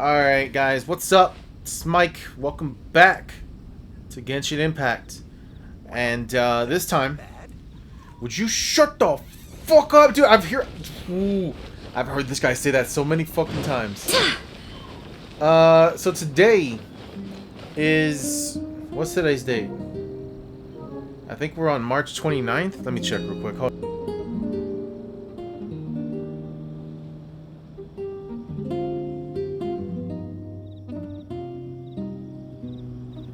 Alright guys, what's up? It's Mike. Welcome back to Genshin Impact. And this time, would you shut the fuck up, dude? I've heard this guy say that so many fucking times. So today is... what's today's date? I think we're on March 29th. Let me check real quick. Hold on.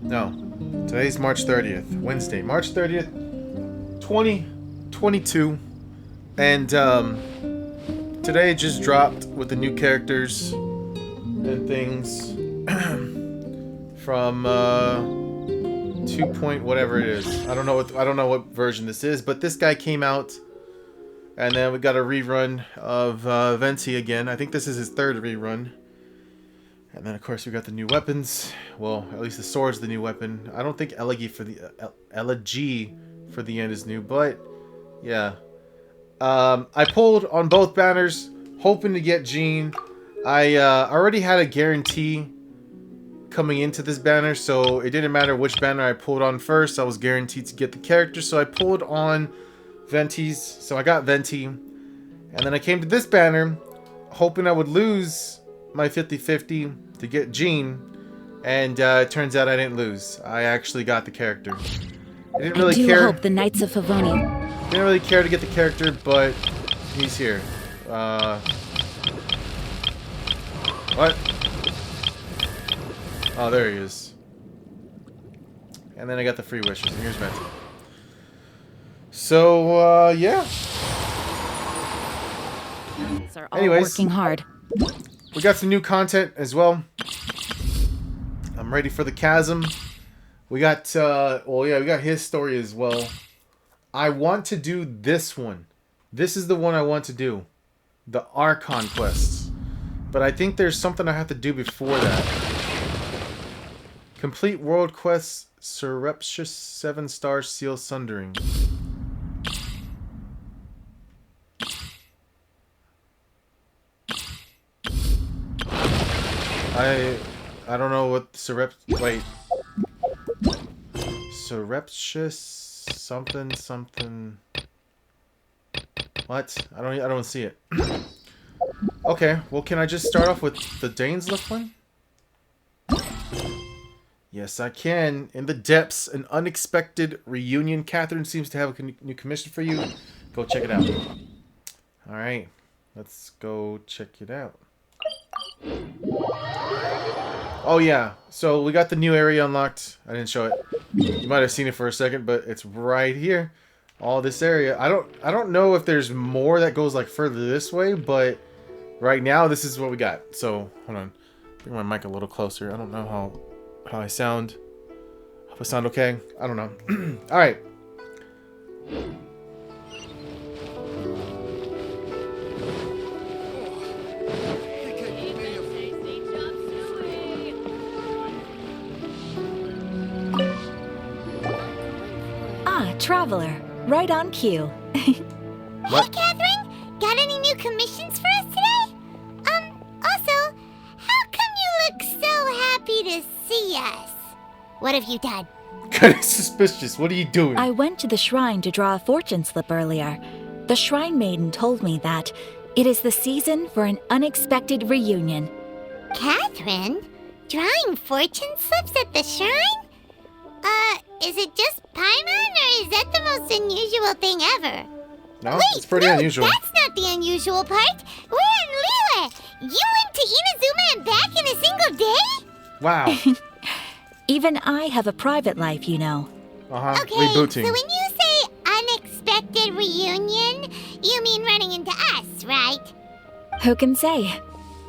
No. Today's March 30th. Wednesday. March 30th, 2022. And, today it just dropped with the new characters and things from, 2 point whatever it is. I don't know what version this is, but this guy came out, and then we got a rerun of, Venti again. I think this is his third rerun. And then, of course, we got the new weapons. Well, at least the sword's the new weapon. I don't think Elegy for the end is new, but yeah. I pulled on both banners, hoping to get Jean. I already had a guarantee coming into this banner, so it didn't matter which banner I pulled on first. I was guaranteed to get the character, so I pulled on Venti's. So I got Venti. And then I came to this banner, hoping I would lose my 50-50 to get Jean, and it turns out I didn't lose. I actually got the character. I didn't really care. Hope the Knights of Favoni. Didn't really care to get the character, but he's here. What? Oh, there he is. And then I got the free wishes, and here's Venti. So, yeah. Anyways, working hard. We got some new content as well. I'm ready for the chasm. We got, well, yeah, we got his story as well. I want to do this one. This is the one I want to do. The Archon quests. But I think there's something I have to do before that. Complete world quests, surreptitious 7-star seal sundering. I don't know what surreptitious something. What? I don't see it. Okay, well, can I just start off with the Dainsliff one? Yes, I can. In the depths, an unexpected reunion. Catherine seems to have a new commission for you. Go check it out. Alright, let's go check it out. Oh yeah, so we got the new area unlocked. I didn't show it. You might have seen it for a second, but it's right here. All this area. I don't know if there's more that goes like further this way, but right now this is what we got. So hold on, bring my mic a little closer. I don't know how I sound. Hope I sound okay. I don't know. All right. Traveler, right on cue. Hey, Catherine, got any new commissions for us today? Also, how come you look so happy to see us? What have you done? Kinda suspicious. What are you doing? I went to the shrine to draw a fortune slip earlier. The shrine maiden told me that it is the season for an unexpected reunion. Catherine? Drawing fortune slips at the shrine? Is it just Paimon, or is that the most unusual thing ever? No, Wait, it's pretty unusual. That's not the unusual part. We're in Liyue. You went to Inazuma and back in a single day? Wow. Even I have a private life, you know. Okay, rebooting. So when you say unexpected reunion, you mean running into us, right? Who can say?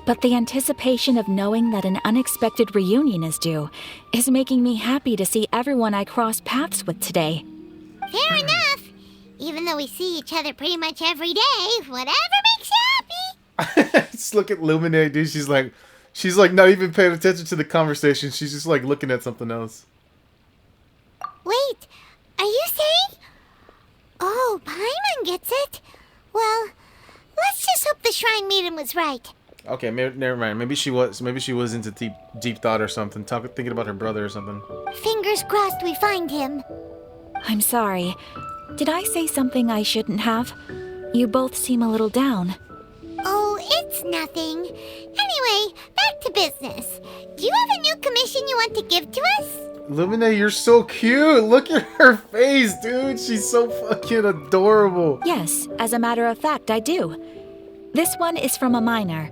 But the anticipation of knowing that an unexpected reunion is due is making me happy to see everyone I cross paths with today. Fair enough. Even though we see each other pretty much every day, whatever makes you happy. Just look at Luminary, dude. She's like not even paying attention to the conversation. She's just like looking at something else. Wait, are you saying? Oh, Paimon gets it. Well, let's just hope the Shrine Maiden was right. Okay, never mind. Maybe she was. Maybe she was into deep thought or something. Thinking about her brother or something. Fingers crossed we find him. I'm sorry. Did I say something I shouldn't have? You both seem a little down. Oh, it's nothing. Anyway, back to business. Do you have a new commission you want to give to us? Lumine, you're so cute. Look at her face, dude. She's so fucking adorable. Yes, as a matter of fact, I do. This one is from a miner.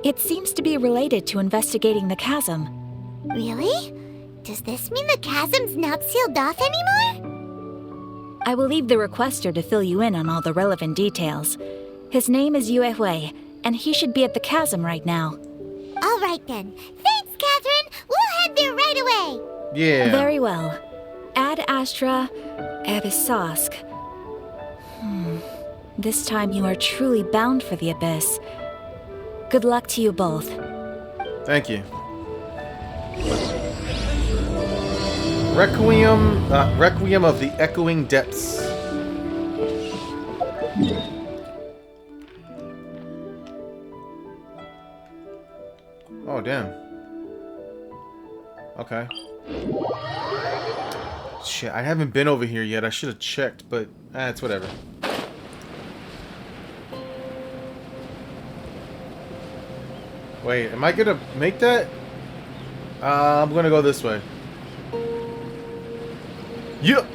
It seems to be related to investigating the chasm. Really? Does this mean the chasm's not sealed off anymore? I will leave the requester to fill you in on all the relevant details. His name is Yue Hui, and he should be at the chasm right now. All right then. Thanks, Catherine. We'll head there right away. Yeah. Very well. Ad Astra Abyssosque. This time you are truly bound for the abyss. Good luck to you both. Thank you. Requiem of the Echoing Depths. Oh, damn. Okay. Shit, I haven't been over here yet. I should have checked, but it's whatever. Wait, am I gonna make that? I'm gonna go this way. Yep.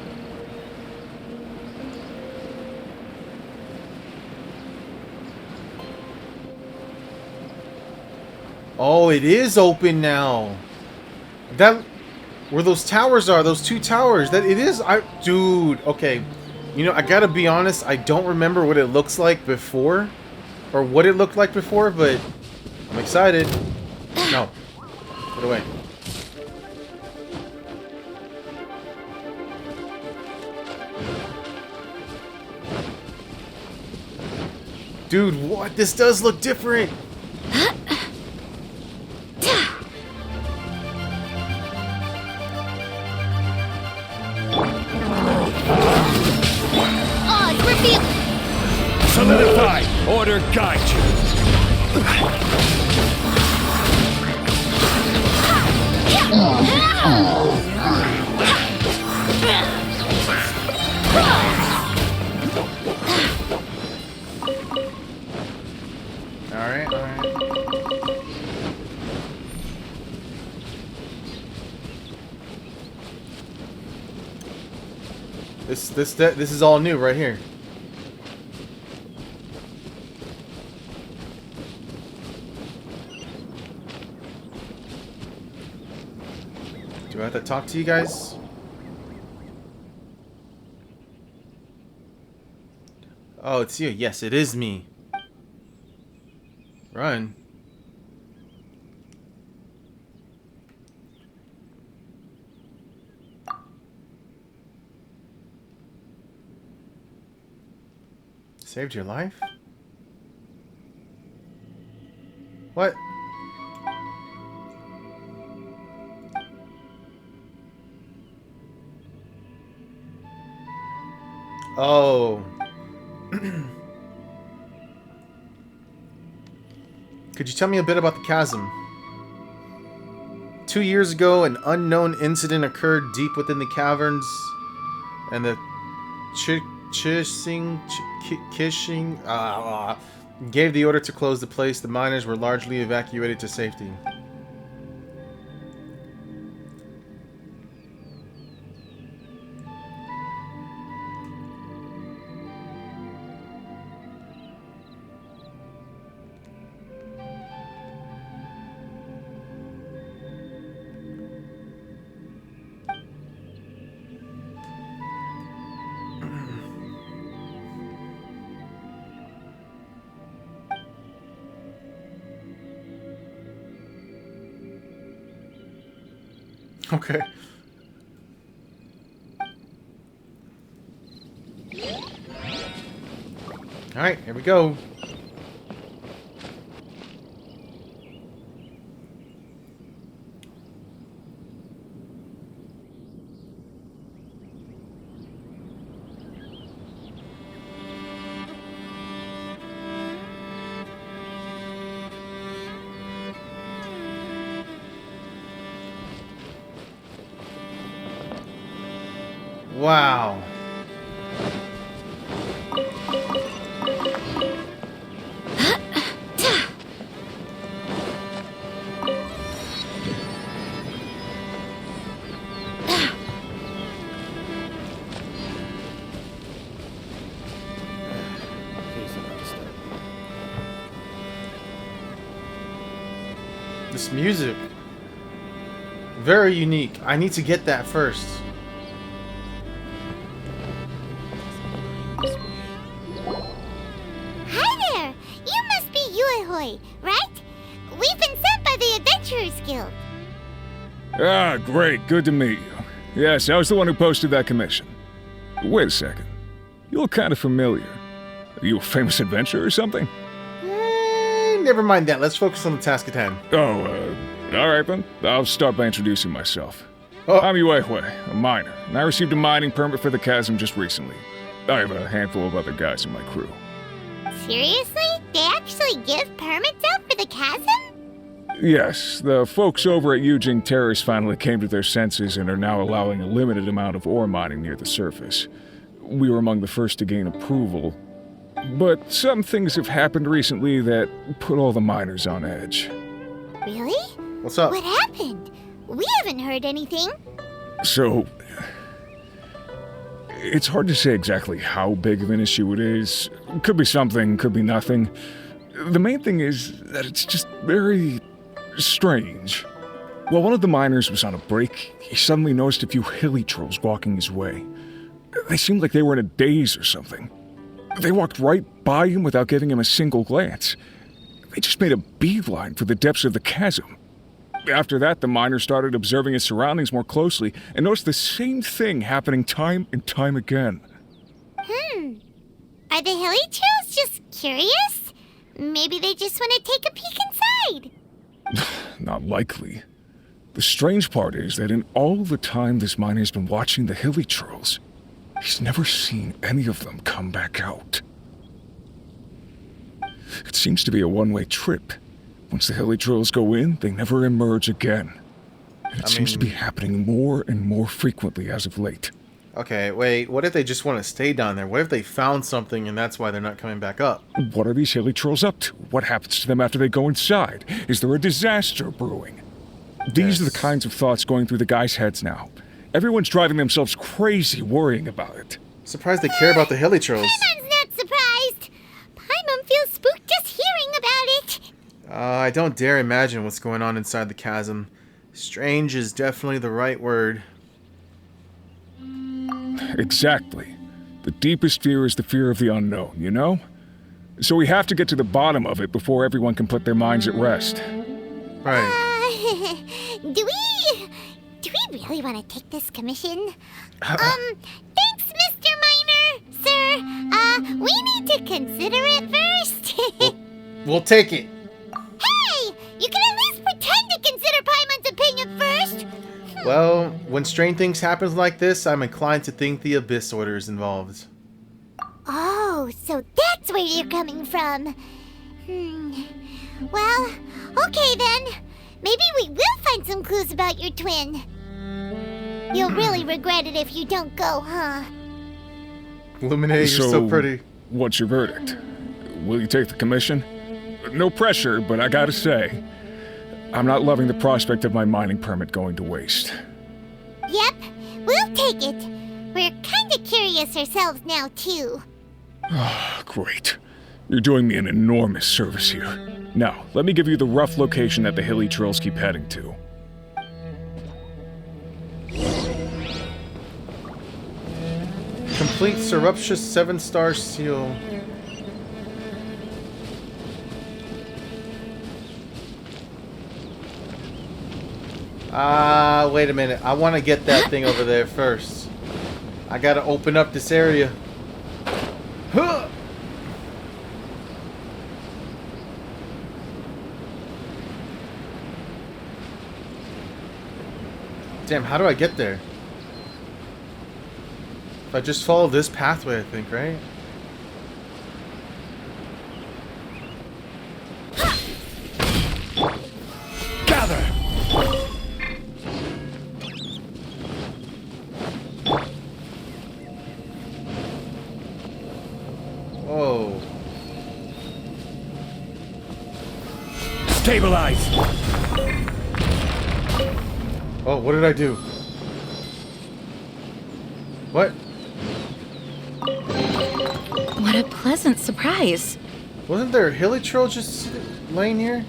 Oh, it is open now. That where those towers are, those two towers. That it is. Dude. Okay. You know, I gotta be honest. I don't remember what it looks like before, or what it looked like before, but I'm excited. No. Put away. Dude, what? This does look different. Oh, it's revealed. Solidify! Order guide you! Alright, alright. This is all new right here. Do I have to talk to you guys? Oh, it's you. Yes, it is me. Run. Saved your life? What? Oh. Could you tell me a bit about the chasm? 2 years ago, an unknown incident occurred deep within the caverns, and the Kishing gave the order to close the place. The miners were largely evacuated to safety. Okay. Alright, here we go. Wow. This music, very unique. I need to get that first. Hi there! You must be Yuehoi, right? We've been sent by the Adventurers Guild. Ah, great. Good to meet you. Yes, I was the one who posted that commission. Wait a second. You look kind of familiar. Are you a famous adventurer or something? Never mind that. Let's focus on the task at hand. Oh, alright then. I'll start by introducing myself. Oh. I'm Yuehoi, a miner, and I received a mining permit for the chasm just recently. I have a handful of other guys in my crew. Seriously? They actually give permits out for the chasm? Yes, the folks over at Yujing Terrace finally came to their senses and are now allowing a limited amount of ore mining near the surface. We were among the first to gain approval, but some things have happened recently that put all the miners on edge. Really? What's up? What happened? We haven't heard anything. So, it's hard to say exactly how big of an issue it is. Could be something, could be nothing. The main thing is that it's just very strange. While one of the miners was on a break, he suddenly noticed a few hilly trolls walking his way. They seemed like they were in a daze or something. They walked right by him without giving him a single glance. They just made a beeline for the depths of the chasm. After that, the miner started observing his surroundings more closely and noticed the same thing happening time and time again. Are the hilly trolls just curious? Maybe they just want to take a peek inside. Not likely. The strange part is that in all the time this miner's been watching the hilly trolls, he's never seen any of them come back out. It seems to be a one-way trip. Once the hilly trolls go in, they never emerge again. And it seems to be happening more and more frequently as of late. Okay, wait. What if they just want to stay down there? What if they found something and that's why they're not coming back up? What are these hilly trolls up to? What happens to them after they go inside? Is there a disaster brewing? These are the kinds of thoughts going through the guys' heads now. Everyone's driving themselves crazy worrying about it. Surprised they care about the hilly trolls. Paimon's not surprised. Paimon feels spooked just hearing about it. I don't dare imagine what's going on inside the chasm. Strange is definitely the right word. Exactly. The deepest fear is the fear of the unknown, you know? So we have to get to the bottom of it before everyone can put their minds at rest. Right. Do we really want to take this commission? Thanks, Mr. Miner, sir. We need to consider it first. We'll take it. Hey, you can at least pretend to consider Paimon's opinion first. Well, when strange things happen like this, I'm inclined to think the Abyss Order is involved. Oh, so that's where you're coming from. Well, okay then. Maybe we will find some clues about your twin. You'll really regret it if you don't go, huh? Illuminating, you're so pretty. What's your verdict? Will you take the commission? No pressure, but I gotta say, I'm not loving the prospect of my mining permit going to waste. Yep, we'll take it. We're kinda curious ourselves now, too. Great. You're doing me an enormous service here. Now, let me give you the rough location that the hilly trolls keep heading to. Complete surreptitious 7-star seal. Wait a minute. I want to get that thing over there first. I gotta open up this area. Huh! Damn, how do I get there? If I just follow this pathway, I think, right? Gather! Whoa. Stabilize! Oh, what did I do? What? What a pleasant surprise. Wasn't there a hilly troll just laying here?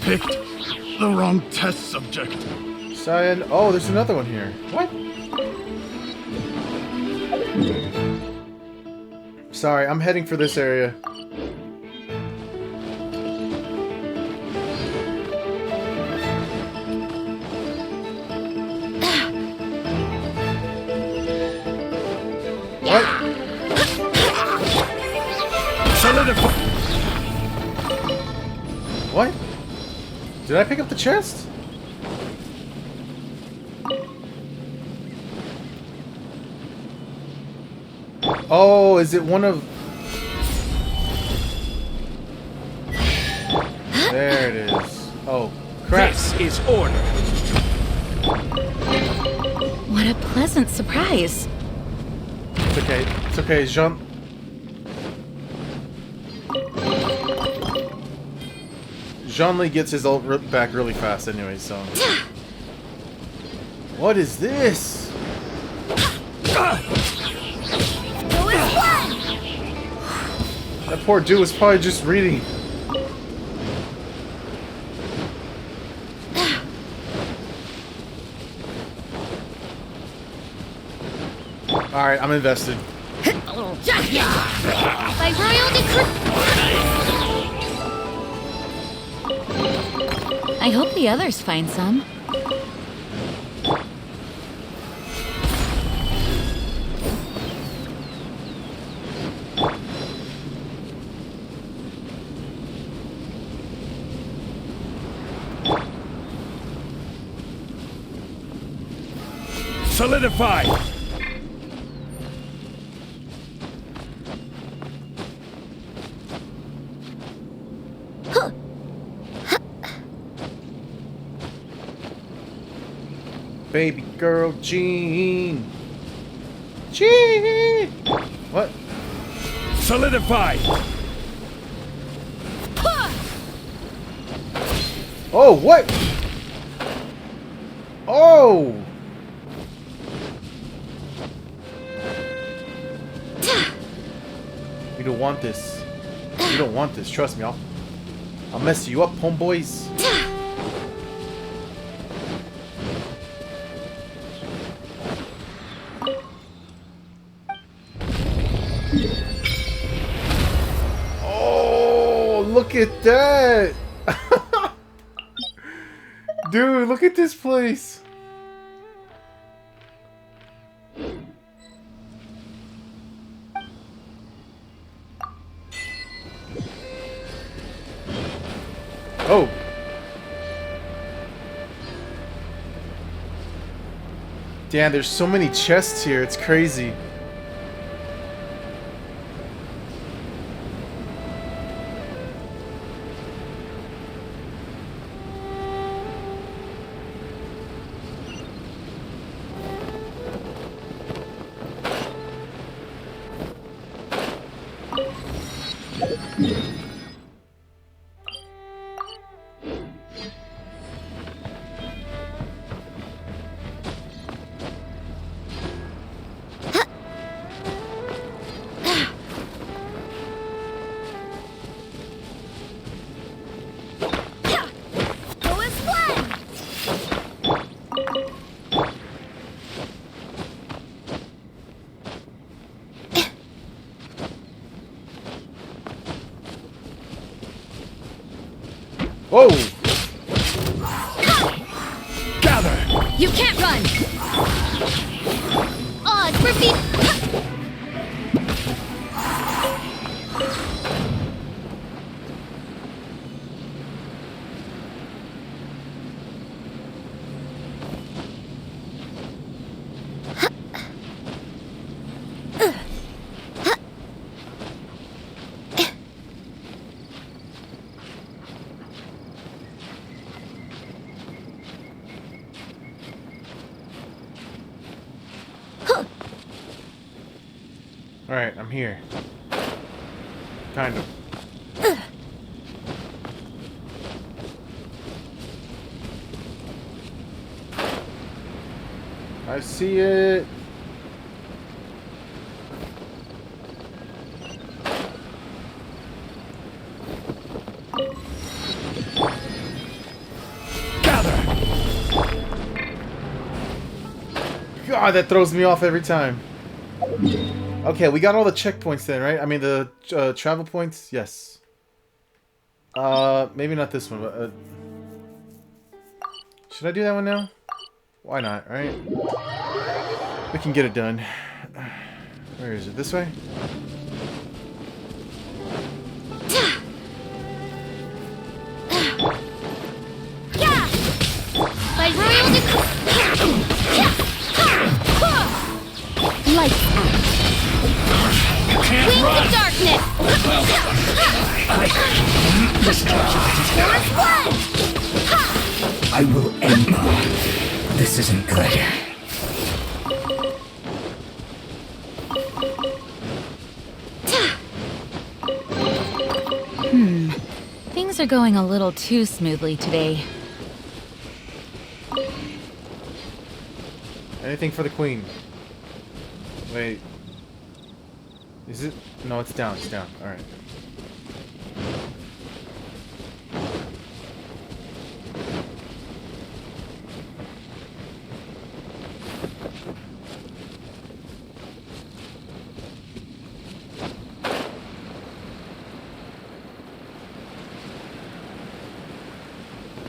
Picked the wrong test subject. Cyan. Oh, there's another one here. What? Sorry, I'm heading for this area. What? Solidify! What? Did I pick up the chest? Oh, is it one of... There it is. Oh, crap. This is order! What a pleasant surprise. It's okay. It's okay, Jean... Jean-Lee gets his ult back really fast anyway, so... What is this? That poor dude was probably just reading. Alright, I'm invested. By royal decree. I hope the others find some. Solidify! Baby girl Jean. Jean! What? Solidify! Oh, what? Oh! You don't want this. You don't want this. Trust me, I'll mess you up, homeboys. Oh, look at that! Dude, look at this place. Oh. Damn, there's so many chests here. It's crazy. Whoa! Gather! You can't run! Odds for feet. Alright, I'm here. Kind of. I see it. God, that throws me off every time. Okay, we got all the checkpoints then, right? I mean, the travel points? Yes. Maybe not this one, but... should I do that one now? Why not, right? We can get it done. Where is it? This way? By royal lights out. Wings of darkness. I will end you. This isn't good. Things are going a little too smoothly today. Anything for the queen. Wait. Is it? No, it's down. It's down. Alright.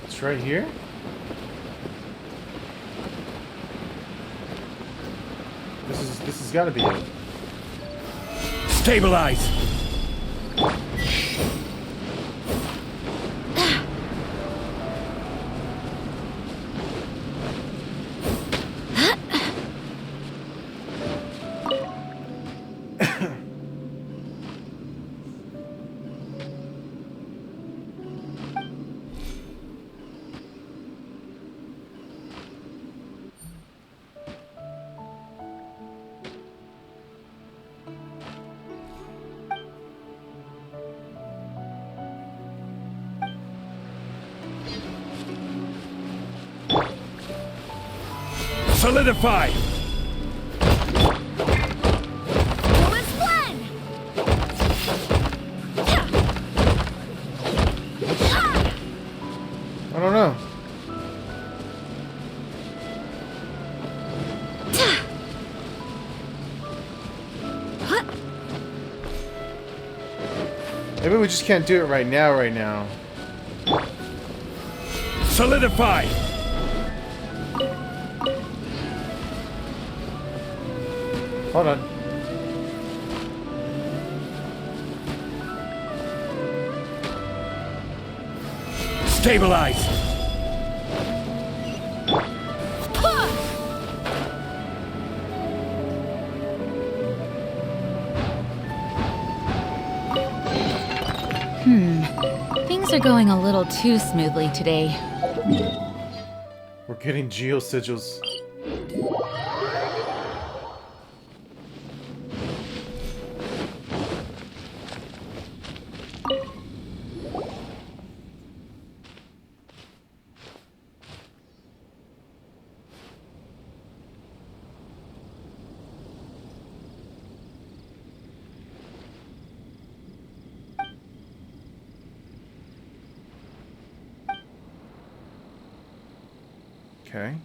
It's right here? This has got to be it. Stabilize! Solidify! I don't know. Maybe we just can't do it right now. Solidify! Hold on. Stabilize! Things are going a little too smoothly today. We're getting geo sigils. Okay.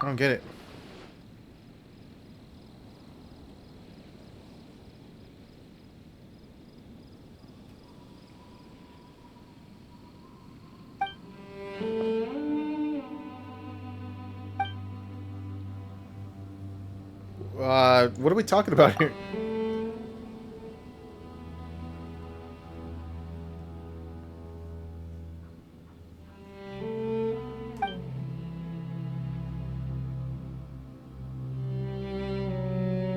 I don't get it. What are we talking about here?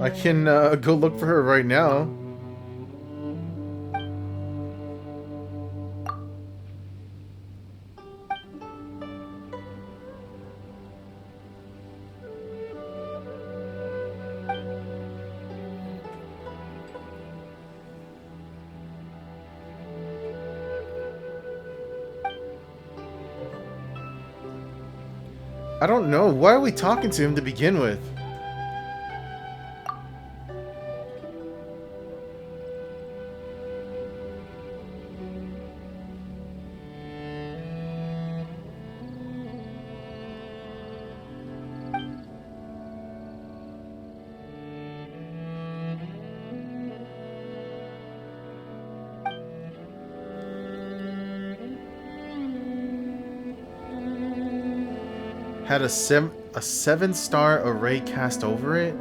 I can go look for her right now. I don't know. Why are we talking to him to begin with? Had a 7-star array cast over it,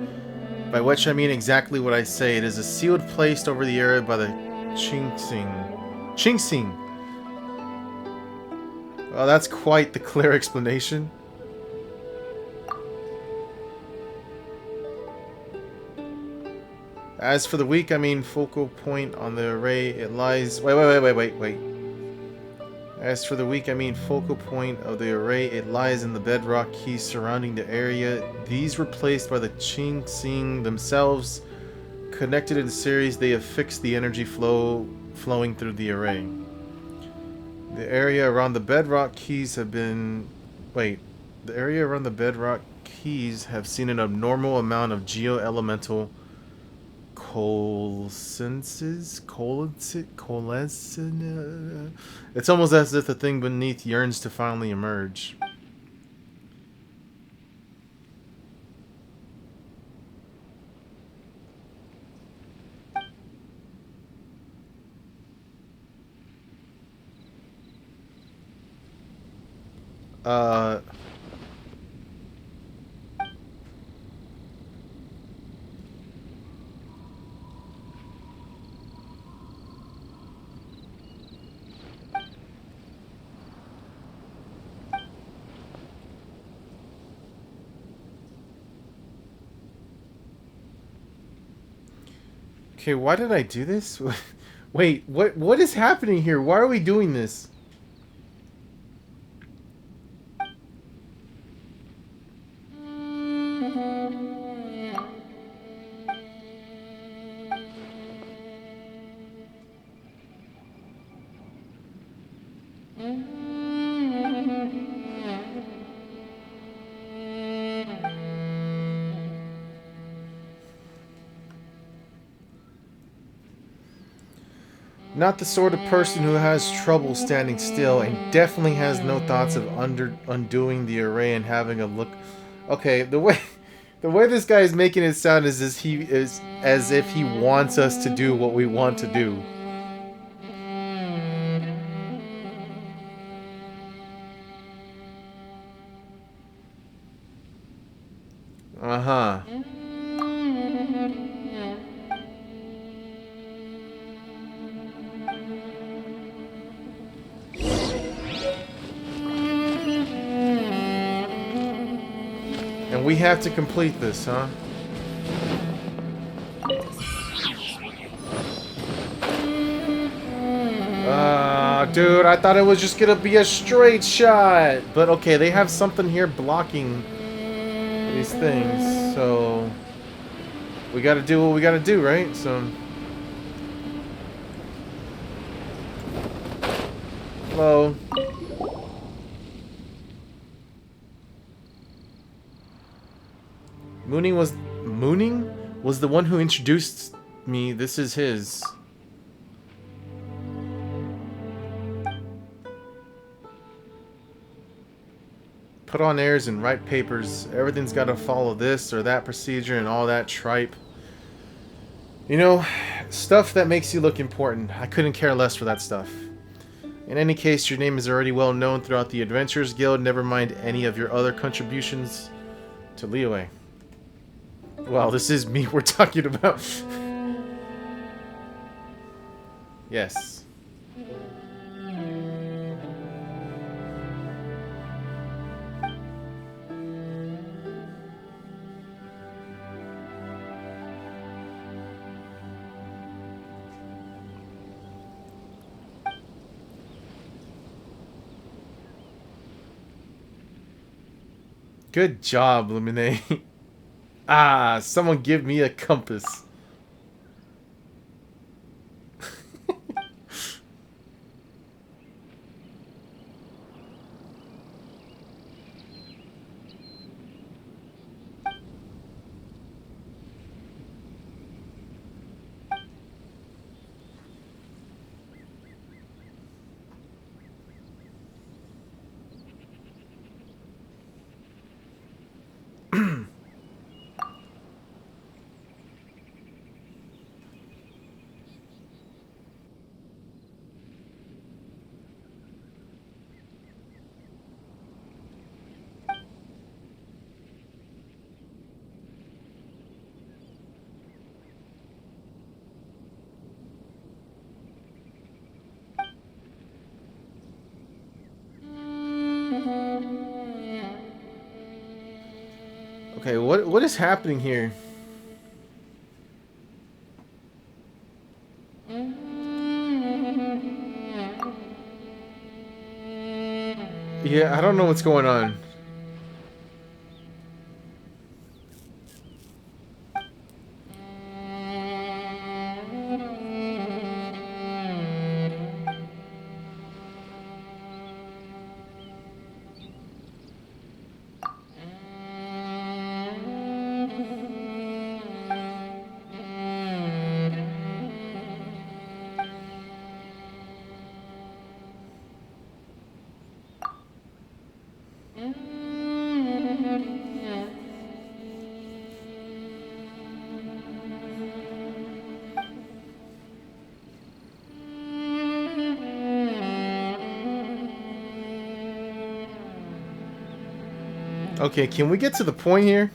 by which I mean exactly what I say. It is a sealed placed over the area by the Chingsing. Well, that's quite the clear explanation. As for the weak, I mean focal point on the array, it lies... Wait. As for the weak, I mean focal point of the array, it lies in the bedrock keys surrounding the area. These were placed by the Chingsing themselves. Connected in series, they have fixed the energy flowing through the array. The area around the bedrock keys have been... Wait. The area around the bedrock keys have seen an abnormal amount of geo-elemental coalescences? It's almost as if the thing beneath yearns to finally emerge. Okay, why did I do this? Wait, what is happening here? Why are we doing this? Not the sort of person who has trouble standing still, and definitely has no thoughts of undoing the array and having a look. Okay, the way this guy is making it sound is as if he wants us to do what we want to do. Uh-huh. And we have to complete this, huh? Dude, I thought it was just gonna be a straight shot. But okay, they have something here blocking these things, so we gotta do what we gotta do, right? So... Hello. Mooning was the one who introduced me. This is his. Put on airs and write papers. Everything's got to follow this or that procedure and all that tripe. You know, stuff that makes you look important. I couldn't care less for that stuff. In any case, your name is already well known throughout the Adventurers Guild. Never mind any of your other contributions to Liyue. Well, this is me we're talking about. Yes. Good job, Lemonade. Ah, someone give me a compass. Okay, what is happening here? Yeah, I don't know what's going on. Okay, can we get to the point here?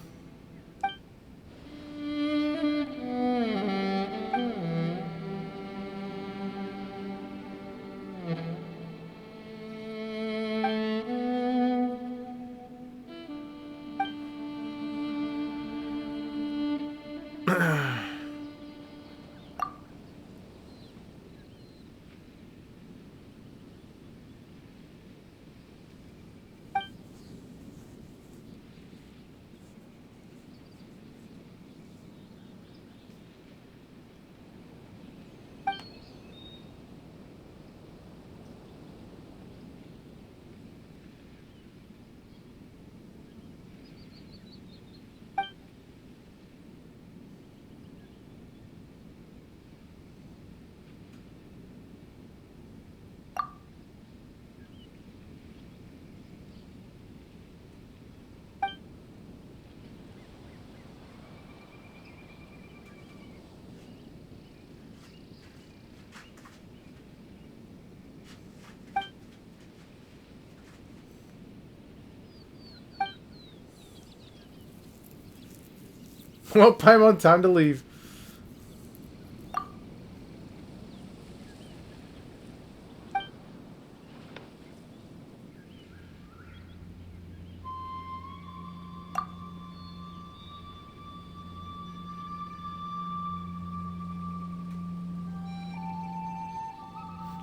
Well, Paimon, time to leave.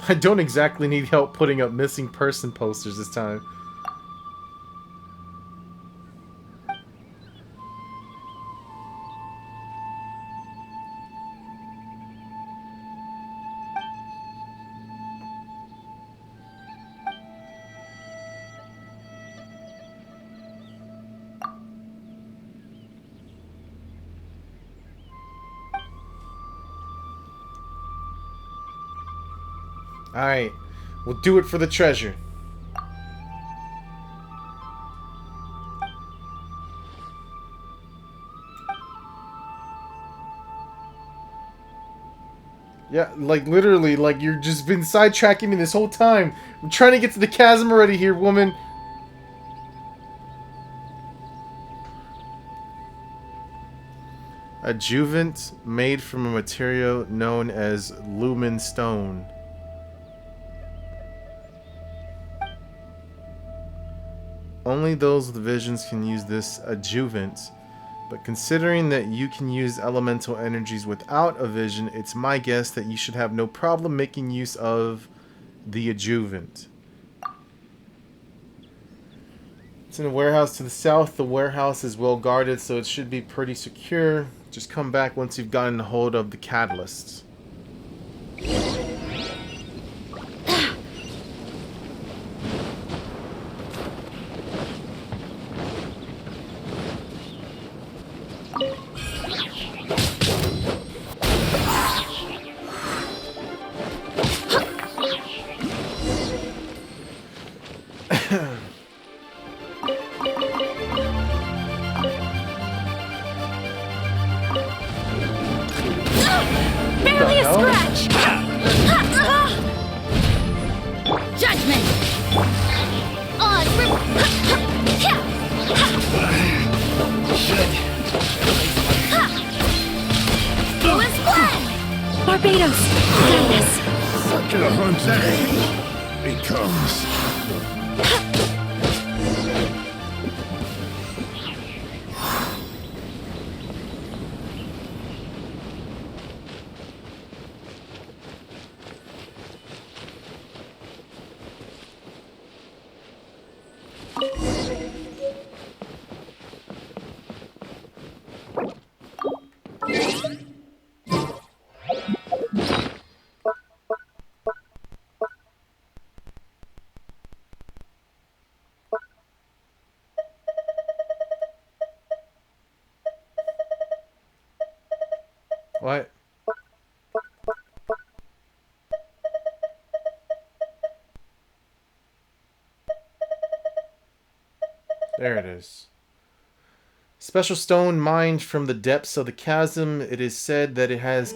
I don't exactly need help putting up missing person posters this time. Alright, we'll do it for the treasure. Yeah, like literally, like you're just been sidetracking me this whole time. I'm trying to get to the chasm already here, woman. Adjuvant made from a material known as lumen stone. Only those with visions can use this adjuvant, but considering that you can use elemental energies without a vision, it's my guess that you should have no problem making use of the adjuvant. It's in a warehouse to the south. The warehouse is well guarded, so it should be pretty secure. Just come back once you've gotten a hold of the catalysts. Barely a scratch! Judgment! Fluid Blend! Barbados! Guide us! Such a hunter becomes. What? There it is. Special stone mined from the depths of the chasm. It is said that it has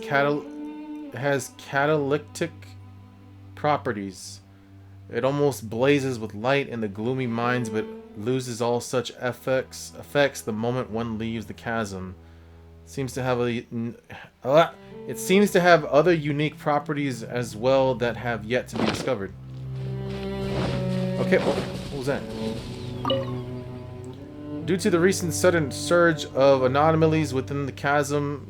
catalytic properties. It almost blazes with light in the gloomy mines, but loses all such effects the moment one leaves the chasm. It seems to have other unique properties as well that have yet to be discovered. Okay, what was that? Due to the recent sudden surge of anomalies within the chasm...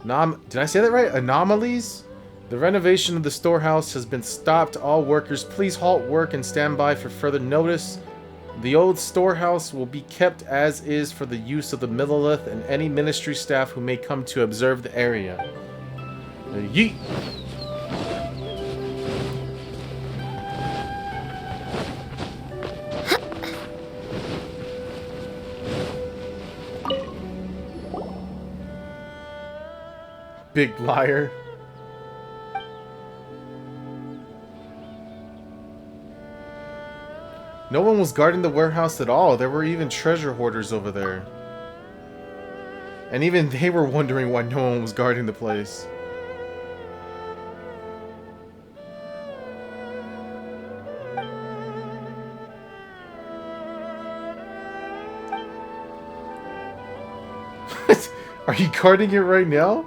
Did I say that right? Anomalies? The renovation of the storehouse has been stopped. All workers, please halt work and stand by for further notice. The old storehouse will be kept as is for the use of the Millilith and any ministry staff who may come to observe the area. Yeet! Big liar. No one was guarding the warehouse at all. There were even treasure hoarders over there. And even they were wondering why no one was guarding the place. Are you guarding it right now?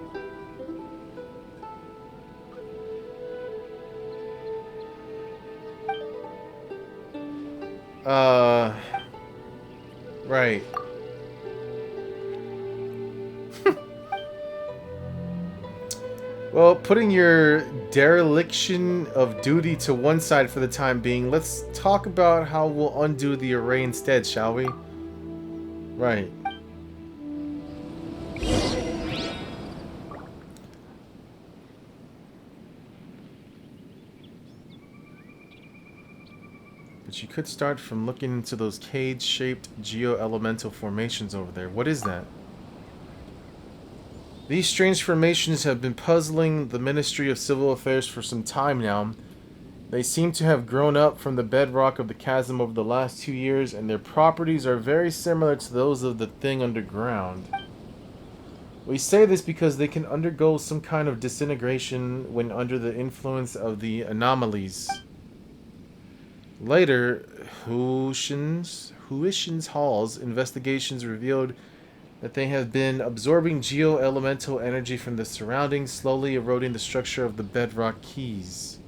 Right. Well, putting your dereliction of duty to one side for the time being, let's talk about how we'll undo the array instead, shall we? Right. But you could start from looking into those cage-shaped geo-elemental formations over there. What is that? These strange formations have been puzzling the Ministry of Civil Affairs for some time now. They seem to have grown up from the bedrock of the chasm over the last 2 years, and their properties are very similar to those of the thing underground. We say this because they can undergo some kind of disintegration when under the influence of the anomalies. Later, Huishin's Hall's investigations revealed that they have been absorbing geo-elemental energy from the surroundings, slowly eroding the structure of the bedrock keys.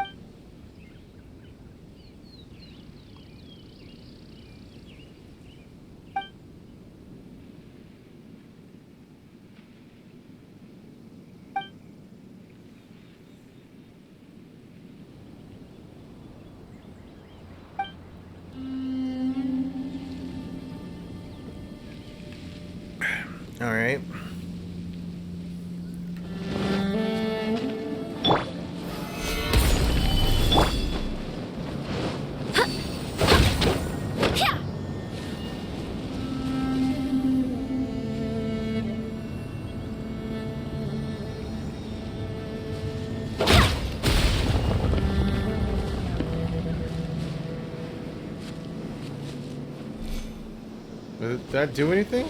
Did that do anything?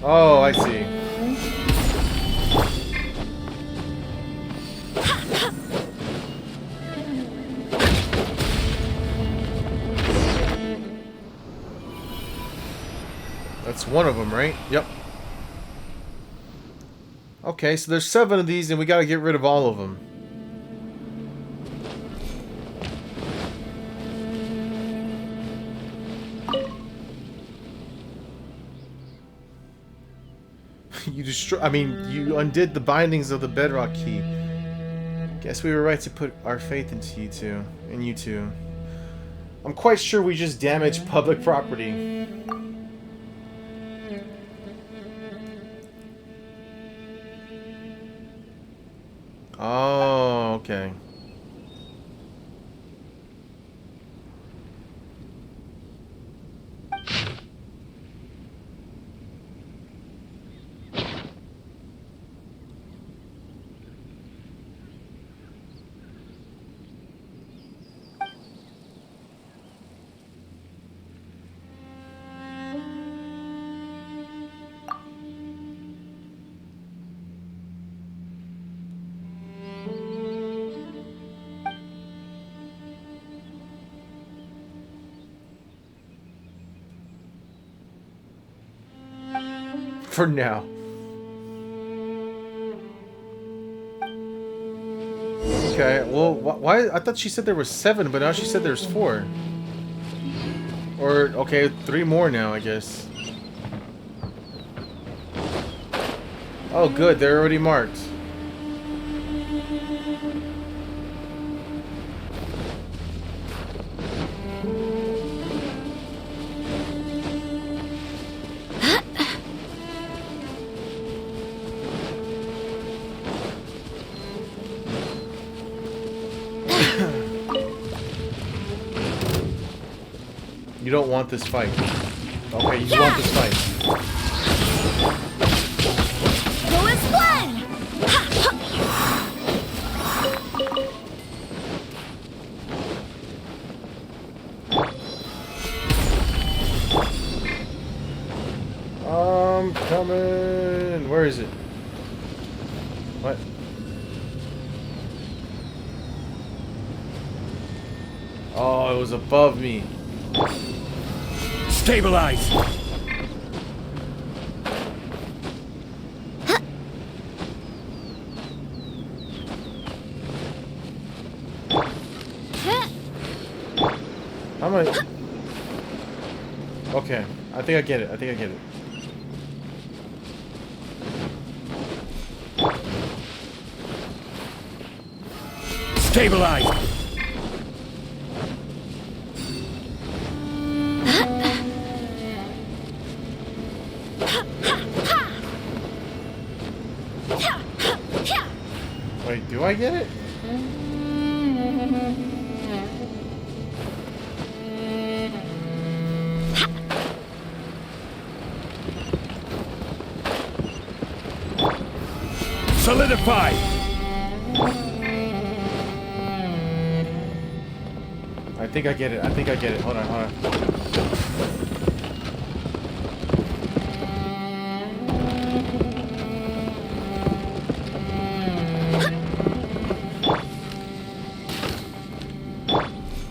Oh, I see. That's one of them, right? Yep. Okay, so there's 7 of these and we gotta get rid of all of them. You undid the bindings of the bedrock key. Guess we were right to put our faith into you two. I'm quite sure we just damaged public property. Oh, okay. For now. Okay, well, why? I thought she said there was 7, but now she said there's 4. Or, okay, 3 more now, I guess. Oh, good, they're already marked. You don't want this fight. Okay, you want this fight. Go as one! I'm coming. Where is it? What? Oh, it was above me. Stabilize! How am I? Okay, I think I get it. I think I get it. Stabilize! Wait, do I get it? Solidify! I think I get it. I think I get it. Hold on, hold on.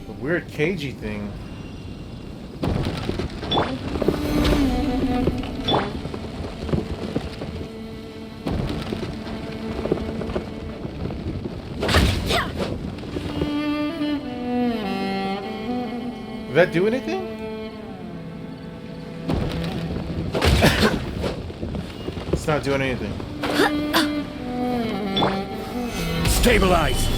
The weird cagey thing. Did that do anything? It's not doing anything. Stabilize!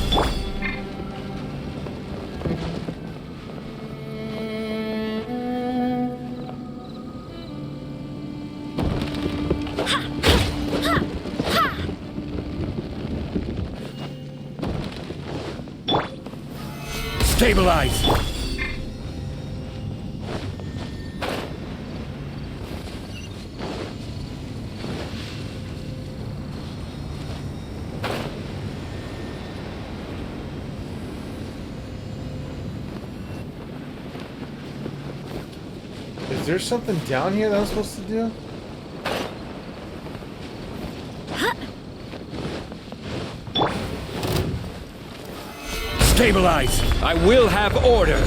Stabilize! Is there something down here that I'm supposed to do? Stabilize! I will have order!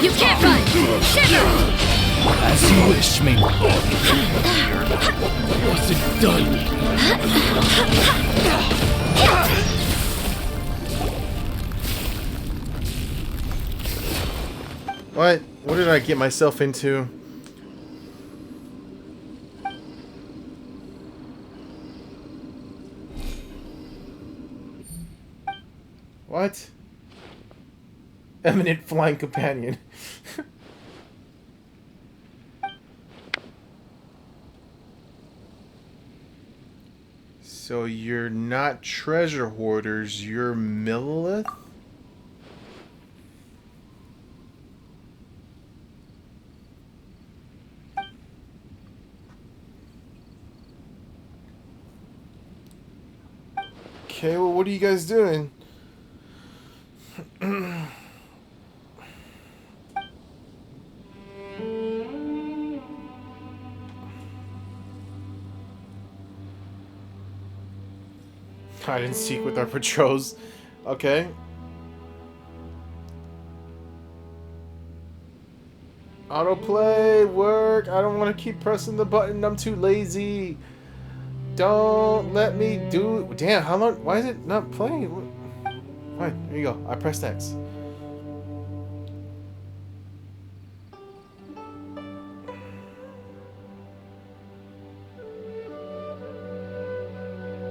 You can't run! Shiver! As you wish, me. Was it done? What? What did I get myself into? What? Eminent flying companion. So you're not treasure hoarders, you're Millilith? Okay, well, what are you guys doing? Hide and seek with our patrols. Okay. Autoplay, work. I don't want to keep pressing the button. I'm too lazy. Don't let me do it. Damn, how long? Why is it not playing? Fine, here you go. I pressed X.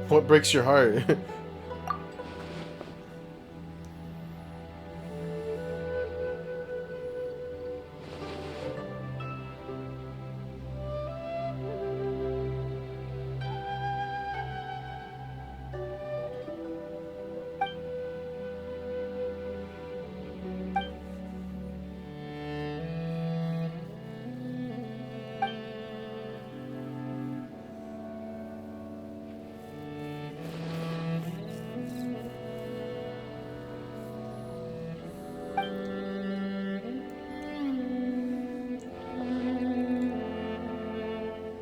What breaks your heart?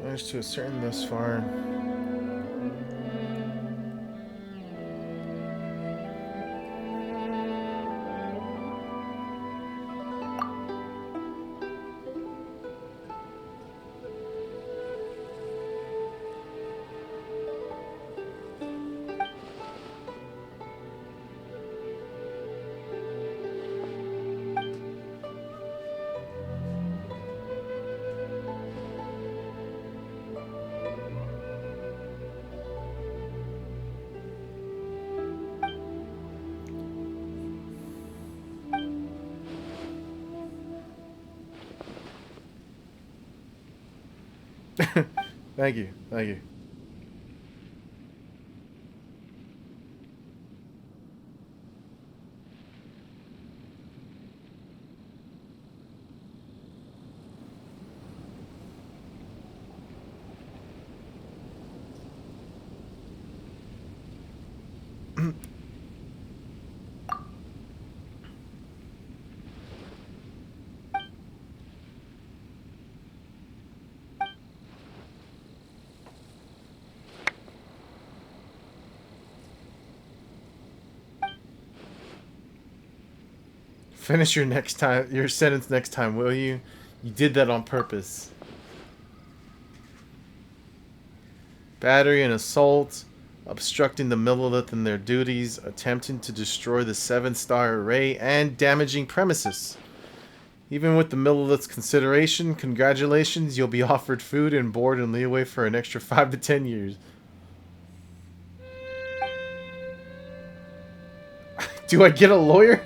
Managed to ascertain thus far. Thank you. Thank you. Finish your sentence next time, will you? You did that on purpose. Battery and assault, obstructing the Millilith in their duties, attempting to destroy the 7-star array, and damaging premises. Even with the Millilith's consideration, congratulations, you'll be offered food and board and leeway for an extra 5 to 10 years. Do I get a lawyer?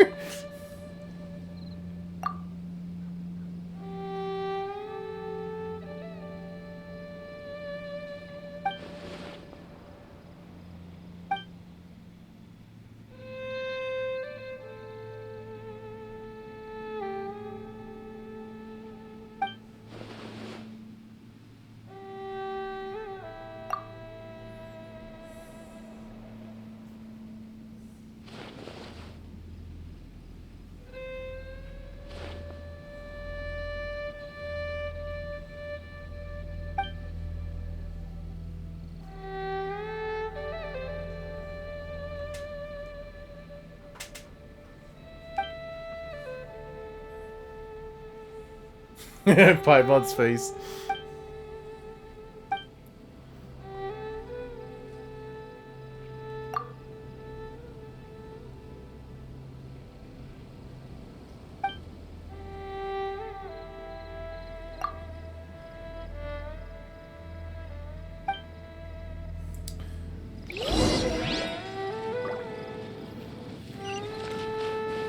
5 months face.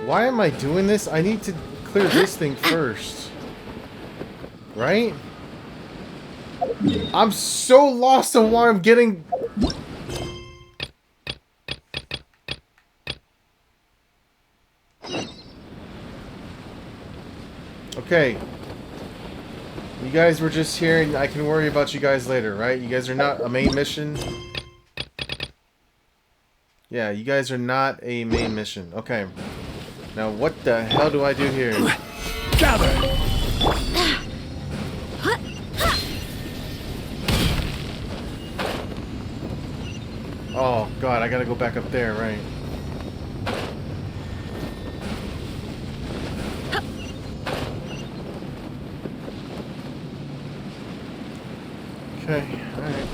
Why am I doing this? I need to clear this thing first. Right? I'm so lost on why I'm getting... Okay. You guys were just here and I can worry about you guys later, right? You guys are not a main mission. Yeah, you guys are not a main mission. Okay. Now what the hell do I do here? Gather! Oh god, I gotta go back up there, right? Okay, alright.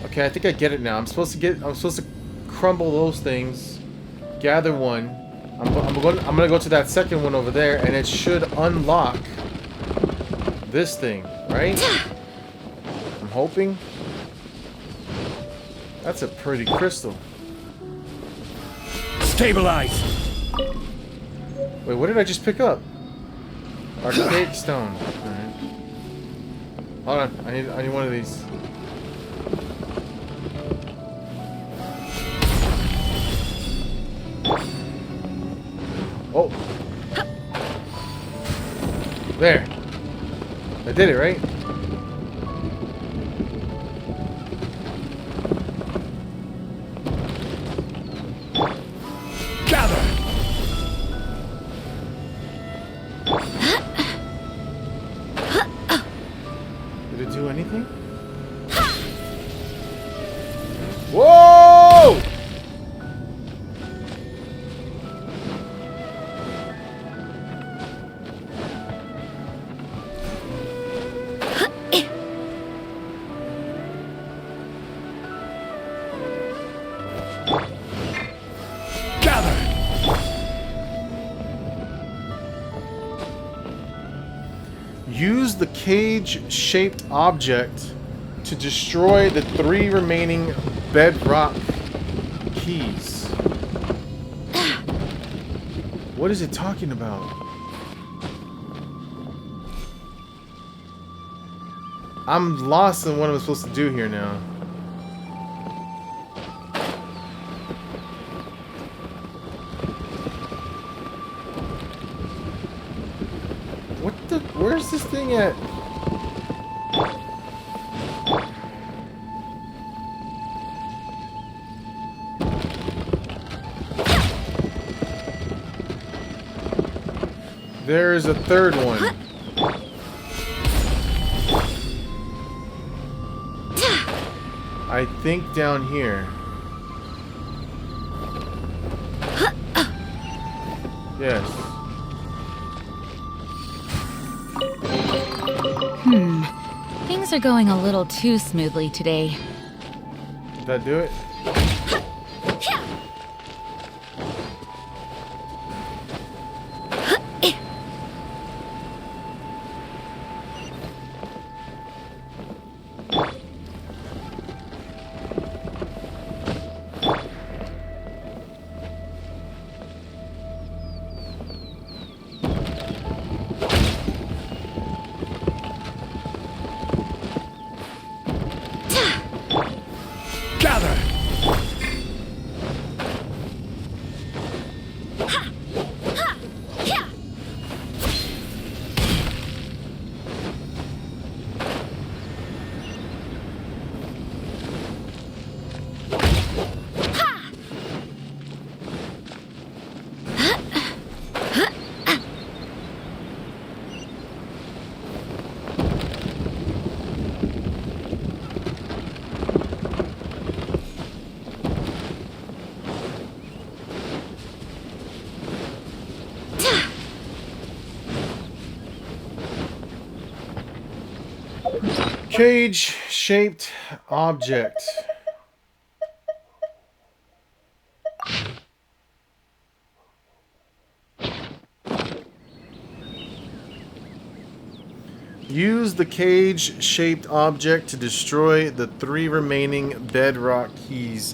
Okay, I think I get it now. I'm supposed to crumble those things, gather one. I'm gonna go to that second one over there, and it should unlock this thing, right? I'm hoping. That's a pretty crystal. Stabilize! Wait, what did I just pick up? Archaic stone. Alright. Hold on, I need one of these. Oh. There. I did it, right? Gather! Did it do anything? Whoa! Use the cage-shaped object to destroy the 3 remaining bedrock keys. What is it talking about? I'm lost in what I'm supposed to do here now. Where's this thing at? There is a third one. I think down here. Yes. Things are going a little too smoothly today. Did that do it? Gather! Cage-shaped object. Use the cage-shaped object to destroy the 3 remaining bedrock keys.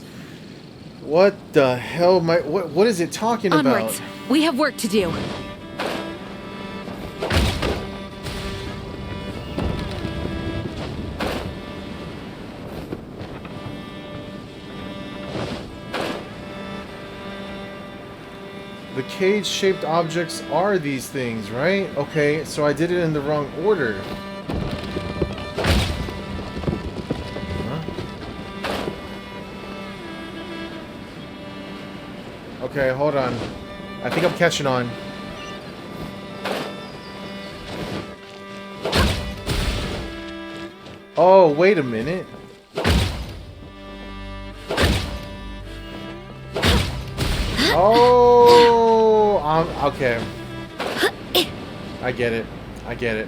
What the hell am I... What is it talking Onwards. about? We have work to do. The cage-shaped objects are these things, right? Okay, so I did it in the wrong order. Huh? Okay, hold on. I think I'm catching on. Oh, wait a minute. Oh, okay. I get it. I get it.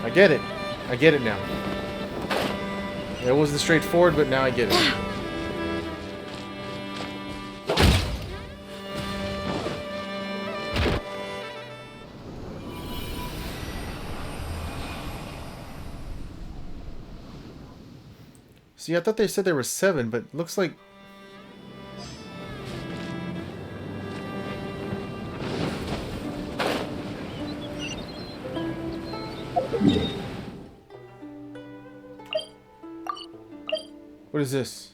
I get it. I get it now. It wasn't straightforward, but now I get it. See, I thought they said there were 7, but looks like... What is this?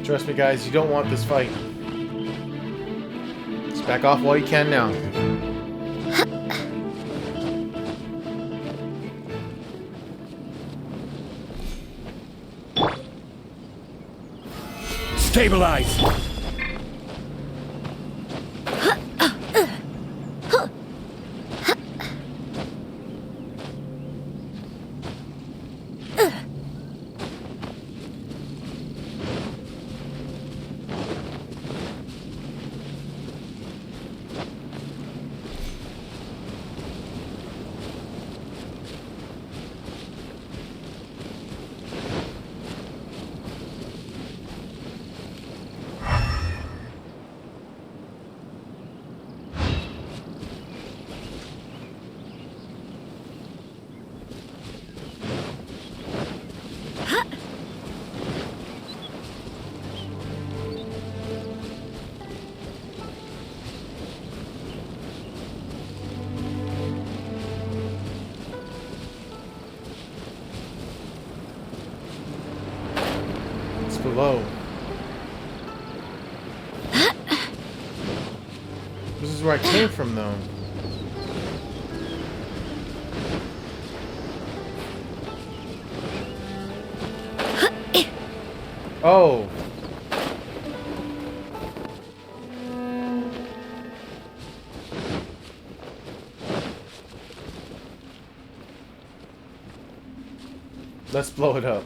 Trust me, guys, you don't want this fight. Just back off while you can now. Stabilize! Below. This is where I came from, though. Oh. Let's blow it up.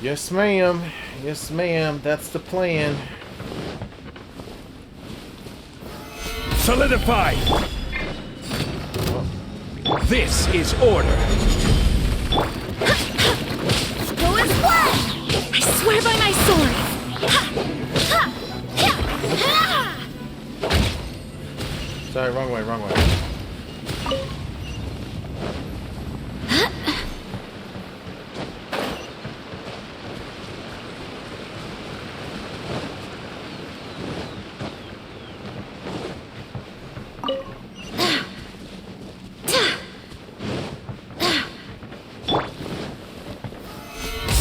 Yes, ma'am. Yes, ma'am. That's the plan. Solidify! This is order. Go and fly! I swear by my sword! Sorry, wrong way, wrong way.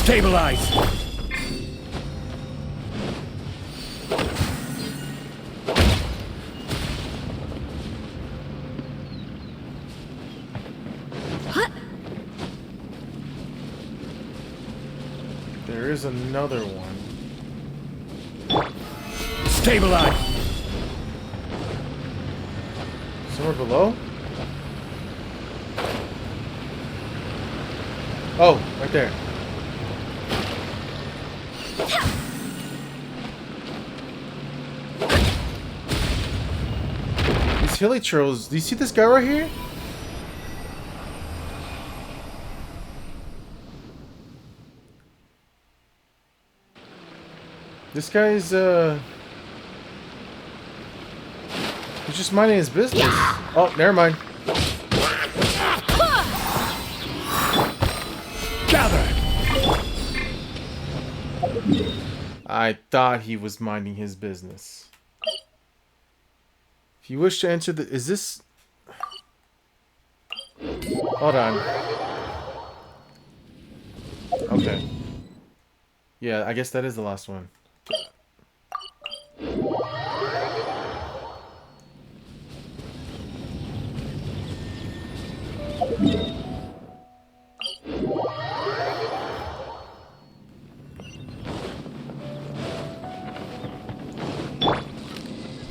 Stabilize! There is another one. Stabilize! Somewhere below? Oh, right there. These hilly trolls. Do you see this guy right here? This guy's he's just minding his business. Oh, never mind. Gather! I thought he was minding his business. If you wish to enter the... Is this... Hold on. Okay. Yeah, I guess that is the last one.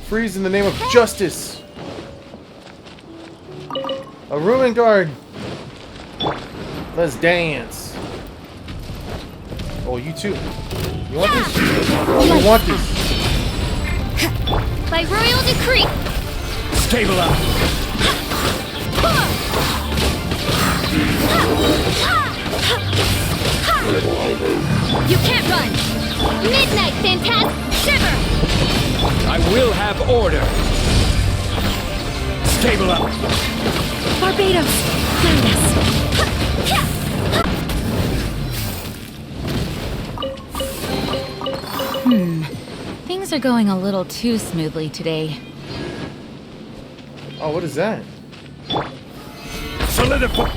Freeze in the name of justice! A ruin guard! Let's dance! Oh, you too. You want this? You want this? By royal decree! Stabilize! You can't run! Midnight, Phantasm! Shiver! I will have order! Stabilize! Barbados! Things are going a little too smoothly today. Oh, what is that? Solidify!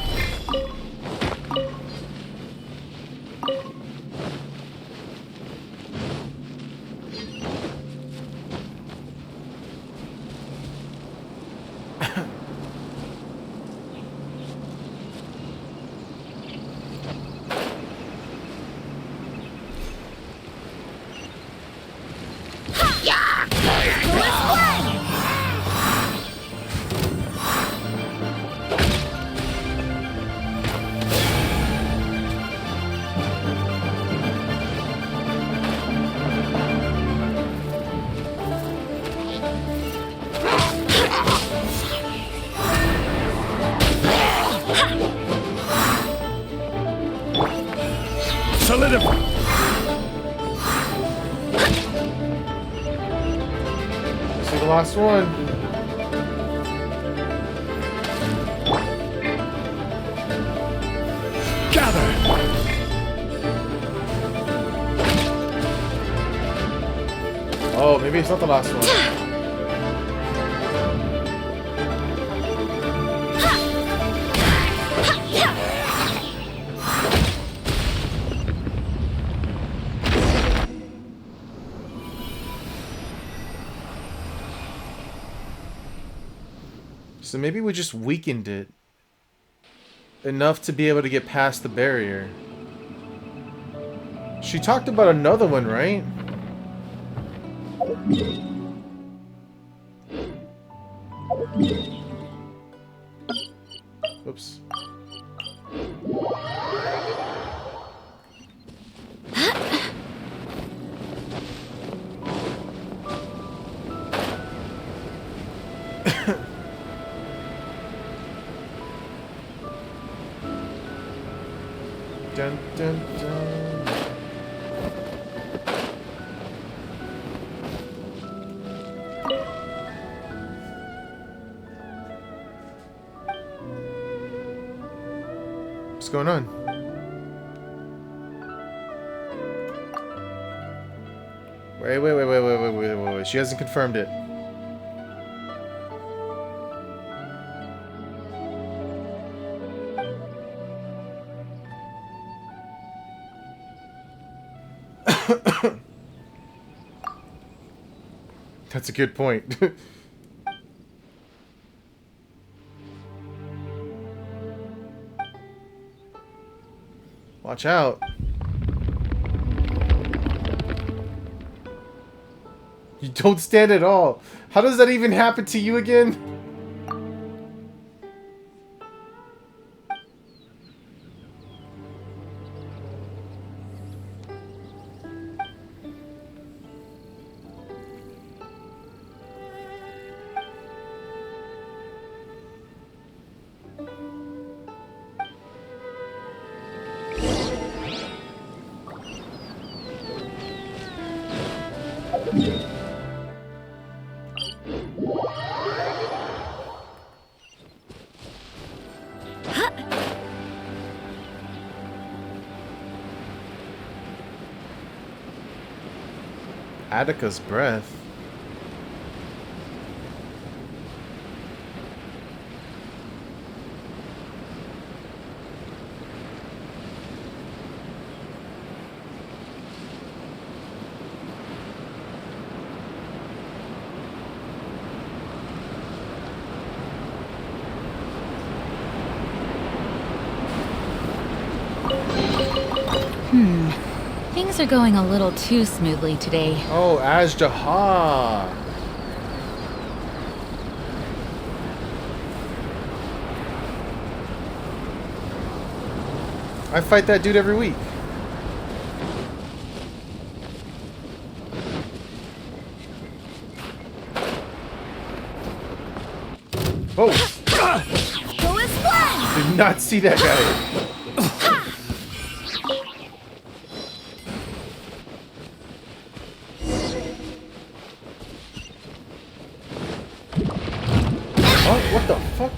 Solidify! See the last one. Gather! Oh, maybe it's not the last one. So maybe we just weakened it enough to be able to get past the barrier. She talked about another one, right? Oops. Dun, dun, dun. going on? Wait. She hasn't confirmed it. That's a good point. Watch out. You don't stand at all. How does that even happen to you again? Attica's breath. Things are going a little too smoothly today. Oh, Ajdaha. I fight that dude every week. Oh! Go as planned! Did not see that guy. Oh, what the fuck?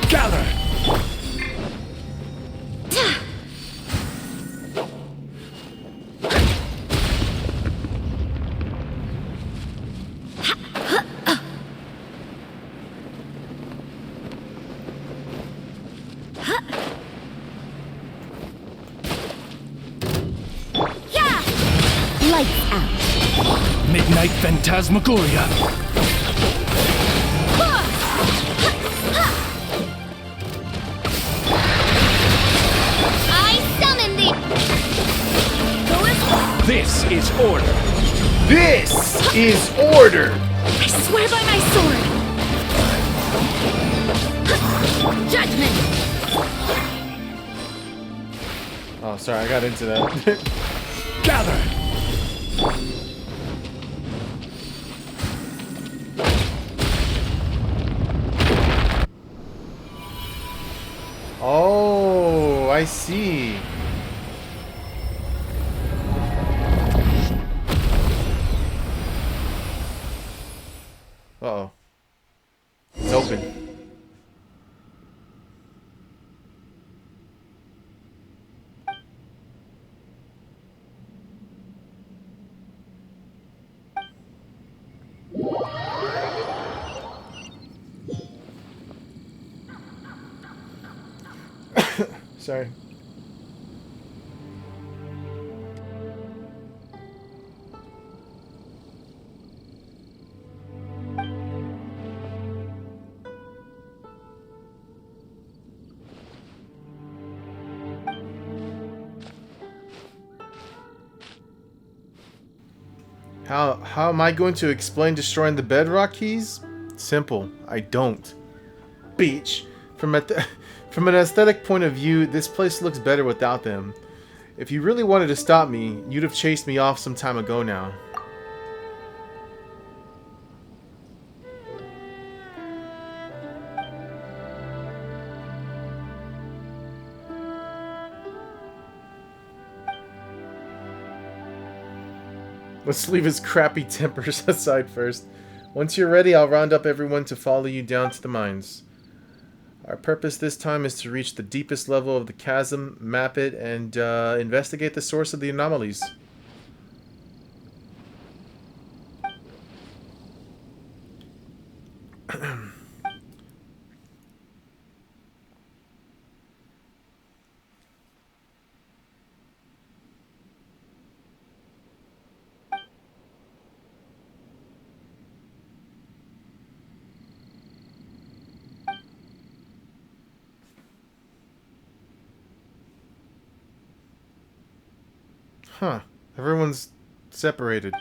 Gather! Lights out. Midnight Phantasmagoria. I summon thee. Go as This is order. This is order! I swear by my sword. Judgment. Oh, sorry, I got into that. Gather! Oh, I see. Uh-oh. It's open. Sorry. How am I going to explain destroying the bedrock keys? Simple. I don't. Beach. From an aesthetic point of view, this place looks better without them. If you really wanted to stop me, you'd have chased me off some time ago now. Let's leave his crappy tempers aside first. Once you're ready, I'll round up everyone to follow you down to the mines. Our purpose this time is to reach the deepest level of the chasm, map it, and investigate the source of the anomalies. Huh. Everyone's separated.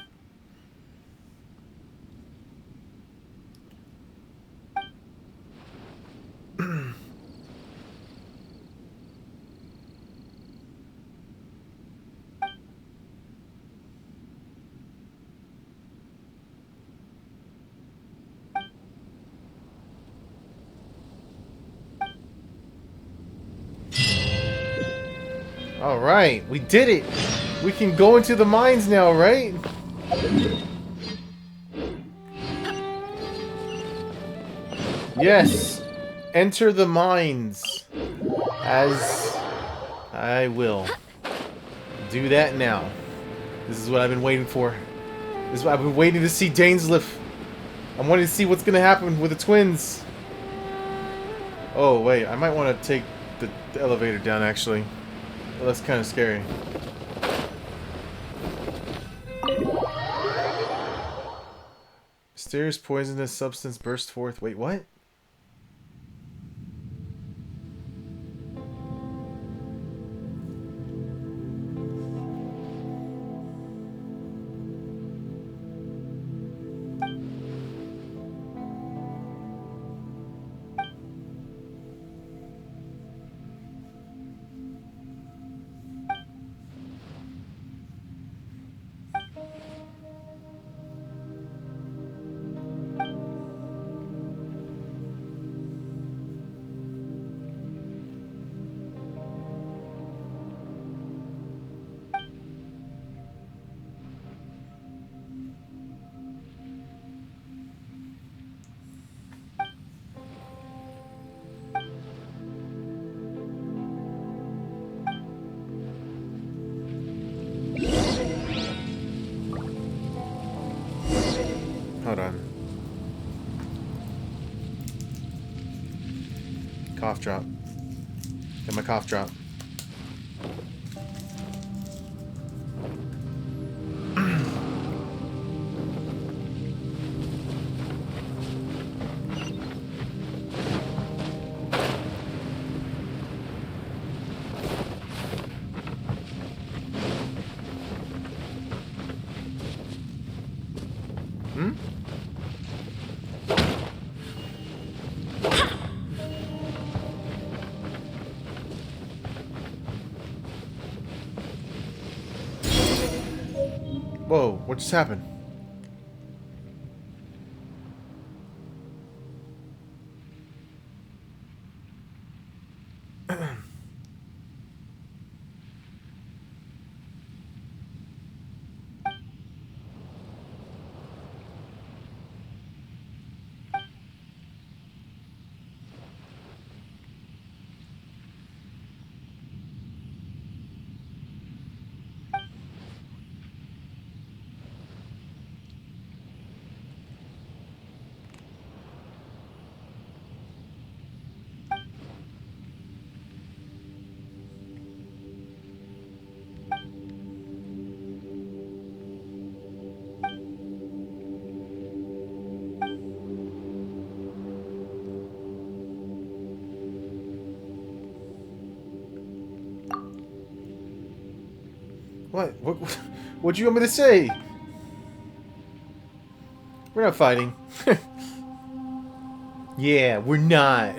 Alright, we did it! We can go into the mines now, right? Yes! Enter the mines. As I will. Do that now. This is what I've been waiting for. This is what I've been waiting to see Dainsleif. I'm wanting to see what's gonna happen with the twins. Oh, wait, I might want to take the elevator down, actually. Well, that's kind of scary. Mysterious poisonous substance burst forth. Wait, what? Hold on. Cough drop. Get my cough drop. Hmm? Whoa, what just happened? What? What'd you want me to say? We're not fighting. Yeah, we're not.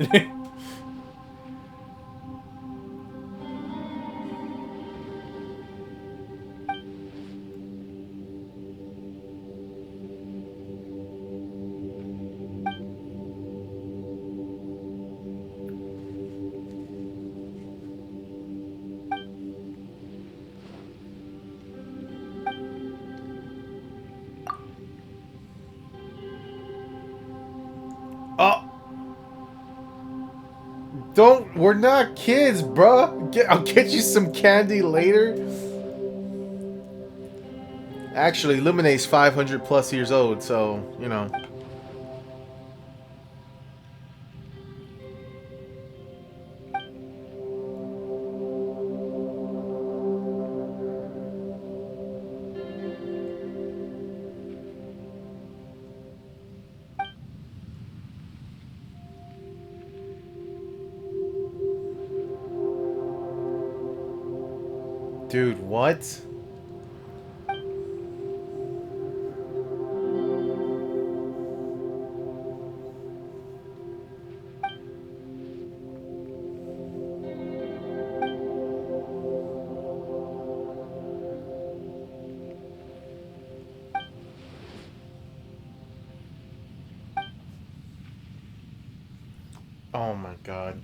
Don't. We're not kids, bruh. I'll get you some candy later. Actually, Luminae's 500 plus years old, so, you know. Dude, what? Oh my god.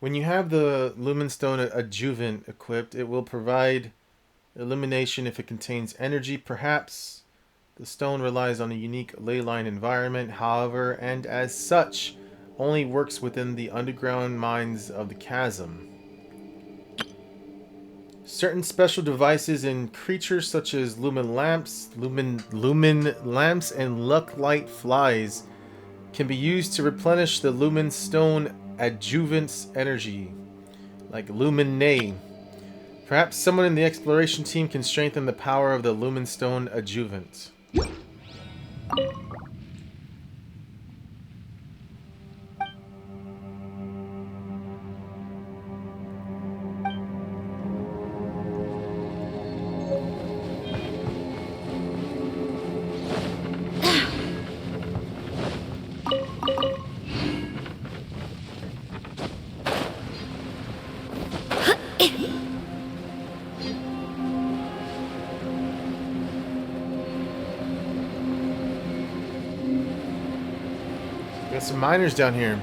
When you have the Lumenstone Adjuvant equipped, it will provide illumination if it contains energy, perhaps. The stone relies on a unique ley line environment, however, and as such, only works within the underground mines of the chasm. Certain special devices and creatures such as lumen lamps and luck light flies can be used to replenish the lumen stone adjuvant's energy, like Luminae. Perhaps someone in the exploration team can strengthen the power of the lumen stone adjuvant. Got some miners down here.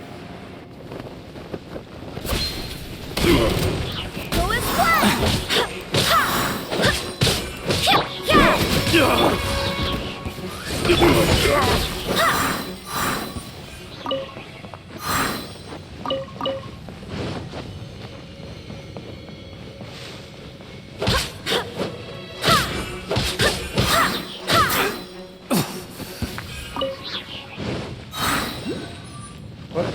What?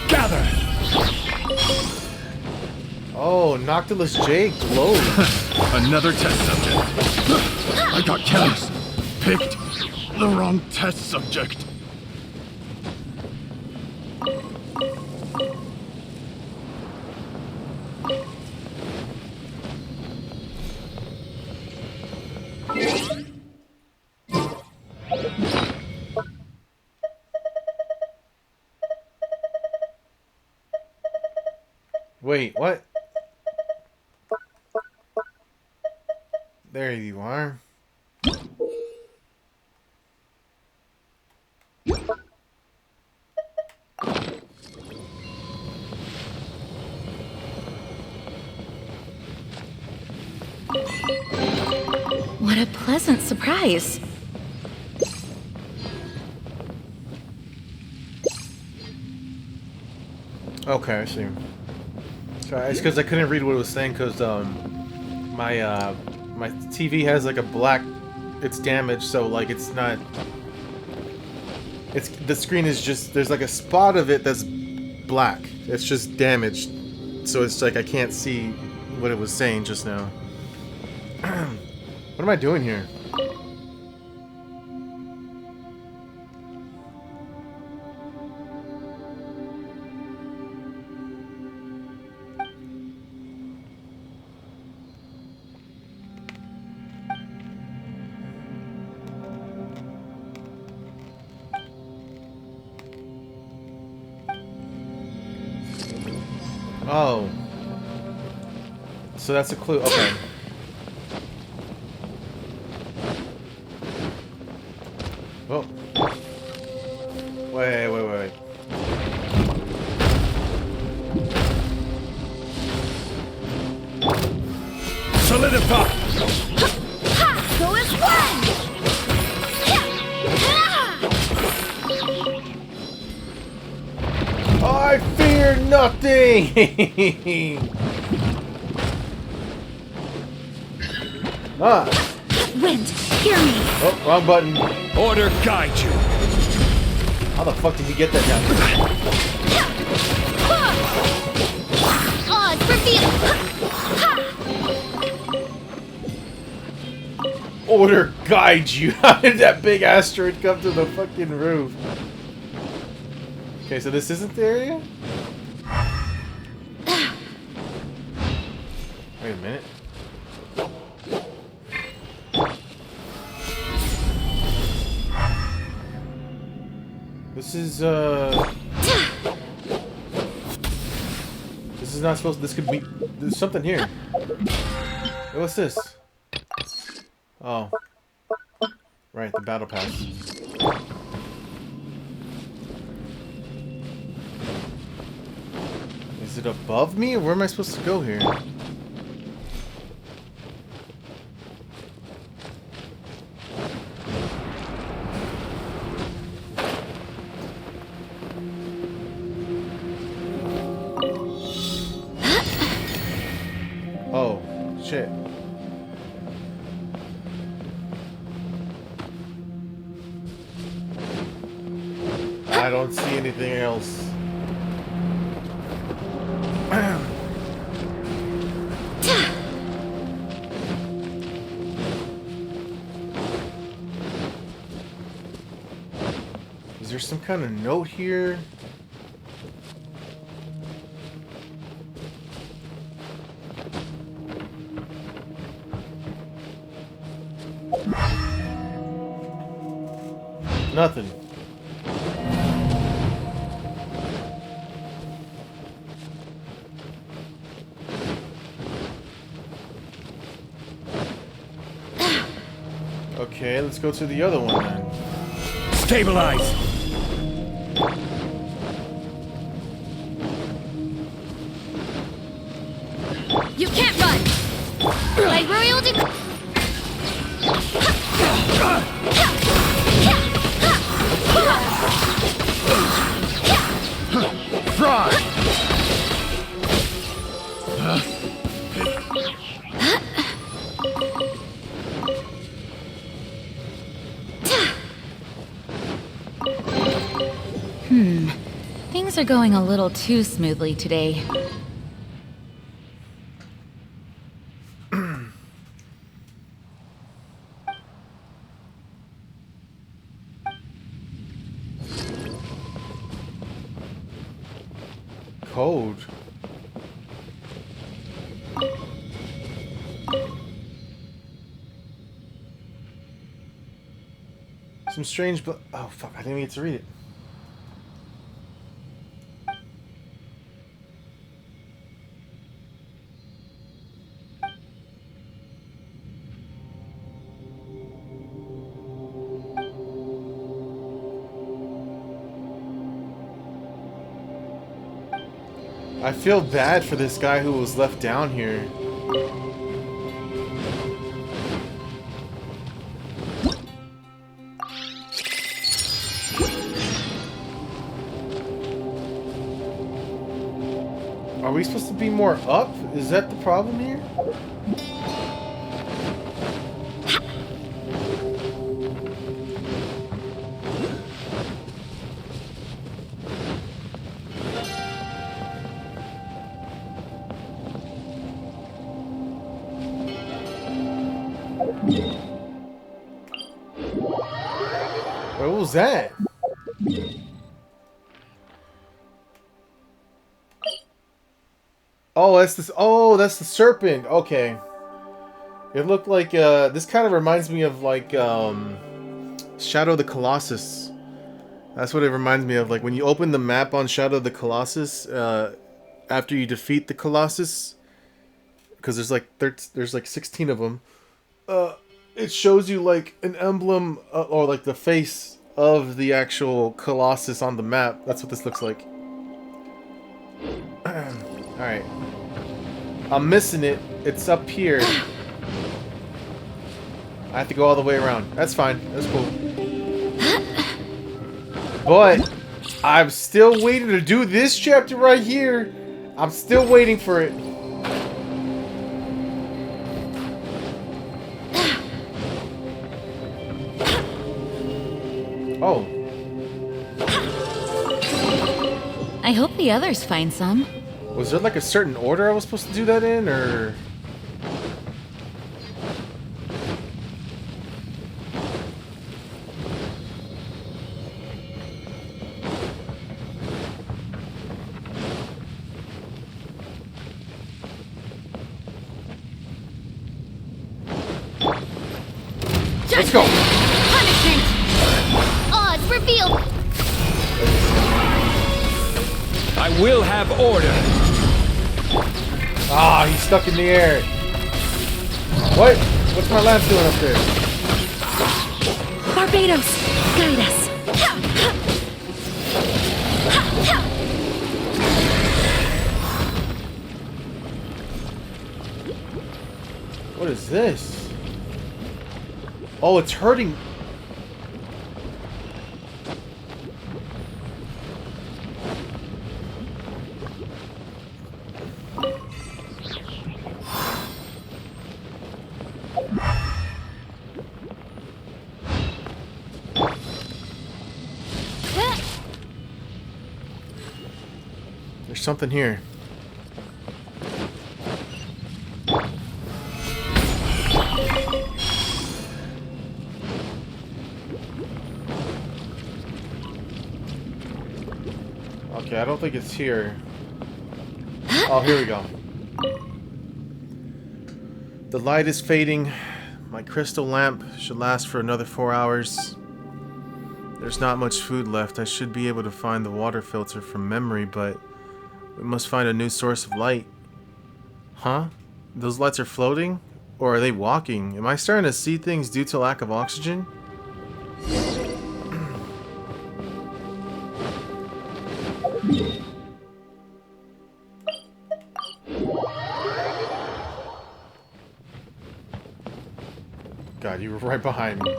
Gather! Oh, Noctilus J glows. Another test subject. I got careless. Picked the wrong test subject. Wait, what? There you are. What a pleasant surprise. Okay, I see. Sorry, it's because I couldn't read what it was saying because my my TV has like a black. It's damaged, so like it's not. It's the screen is just there's like a spot of it that's black. It's just damaged, so it's like I can't see what it was saying just now. What am I doing here? Oh. So that's a clue. Okay. Oh. Wait. the top! Go as one! I fear nothing! Ah! Wind, hear me. Oh, wrong button. Order guide you! How the fuck did he get that down? Odds reveal! Order guide you. How did that big asteroid come to the fucking roof? Okay, so this isn't the area? Wait a minute. This is not supposed to, this could be, there's something here. Hey, what's this? Oh. Right, the battle pass. Is it above me, or where am I supposed to go here? Oh, shit. I don't see anything else. Is there some kind of note here? Nothing. Okay, let's go to the other one then. Stabilize! You can't run! By royal decree! Fry! Things are going a little too smoothly today. Code. Some strange oh fuck, I didn't even get to read it. I feel bad for this guy who was left down here. Are we supposed to be more up? Is that the problem here? What was that? Oh, that's this. Oh, that's the serpent. Okay. It looked like this kind of reminds me of like Shadow of the Colossus. That's what it reminds me of. Like when you open the map on Shadow of the Colossus, after you defeat the Colossus, because there's like 16 of them. It shows you like an emblem or like the face of the actual Colossus on the map. That's what this looks like. Alright. I'm missing it. It's up here. I have to go all the way around. That's fine. That's cool. But I'm still waiting to do this chapter right here. I'm still waiting for it. Oh. I hope the others find some. Was there like a certain order I was supposed to do that in, or... Let's go! Punishment! Odds revealed! I will have order. Ah, he's stuck in the air. What? What's my lamp doing up there? Barbados, guide us. What is this? Oh, it's hurting. There's something here. Okay, I don't think it's here. Oh, here we go. The light is fading. My crystal lamp should last for another 4 hours. There's not much food left. I should be able to find the water filter from memory, but we must find a new source of light. Huh? Those lights are floating? Or are they walking? Am I starting to see things due to lack of oxygen? God, you were right behind me.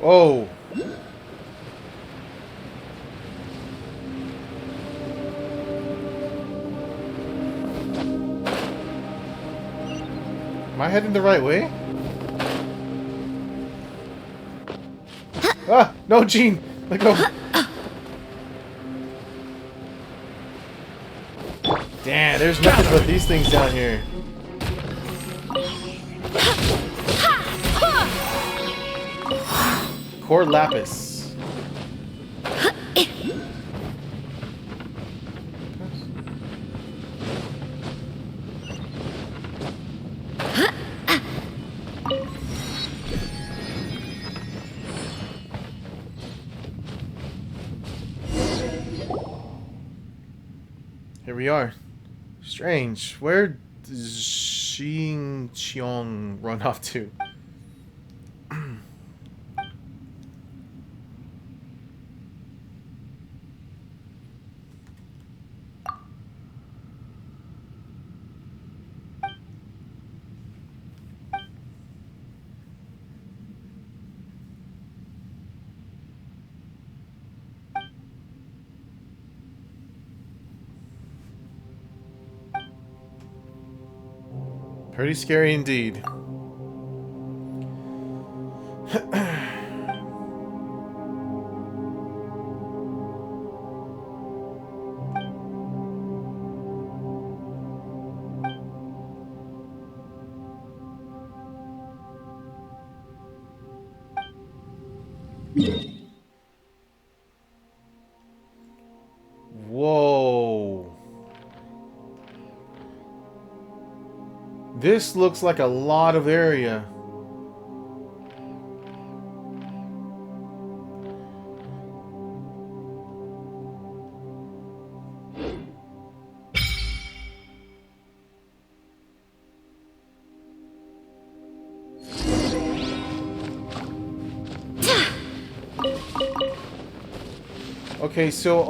Oh. Am I heading the right way? Ah! No, Gene! Let go! Damn, there's nothing but these things down here. Core lapis. Here we are. Strange. Where does Xing Qiong run off to? Pretty scary indeed. Whoa. This looks like a lot of area. Okay, so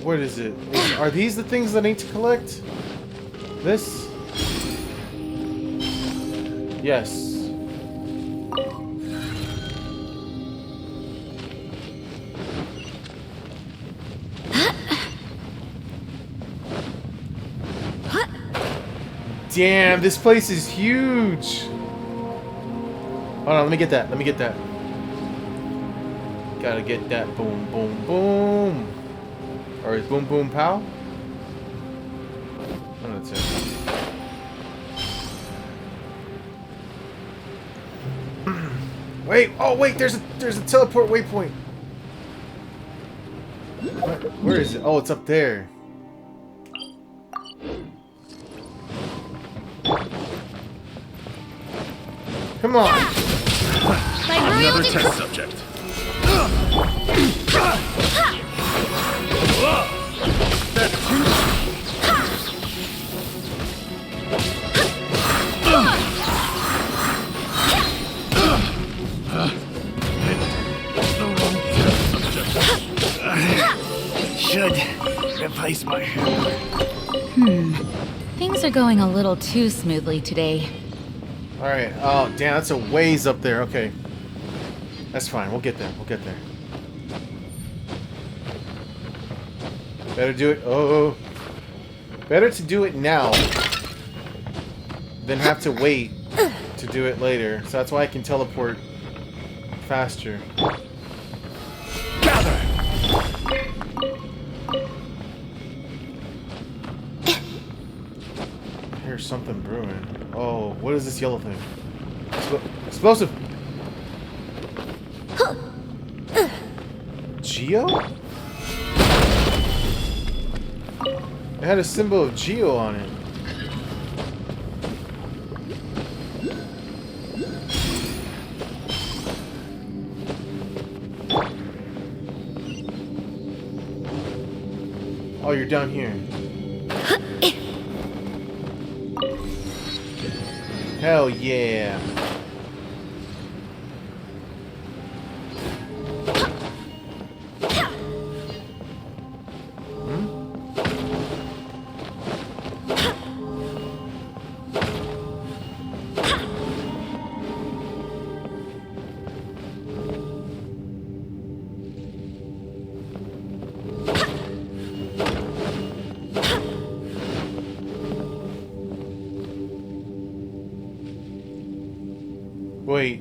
what is it? Are these the things that I need to collect? This? Yes. Damn, this place is huge. Hold on, let me get that. Let me get that. Gotta get that boom, boom, boom. Or is boom, boom, pow? One of the two. Wait, oh wait, there's a teleport waypoint. Where is it? Oh, it's up there. Come on. Another test subject. Should replace my hammer. Things are going a little too smoothly today. Alright, oh damn, that's a ways up there. Okay. That's fine, we'll get there. We'll get there. Better do it. Oh. Better to do it now than have to wait to do it later. So that's why I can teleport faster. Gather! Here's something brewing. Oh, what is this yellow thing? Explosive! Geo? It had a symbol of Geo on it. Oh, you're down here. Hell yeah. Wait.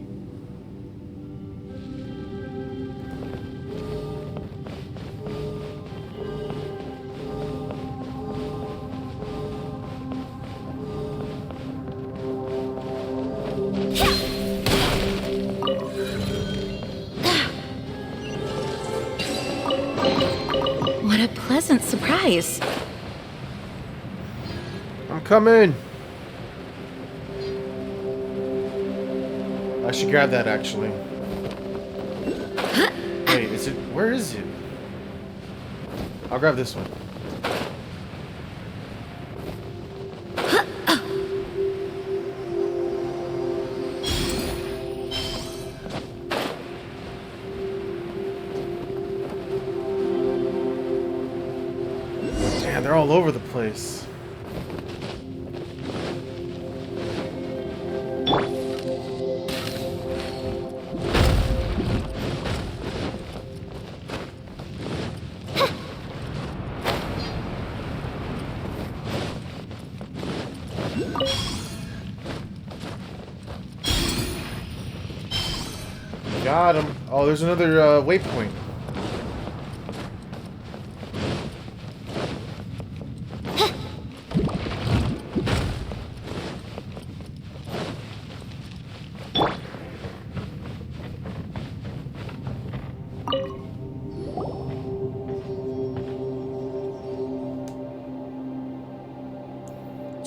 What a pleasant surprise. I'm coming. I should grab that actually. Wait, is it? Where is it? I'll grab this one. Damn, they're all over the place. Got him. Oh, there's another waypoint.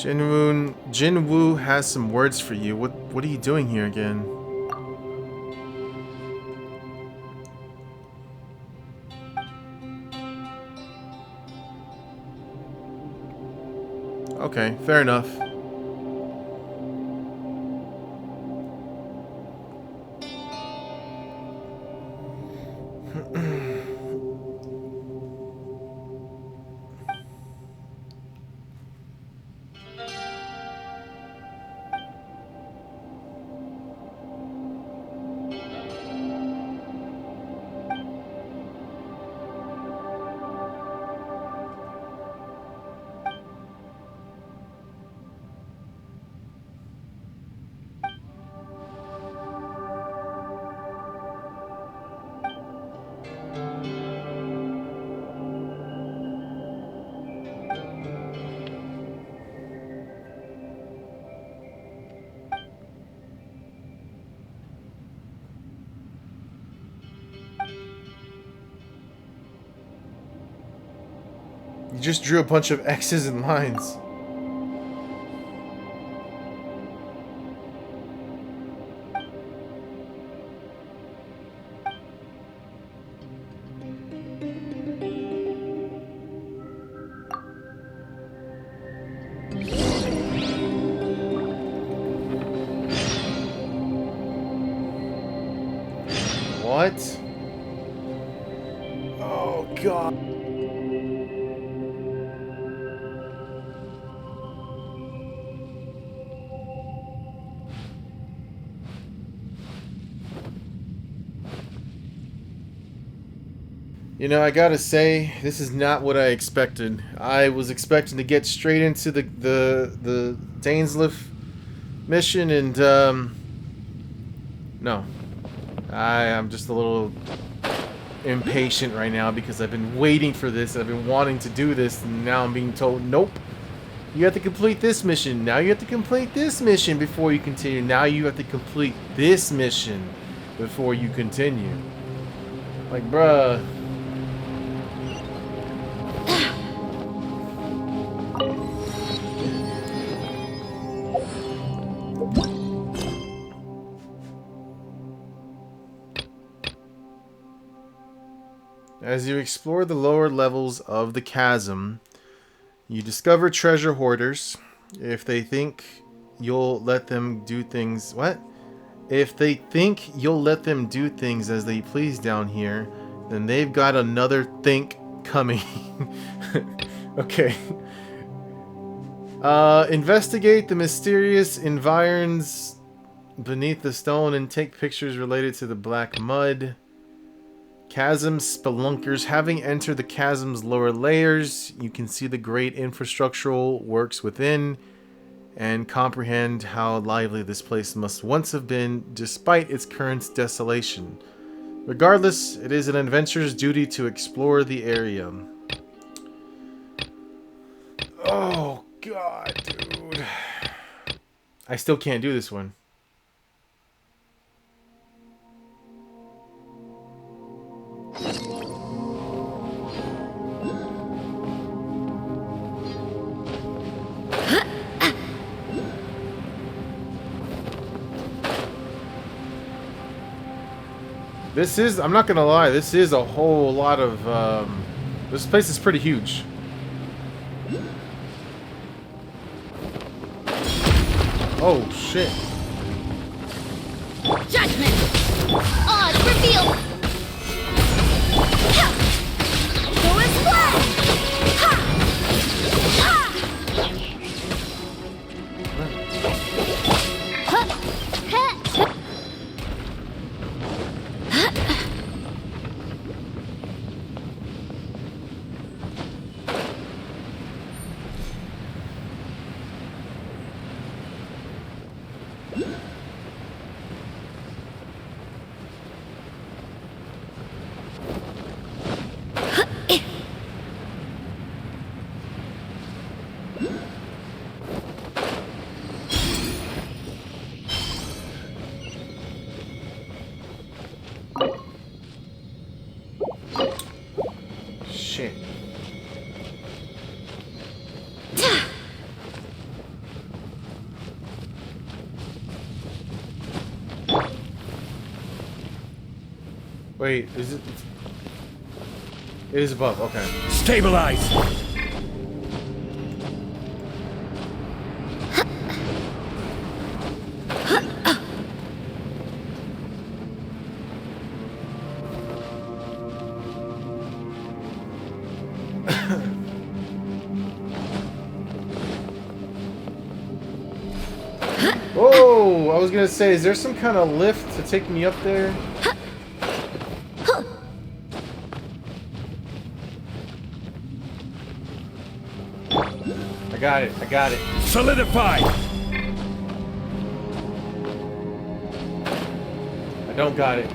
Jinwoo has some words for you. What are you doing here again? Okay, fair enough. You just drew a bunch of X's and lines. What? Oh, God. You know, I gotta say, this is not what I expected. I was expecting to get straight into the Dainsleif mission, and no. I'm just a little impatient right now because I've been waiting for this. I've been wanting to do this, and now I'm being told, nope. You have to complete this mission. Now you have to complete this mission before you continue. Now you have to complete this mission before you continue. Like, bruh. As you explore the lower levels of the chasm, you discover treasure hoarders. If they think you'll let them do things... What? If they think you'll let them do things as they please down here, then they've got another think coming. Okay. Investigate the mysterious environs beneath the stone and take pictures related to the black mud. Chasm spelunkers. Having entered the chasm's lower layers, you can see the great infrastructural works within and comprehend how lively this place must once have been despite its current desolation. Regardless, it is an adventurer's duty to explore the area. Oh God, dude. I still can't do this one. This is, I'm not gonna lie, this is a whole lot of, this place is pretty huge. Oh, shit. Judgment! Odds revealed! Go and splash! Ha! Ha! Shit. Wait, is it? It is above. Okay. Stabilize! Oh, I was gonna say, is there some kind of lift to take me up there? I got it. I got it. Solidify! I don't got it.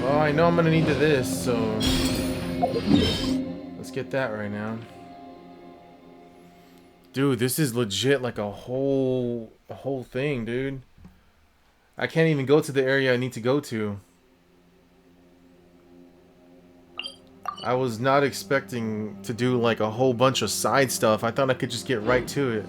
Oh, I know I'm gonna need to this, so let's get that right now. Dude, this is legit like a whole thing, dude. I can't even go to the area I need to go to. I was not expecting to do like a whole bunch of side stuff. I thought I could just get right to it.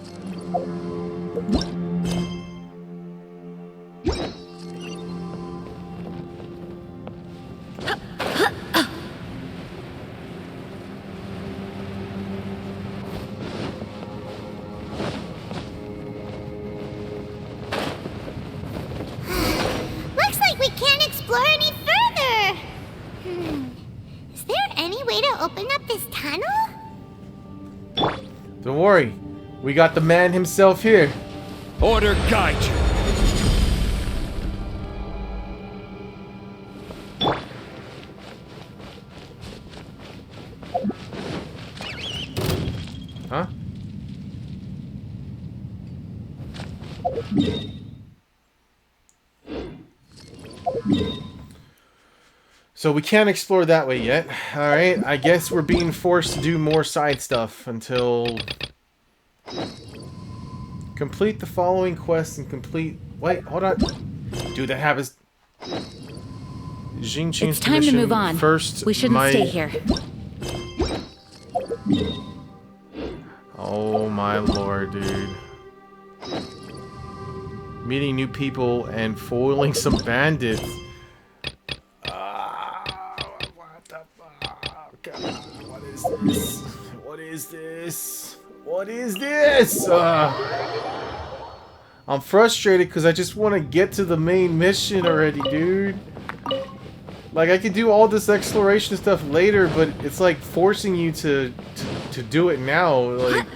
Looks like we can't explore any further. Is there any way to open up this tunnel? Don't worry. We got the man himself here. Order guide you! Huh? So we can't explore that way yet. Alright, I guess we're being forced to do more side stuff until... Complete the following quests and complete... Wait, hold on. Dude, that happens... Genshin's It's time to move on. First, We shouldn't stay here. Oh my lord, dude. Meeting new people and foiling some bandits. What the fuck? What is this? What is this? What is this? I'm frustrated because I just want to get to the main mission already, dude. Like, I could do all this exploration stuff later, but it's like forcing you to do it now. Like,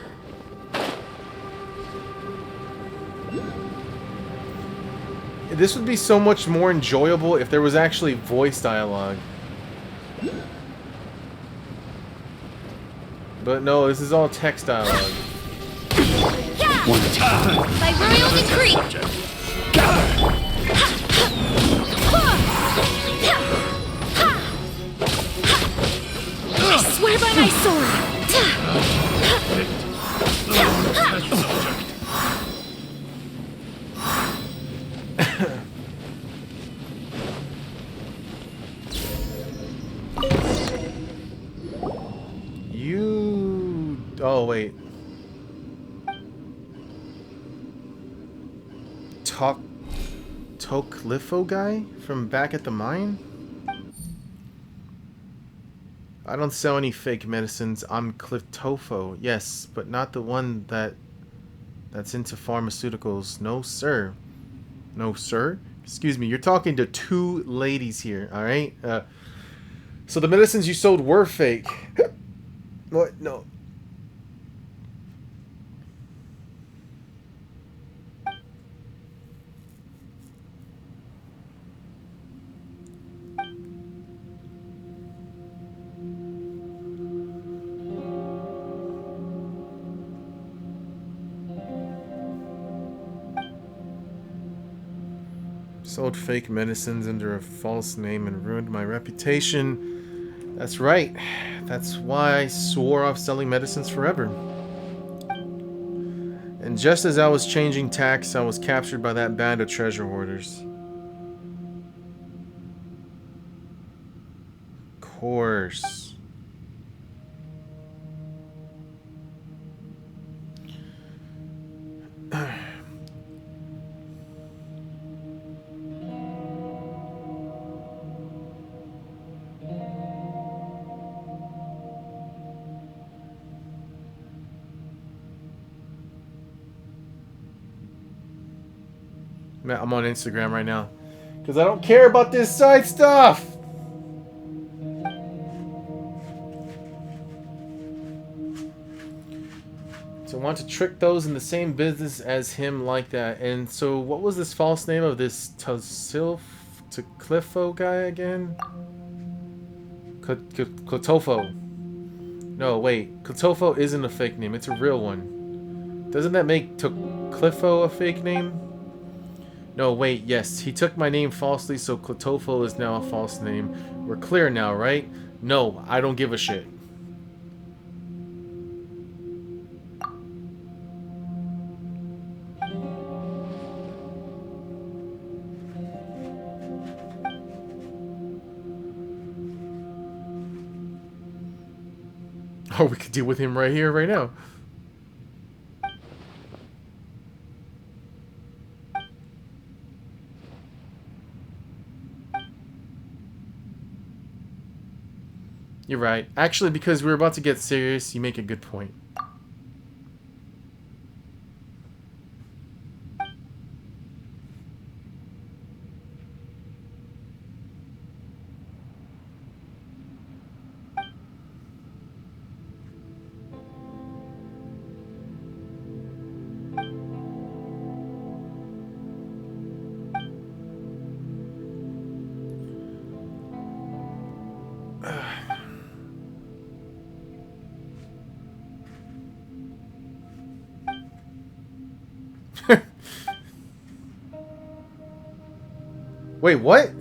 this would be so much more enjoyable if there was actually voice dialogue. But no, this is all text dialogue. One time. By royal decree! I swear by my sword! You... Oh, wait. Toklypho guy from back at the mine? I don't sell any fake medicines. I'm Cliftofo. Yes, but not the one that's into pharmaceuticals. No, sir. No, sir? Excuse me, you're talking to two ladies here, alright? So the medicines you sold were fake. What? No. Sold fake medicines under a false name and ruined my reputation. That's right. That's why I swore off selling medicines forever. And just as I was changing tacks, I was captured by that band of treasure hoarders. course. Man, I'm on Instagram right now. Because I don't care about this side stuff! So I want to trick those in the same business as him like that. And so what was this false name of this Cliffo guy again? Clotofo. No, wait. Clotofo isn't a fake name. It's a real one. Doesn't that make Cliffo a fake name? No, wait, yes. He took my name falsely, so Clotofo is now a false name. We're clear now, right? No, I don't give a shit. Oh, we could deal with him right here, right now. You're right. Actually, because we're about to get serious, you make a good point. Wait, what?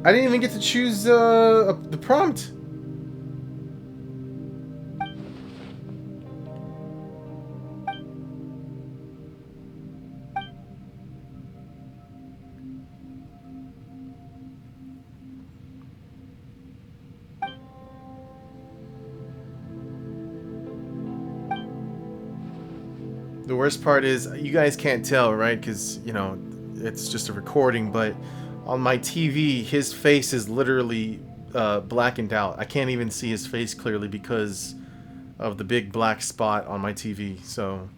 I didn't even get to choose the prompt. The worst part is, you guys can't tell, right? Because, you know, it's just a recording, but on my TV, his face is literally blackened out. I can't even see his face clearly because of the big black spot on my TV, so...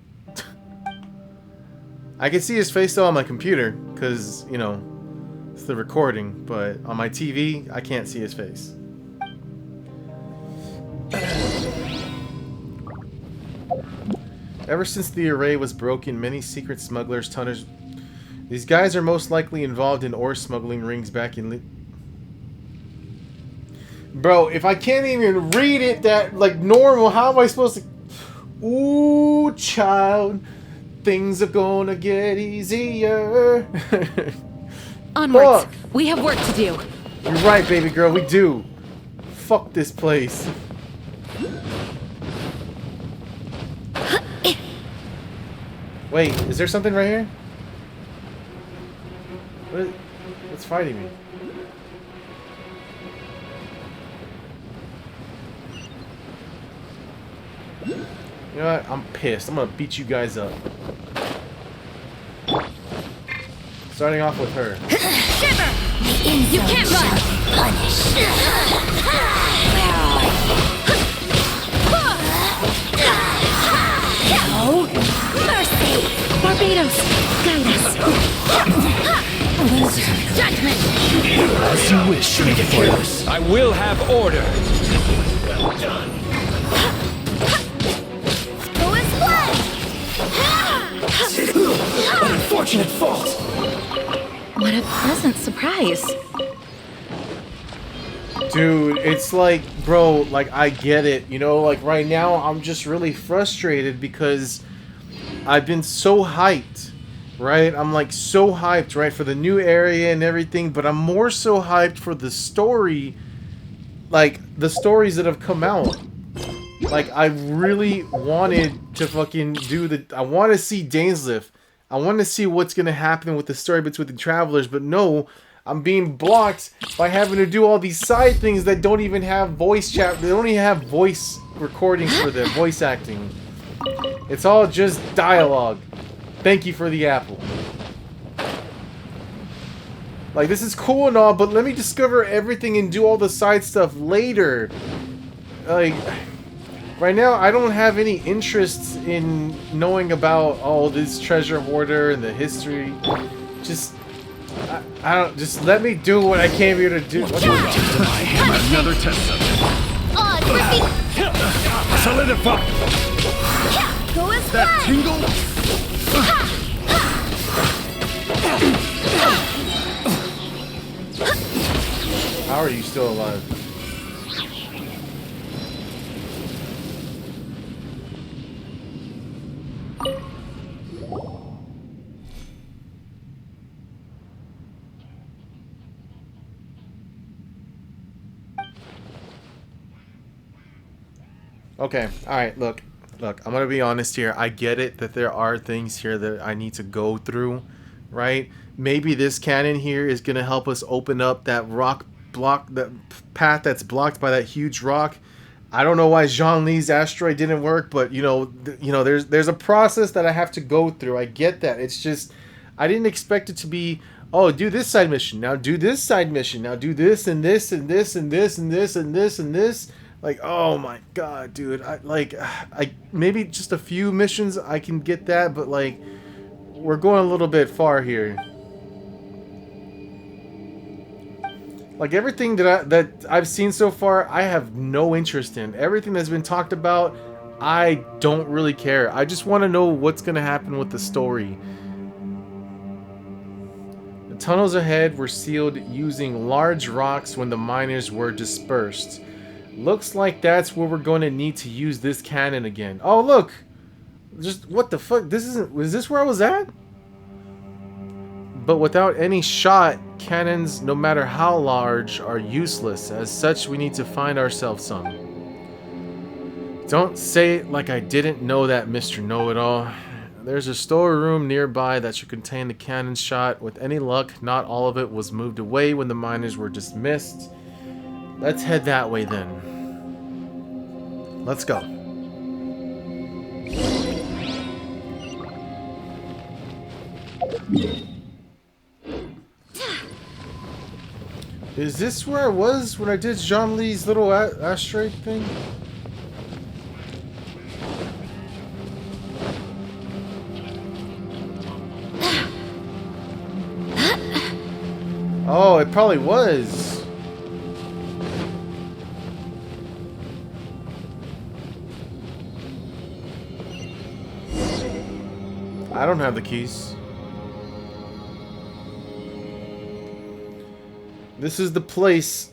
I can see his face though on my computer, because, you know, it's the recording, but on my TV, I can't see his face. Ever since the array was broken, many secret smugglers, tunners... These guys are most likely involved in ore smuggling rings back in... Bro, if I can't even read it that, like, normal, how am I supposed to... Ooh, child, things are gonna get easier. Onwards. Fuck. We have work to do. You're right, baby girl, we do. Fuck this place. Wait, is there something right here? What's fighting me? You know what? I'm pissed. I'm gonna beat you guys up. Starting off with her. Shiver! You can't run! No mercy! Barbados, guide us! Judgment! As you wish, Megaforce. I will have order. Who is what? An unfortunate fault. What a pleasant surprise. Dude, it's like, bro, like, I get it. You know, like, right now, I'm just really frustrated because I've been so hyped, right? I'm, like, so hyped, right, for the new area and everything, but I'm more so hyped for the story, like, the stories that have come out. Like, I really wanted to fucking do the... I want to see Dainsliff. I want to see what's going to happen with the story between the travelers, but no, I'm being blocked by having to do all these side things that don't even have voice chat. They don't even have voice recordings for the voice acting. It's all just dialogue. Thank you for the apple. Like, this is cool and all, but let me discover everything and do all the side stuff later. Like, right now, I don't have any interest in knowing about all this treasure hoarder and the history. Just, I don't, just let me do what I came here to do. Another test subject. Solidify! Go as That planned. tingle? How are you still alive? Okay, alright, look, I'm gonna be honest here. I get it that there are things here that I need to go through, right? Maybe this cannon here is gonna help us open up that rock block, that path that's blocked by that huge rock. I don't know why Jean Li's asteroid didn't work, but you know, there's a process that I have to go through. I get that. It's just, I didn't expect it to be, oh, do this side mission, now do this side mission, now do this and this and this and this and this and this and this. Like, oh my god, dude. I maybe just a few missions I can get that, but like, we're going a little bit far here. Like, everything that I've seen so far, I have no interest in. Everything that's been talked about, I don't really care. I just want to know what's going to happen with the story. The tunnels ahead were sealed using large rocks when the miners were dispersed. Looks like that's where we're going to need to use this cannon again. Oh, look! Just, what the fuck? Was this where I was at? But without any shot, cannons, no matter how large, are useless. As such, we need to find ourselves some. Don't say it like I didn't know that, Mr. Know-It-All. There's a storeroom nearby that should contain the cannon shot. With any luck, not all of it was moved away when the miners were dismissed. Let's head that way then. Let's go. Is this where I was when I did Jean Li's little asteroid thing? Oh, it probably was. I don't have the keys. This is the place.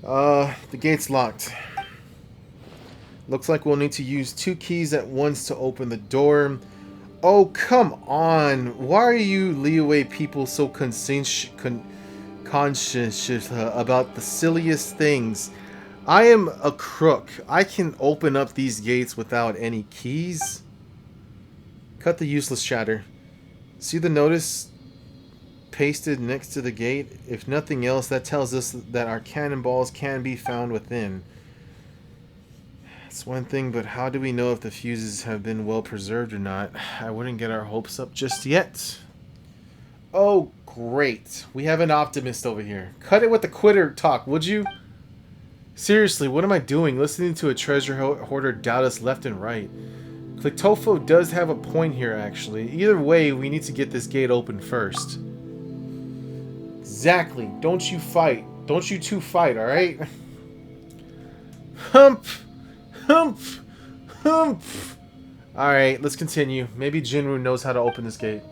The gate's locked. Looks like we'll need to use 2 keys at once to open the door. Oh, come on. Why are you Leeway people so conscientious about the silliest things? I am a crook. I can open up these gates without any keys. Cut the useless chatter. See the notice pasted next to the gate? If nothing else, that tells us that our cannonballs can be found within. It's one thing, but how do we know if the fuses have been well preserved or not? I wouldn't get our hopes up just yet. Oh, great. We have an optimist over here. Cut it with the quitter talk, would you? Seriously, what am I doing? Listening to a treasure hoarder doubt us left and right. Cliktofo does have a point here, actually. Either way, we need to get this gate open first. Exactly. Don't you fight. Don't you two fight, alright? Hump! Hump! Hump! Alright, let's continue. Maybe Jinru knows how to open this gate.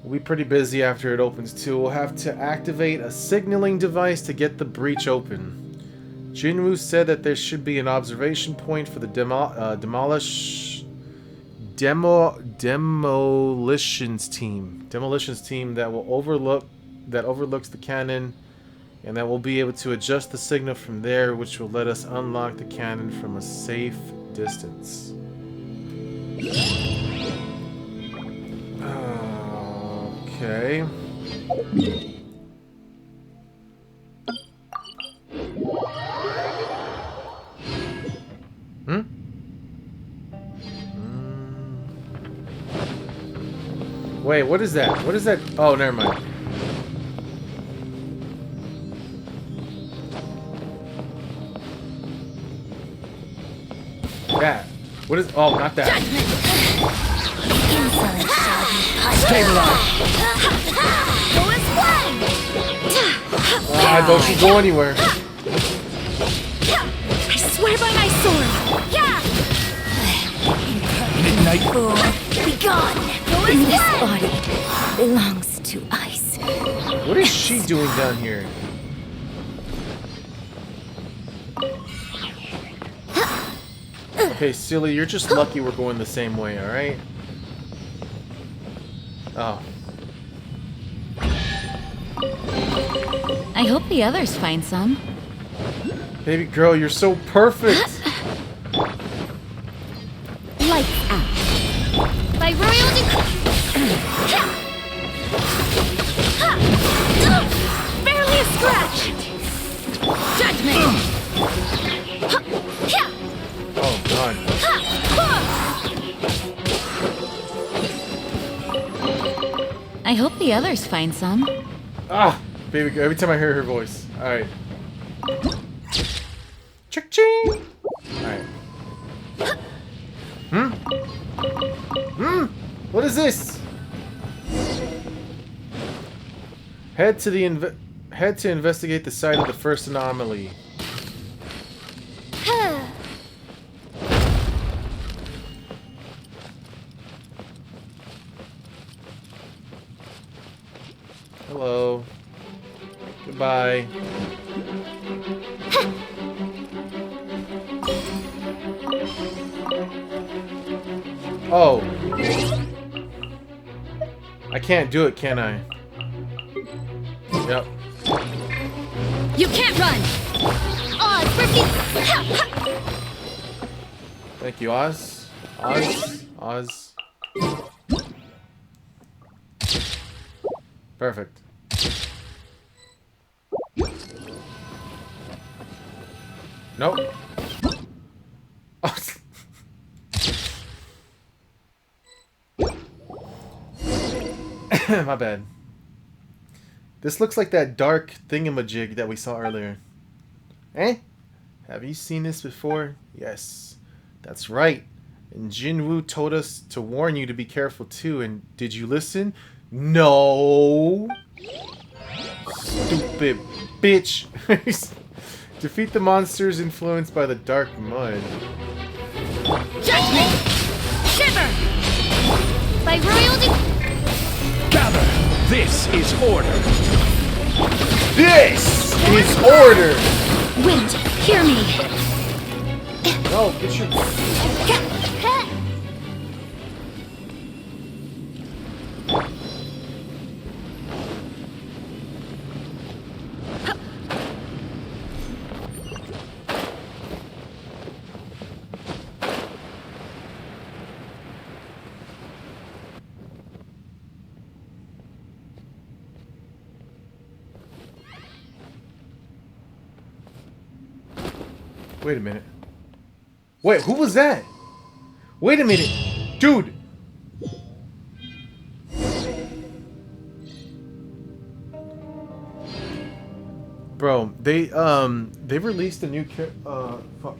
We'll be pretty busy after it opens too. We'll have to activate a signaling device to get the breach open. Jinru said that there should be an observation point for the demolitions team. Demolitions team that will overlooks the cannon, and that we'll be able to adjust the signal from there, which will let us unlock the cannon from a safe distance. Okay. Hmm? Wait, what is that? What is that? Oh, never mind. That. What is... Oh, not that. Ah, don't you go anywhere. I swear by my sword! Midnight. Be gone! This body belongs to ice. What is she doing down here? Okay, silly, you're just lucky we're going the same way, alright? Oh. I hope the others find some. Baby girl, you're so perfect! Lights out. By royal Barely a scratch! Judgment! Oh, God. I hope the others find some. Ah! Baby girl, every time I hear her voice. Alright. Ching! Alright. Hmm? Hmm? What is this? Head to investigate the site of the first anomaly. Hello. Goodbye. Oh. I can't do it, can I? Yep. You can't run! Thank you, Oz. Oz. Perfect. Nope. My bad. This looks like that dark thingamajig that we saw earlier. Eh? Have you seen this before? Yes. That's right. And Jinwoo told us to warn you to be careful too, and did you listen? No! Stupid bitch! Defeat the monsters influenced by the dark mud. Judgment! Shiver! By royal Gather! This is order! This is order! Wind, hear me! No, get your... Wait a minute. Wait, who was that? Wait a minute. Dude! Bro, they released a new fuck.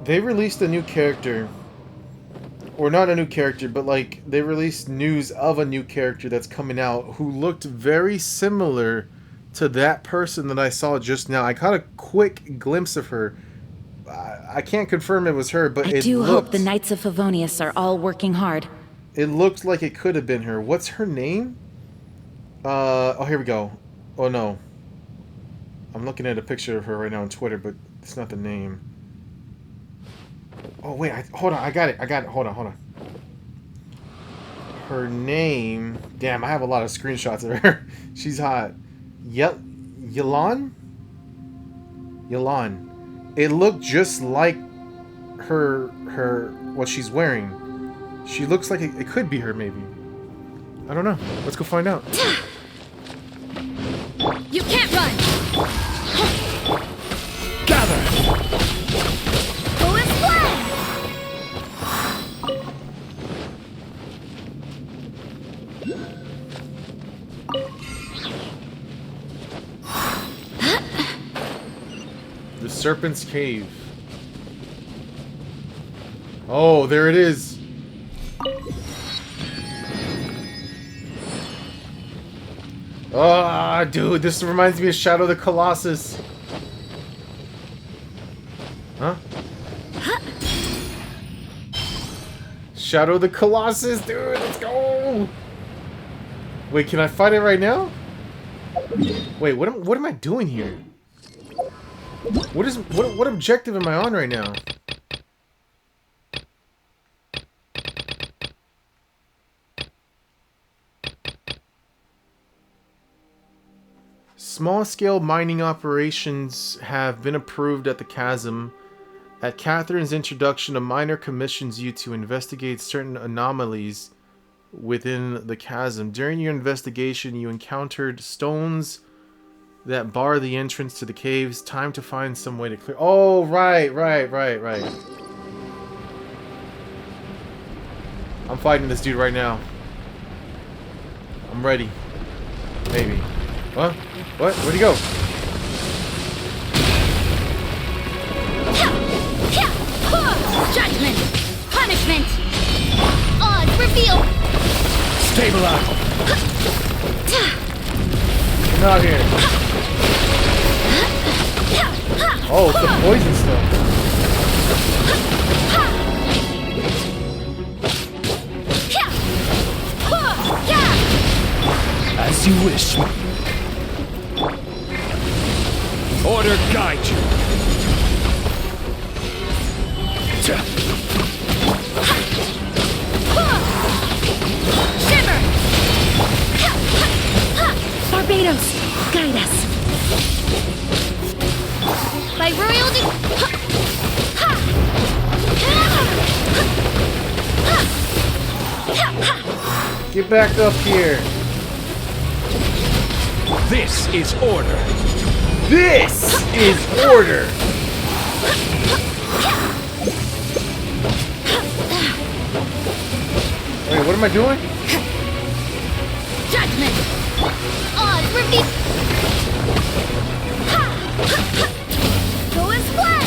They released a new character. Or not a new character, but like they released news of a new character that's coming out who looked very similar to that person that I saw just now. I caught a quick glimpse of her. I can't confirm it was her, but I do hope the Knights of Favonius are all working hard. It looked like it could have been her. What's her name? Oh, here we go. Oh, no. I'm looking at a picture of her right now on Twitter, but it's not the name. Oh, wait. Hold on. I got it. Hold on. Her name... Damn, I have a lot of screenshots of her. She's hot. Yelan? It looked just like her what she's wearing. She looks like it could be her, maybe. I don't know. Let's go find out. You can't run! Gather! Go and play! The Serpent's Cave. Oh, there it is. Ah, dude, this reminds me of Shadow of the Colossus. Huh? Shadow of the Colossus, dude, let's go! Wait, can I fight it right now? Wait, what am I doing here? What objective am I on right now? Small-scale mining operations have been approved at the chasm. At Catherine's introduction, a miner commissions you to investigate certain anomalies within the chasm. During your investigation, you encountered stones that bar the entrance to the caves. Time to find some way to clear... Oh, right. I'm fighting this dude right now. I'm ready. Maybe. What? What? Where'd he go? Judgment! Punishment! Odds reveal! Stabilize! Not here. Oh, it's the poison stone. As you wish. Order guide you. Shimmer! Barbados, guide us. By royal Get back up here. This is order. This is order. Wait, what am I doing? Judgment! Odds reveal! Go and play!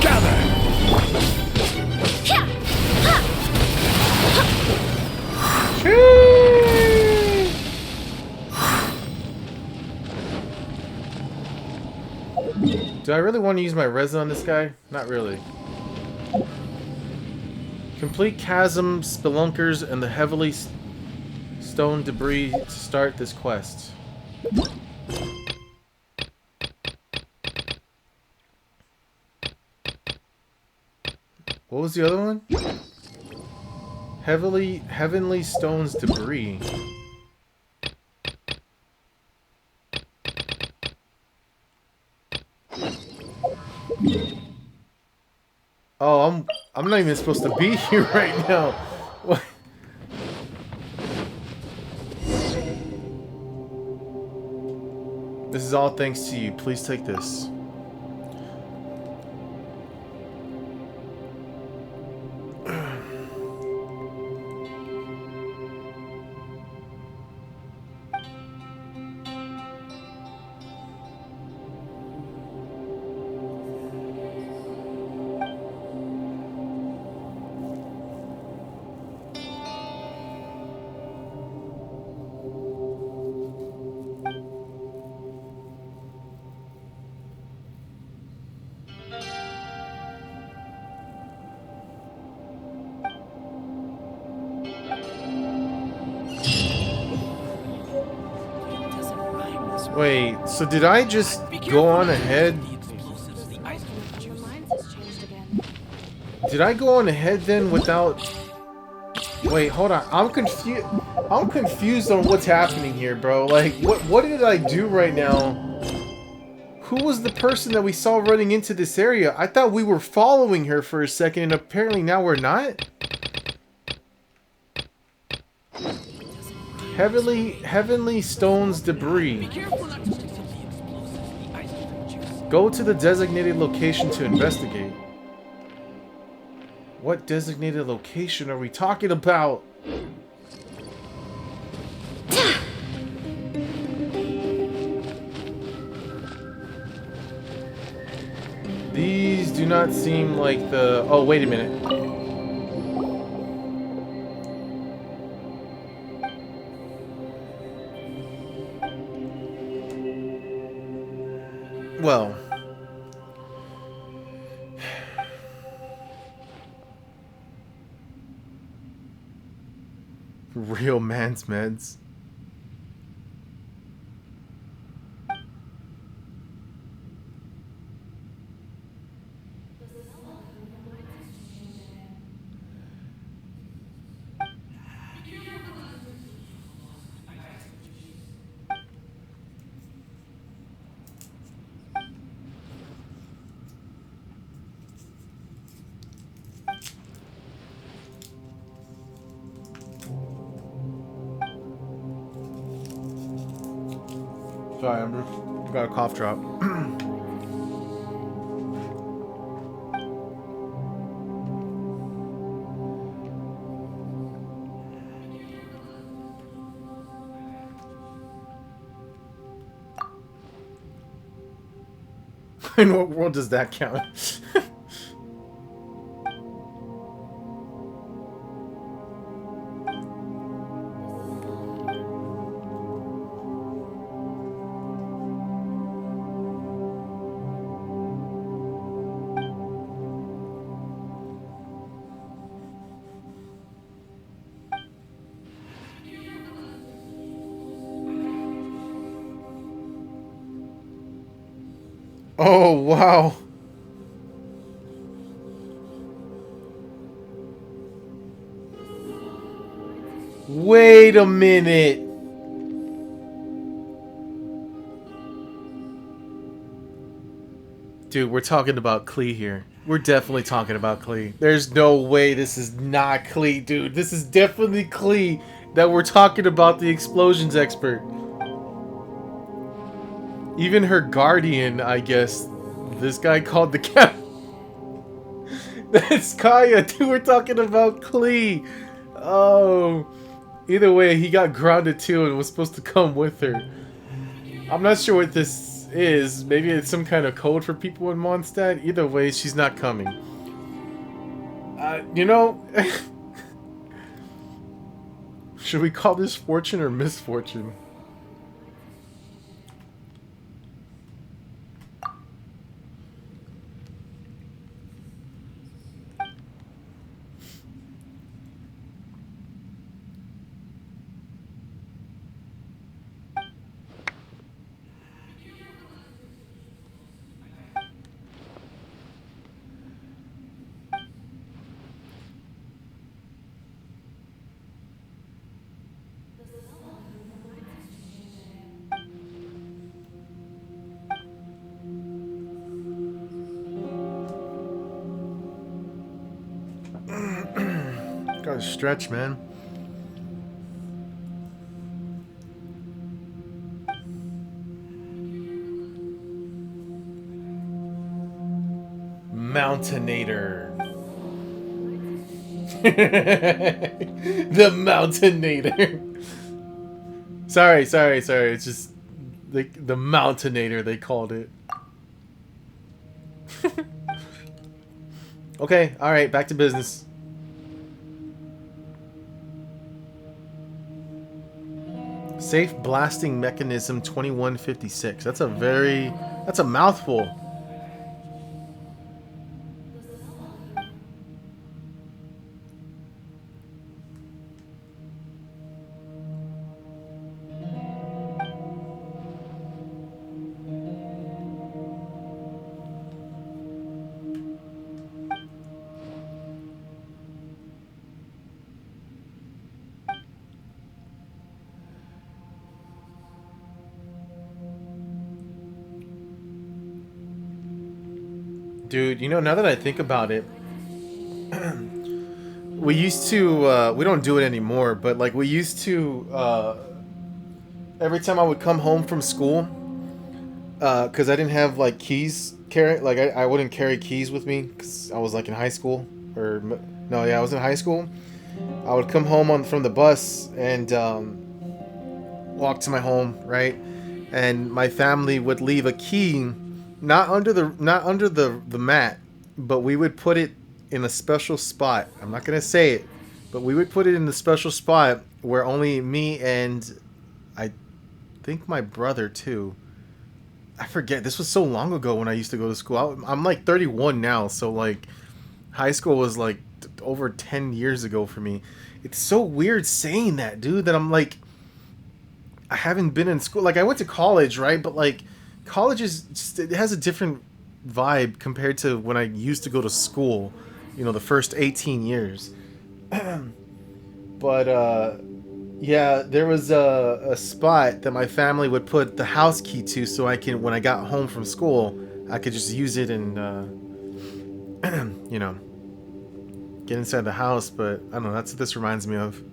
Gather! Do I really want to use my resin on this guy? Not really. Complete chasm, spelunkers, and the heavily stone debris to start this quest. What was the other one? Heavenly stones debris. Oh, I'm not even supposed to be here right now. What? This is all thanks to you. Please take this. Wait, so did I just go on ahead? Did I go on ahead then without... Wait, hold on. I'm confused. I'm confused on what's happening here, bro. Like, what did I do right now? Who was the person that we saw running into this area? I thought we were following her for a second, and apparently now we're not? Heavenly Stones debris. Go to the designated location to investigate. What designated location are we talking about? These do not seem like the... Oh, wait a minute. Well... Real man's meds. Sorry, I've got a cough drop. In what world does that count? Oh, wow. Wait a minute. Dude, we're talking about Klee here. We're definitely talking about Klee. There's no way this is not Klee, dude. This is definitely Klee that we're talking about, the explosions expert. Even her guardian, I guess. This guy called the cap. That's Kaya, dude. We're talking about Klee. Oh. Either way, he got grounded too and was supposed to come with her. I'm not sure what this is. Maybe it's some kind of code for people in Mondstadt. Either way, she's not coming. You know... Should we call this fortune or misfortune? Gotta stretch, man. Mountainator. The Mountainator. Sorry. It's just the Mountainator, they called it. Okay, alright, back to business. Safe blasting mechanism 2156. That's a mouthful. Dude, you know, now that I think about it, we used to we don't do it anymore, but like we used to every time I would come home from school, because I didn't have like keys carry, like I wouldn't carry keys with me because I was like in high school, or no, yeah, I was in high school. I would come home from the bus and walk to my home, right? And my family would leave a key not under the mat, but we would put it in a special spot. I'm not gonna say it, but we would put it in the special spot where only me and I think my brother too. I forget. This was so long ago when I used to go to school. I'm like 31 now, so like high school was like over 10 years ago for me. It's so weird saying that, dude, that I'm like, I haven't been in school. Like I went to college, right? But like college is just, it has a different vibe compared to when I used to go to school, you know, the first 18 years. But yeah, there was a spot that my family would put the house key to, so I can, when I got home from school, I could just use it and you know, get inside the house. But I don't know, that's what this reminds me of.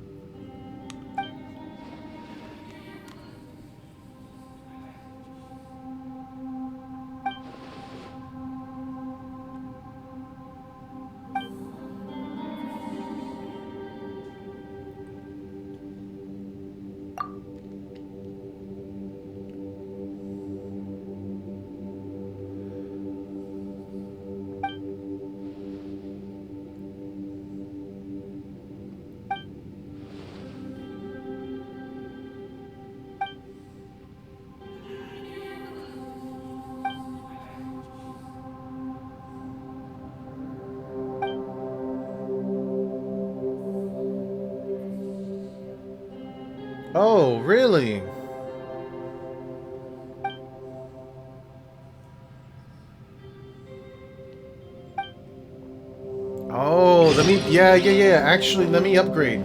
Oh, really? Oh, let me, yeah. Actually, let me upgrade.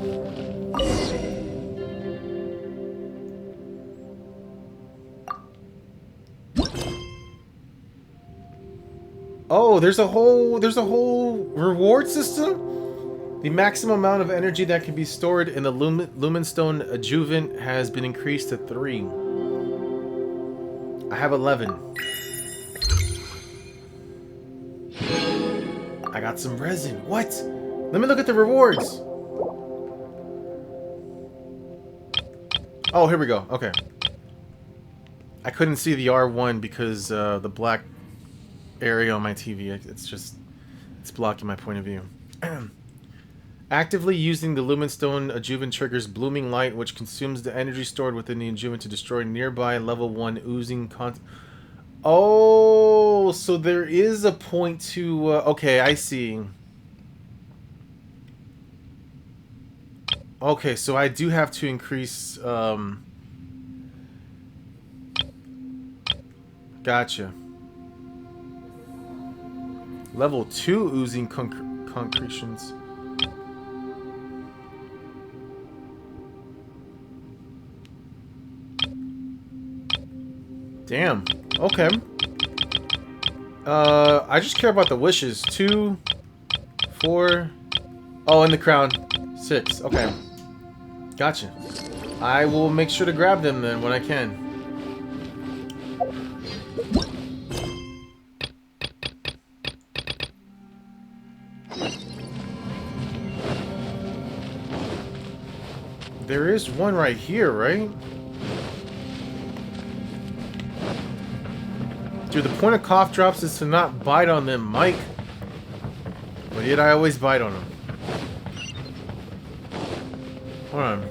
Oh, there's a whole reward system? The maximum amount of energy that can be stored in the Lumenstone adjuvant has been increased to 3. I have 11. I got some resin. What? Let me look at the rewards. Oh, here we go. Okay. I couldn't see the R1 because the black area on my TV, it's blocking my point of view. Actively using the Lumenstone adjuvant triggers blooming light, which consumes the energy stored within the adjuvant to destroy nearby level 1 oozing Oh, so there is a point to... okay, I see. Okay, so I do have to increase... Gotcha. Level 2 oozing concretions. Damn. Okay. I just care about the wishes. 2, 4. Oh, and the crown. 6. Okay. Gotcha. I will make sure to grab them then when I can. There is one right here, right? Dude, the point of cough drops is to not bite on them, Mike. But yet I always bite on them. Hold on.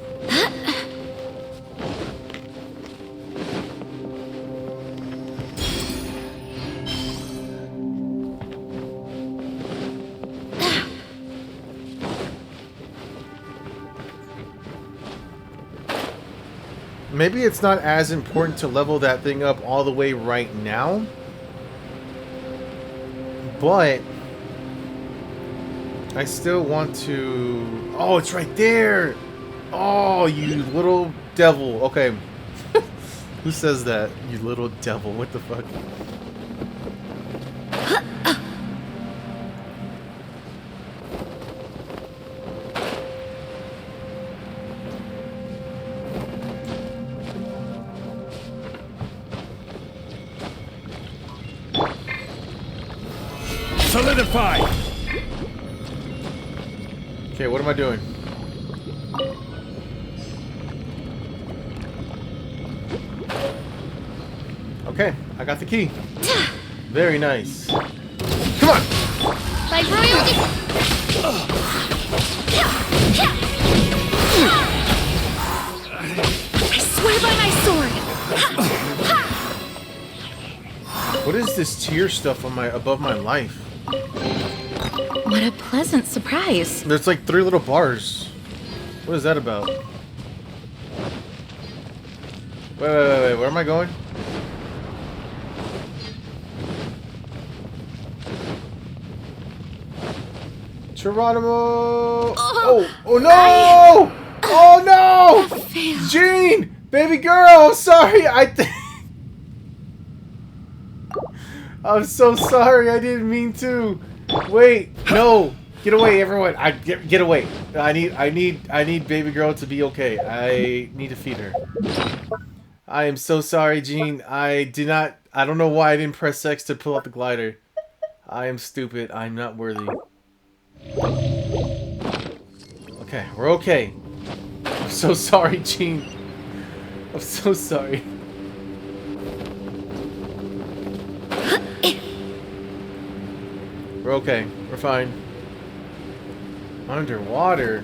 Maybe it's not as important to level that thing up all the way right now. But I still want to... Oh, it's right there! Oh, you little devil. Okay. Who says that? You little devil. What the fuck? Solidified! Okay, what am I doing? Okay, I got the key. Very nice. Come on! By royalty. I swear by my sword! What is this tier stuff on my above my life? What a pleasant surprise. There's like 3 little bars. What is that about? Wait, where am I going? Geronimo! Oh no! Oh no! Jean! Baby girl! Sorry, I'm so sorry, I didn't mean to. Wait, no! Get away, everyone! Get away! I need baby girl to be okay. I need to feed her. I am so sorry, Jean. I don't know why I didn't press X to pull out the glider. I am stupid. I'm not worthy. Okay, we're okay. I'm so sorry, Jean. I'm so sorry. We're okay. We're fine. Underwater.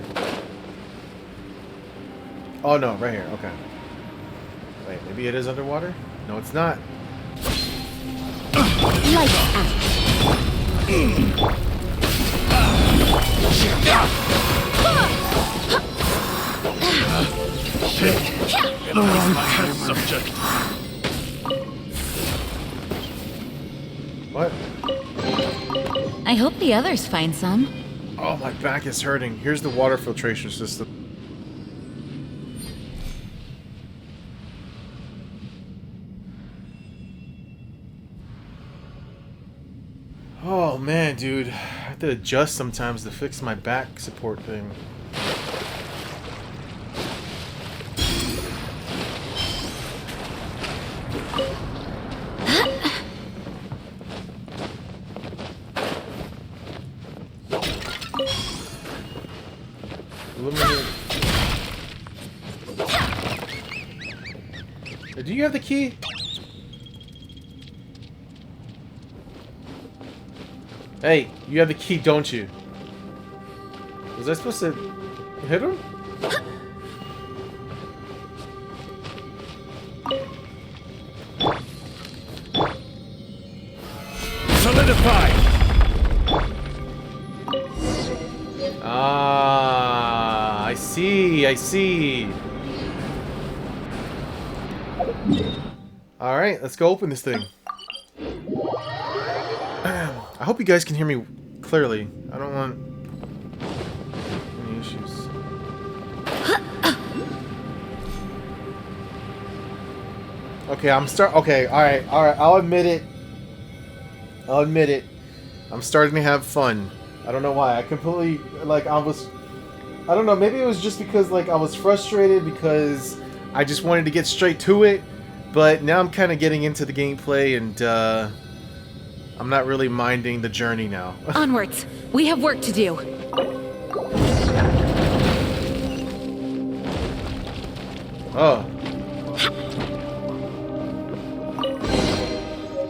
Oh no, right here. Okay. Wait, maybe it is underwater? No, it's not. Lights out. The wrong test subject. What? I hope the others find some. Oh, my back is hurting. Here's the water filtration system. Oh man, dude. I have to adjust sometimes to fix my back support thing. Illuminate. Do you have the key? Hey, you have the key, don't you? Was I supposed to hit him? Solidified! Ah, I see, I see. Alright, let's go open this thing. I hope you guys can hear me clearly. I don't want any issues. Okay, okay, alright, I'll admit it. I'm starting to have fun. I don't know why. I completely, like, I don't know, maybe it was just because, like, I was frustrated because I just wanted to get straight to it. But now I'm kind of getting into the gameplay and, I'm not really minding the journey now. Onwards. We have work to do. Oh.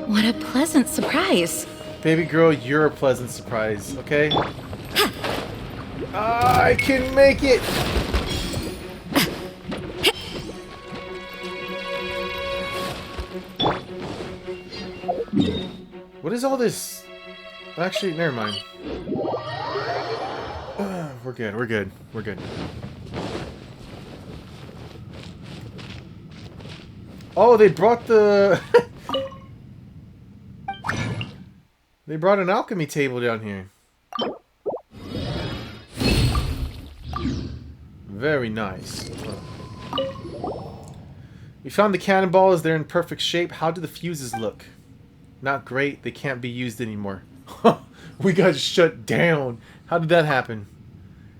What a pleasant surprise. Baby girl, you're a pleasant surprise, okay? I can make it! What is all this? Actually, never mind. We're good, we're good, we're good. Oh, they brought the... They brought an alchemy table down here. Very nice. We found the cannonballs. They're in perfect shape. How do the fuses look? Not great. They can't be used anymore. We got shut down. How did that happen?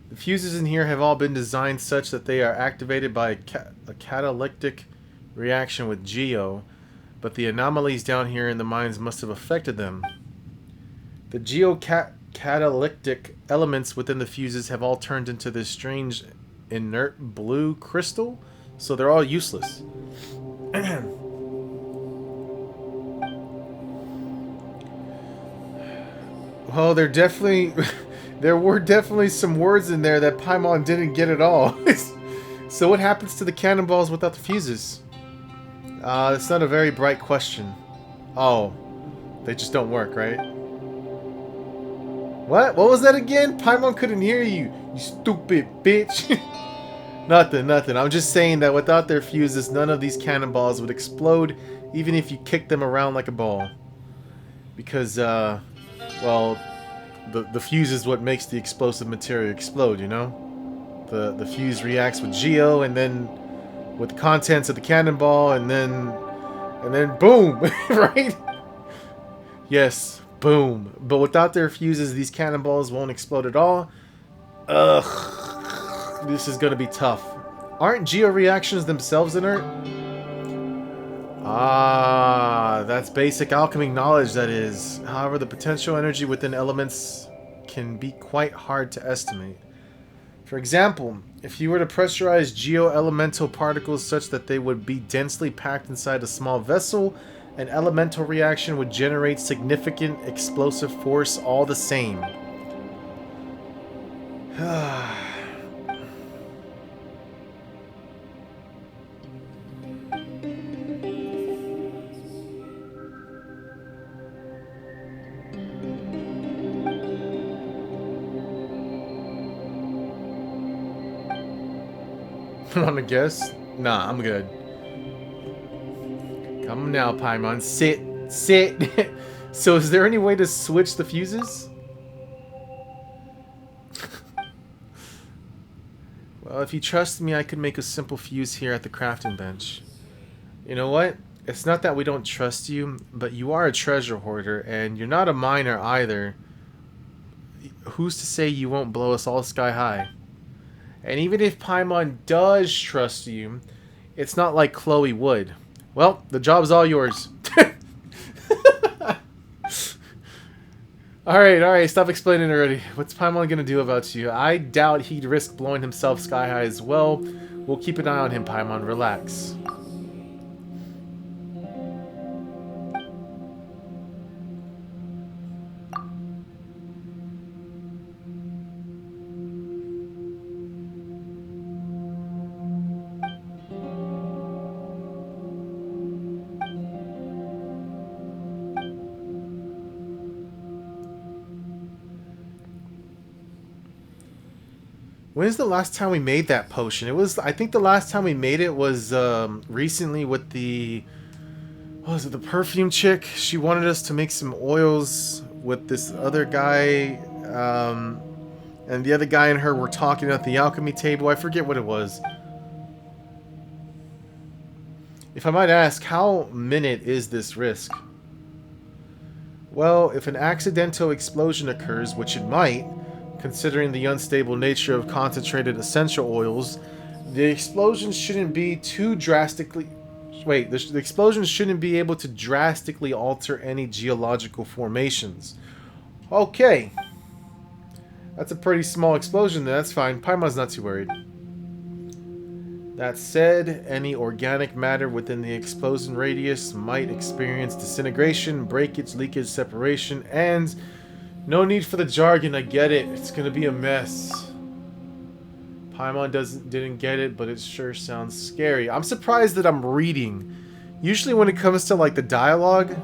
The fuses in here have all been designed such that they are activated by a catalytic reaction with Geo, but the anomalies down here in the mines must have affected them. The geocatalytic elements within the fuses have all turned into this strange inert blue crystal, so they're all useless. Well, there definitely there were definitely some words in there that Paimon didn't get at all. So what happens to the cannonballs without the fuses? It's not a very bright question. Oh, they just don't work, right? What? What was that again? Paimon couldn't hear you, you stupid bitch. Nothing, nothing. I'm just saying that without their fuses, none of these cannonballs would explode, even if you kicked them around like a ball. Because, well, the fuse is what makes the explosive material explode, you know? The fuse reacts with Geo, and then with the contents of the cannonball, and then boom, right? Yes, boom. But without their fuses, these cannonballs won't explode at all. Ugh, this is gonna be tough. Aren't Geo reactions themselves inert? Ah, that's basic alchemy knowledge, that is. However, the potential energy within elements can be quite hard to estimate. For example, if you were to pressurize geo-elemental particles such that they would be densely packed inside a small vessel, an elemental reaction would generate significant explosive force all the same. Want to guess? Nah, I'm good. Come now, Paimon. Sit. Sit. So is there any way to switch the fuses? Well, if you trust me, I could make a simple fuse here at the crafting bench. You know what? It's not that we don't trust you, but you are a treasure hoarder, and you're not a miner either. Who's to say you won't blow us all sky high? And even if Paimon does trust you, it's not like Chloe would. Well, the job's all yours. Alright, stop explaining already. What's Paimon gonna do about you? I doubt he'd risk blowing himself sky high as well. We'll keep an eye on him, Paimon. Relax. When's the last time we made that potion? It was, I think the last time we made it was recently with the, what was it, the perfume chick? She wanted us to make some oils with this other guy, and the other guy and her were talking at the alchemy table. I forget what it was. If I might ask, how minute is this risk? Well, if an accidental explosion occurs, which it might, considering the unstable nature of concentrated essential oils, the explosion shouldn't be too drastically... Wait, the explosion shouldn't be able to drastically alter any geological formations. Okay. That's a pretty small explosion, that's fine. Paimon's not too worried. That said, any organic matter within the explosion radius might experience disintegration, breakage, leakage, separation, and... No need for the jargon, I get it. It's gonna be a mess. Paimon didn't get it, but it sure sounds scary. I'm surprised that I'm reading. Usually when it comes to like the dialogue,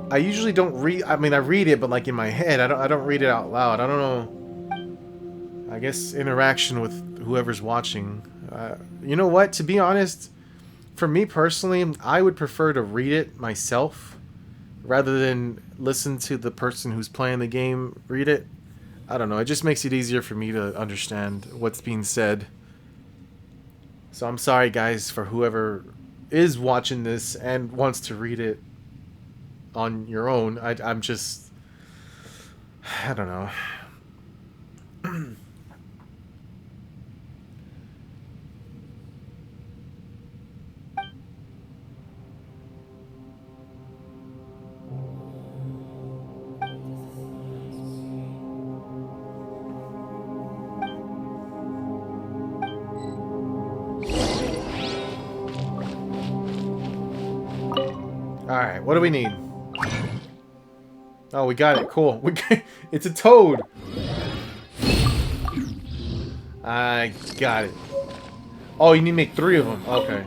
I usually don't read. I mean, I read it, but like in my head, I don't read it out loud. I don't know. I guess interaction with whoever's watching. You know what? To be honest, for me personally, I would prefer to read it myself rather than listen to the person who's playing the game read it. I don't know, it just makes it easier for me to understand what's being said. So I'm sorry guys for whoever is watching this and wants to read it on your own. I'm just... I don't know. Alright, what do we need? Oh, we got it. Cool. It's a toad. I got it. Oh, you need to make 3 of them. Okay.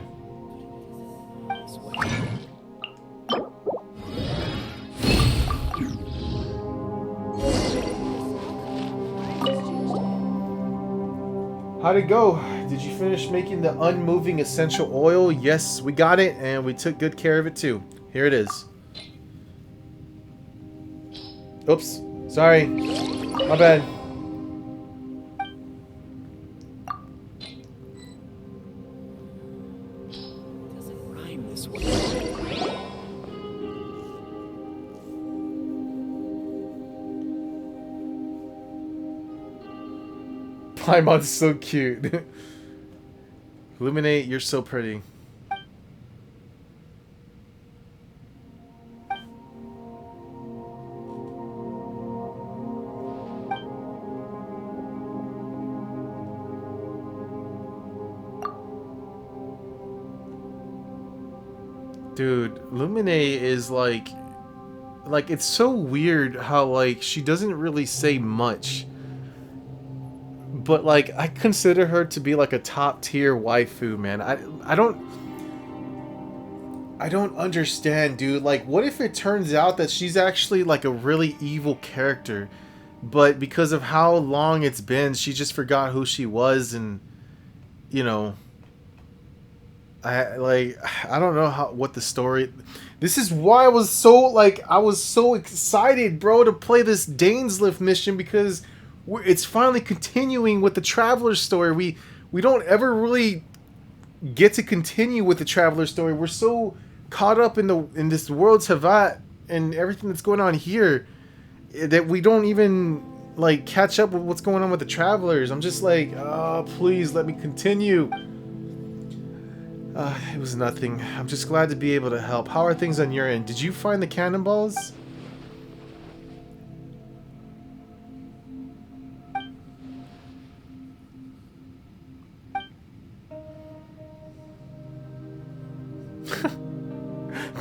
How'd it go? Did you finish making the unmoving essential oil? Yes, we got it, and we took good care of it too. Here it is. Oops. Sorry. My bad. Paimon's so cute. Illuminate, you're so pretty. Dude, Lumine is like it's so weird how like she doesn't really say much. But like I consider her to be like a top tier waifu, man. I don't understand, dude. Like what if it turns out that she's actually like a really evil character, but because of how long it's been, she just forgot who she was, and you know, I don't know what the story. This is why I was so excited, bro, to play this Dainslift mission, because it's finally continuing with the Traveler story. We don't ever really get to continue with the Traveler story. We're so caught up in this world's Havat and everything that's going on here that we don't even like catch up with what's going on with the Travelers. I'm just like, oh, please let me continue. It was nothing. I'm just glad to be able to help. How are things on your end? Did you find the cannonballs?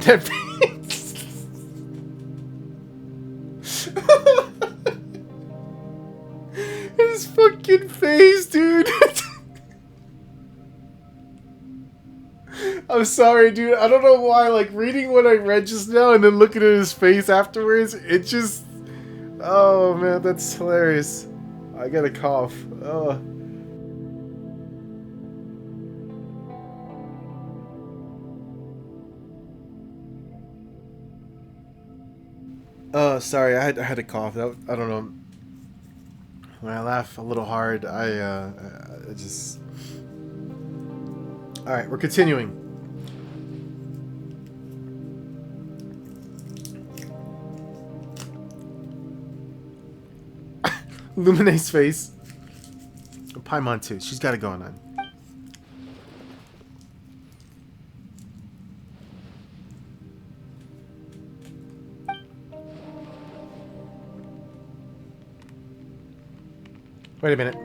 That face. His fucking face, dude. I'm sorry, dude. I don't know why, like, reading what I read just now and then looking at his face afterwards, it just... Oh, man, that's hilarious. I got a cough. Oh. Sorry, I had a cough. I don't know. When I laugh a little hard, I just... Alright, we're continuing. Lumine's face. Paimon too. She's got it going on. Wait a minute.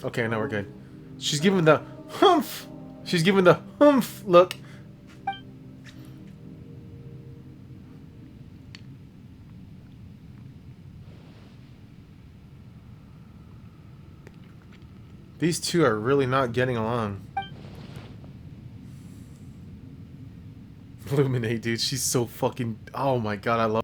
Okay, now we're good. She's giving the humph. She's giving the humph look. These two are really not getting along. Illuminate, dude. She's so fucking... Oh my god, I love...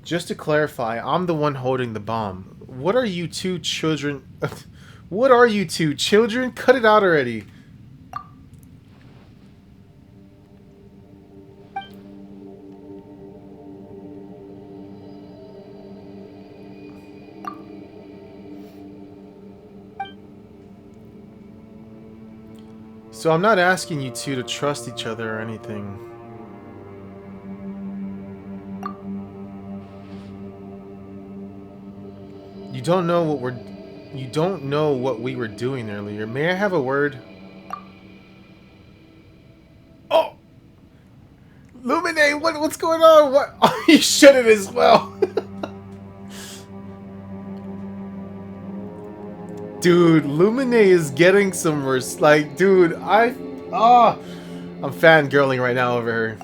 Just to clarify, I'm the one holding the bomb. What are you two children... What are you two children? Cut it out already. So I'm not asking you two to trust each other or anything. You don't know what we were doing earlier. May I have a word? Oh! Lumine, what's going on? What? Oh, you shut it as well. Dude, Lumine is getting some like, dude, I'm fangirling right now over her.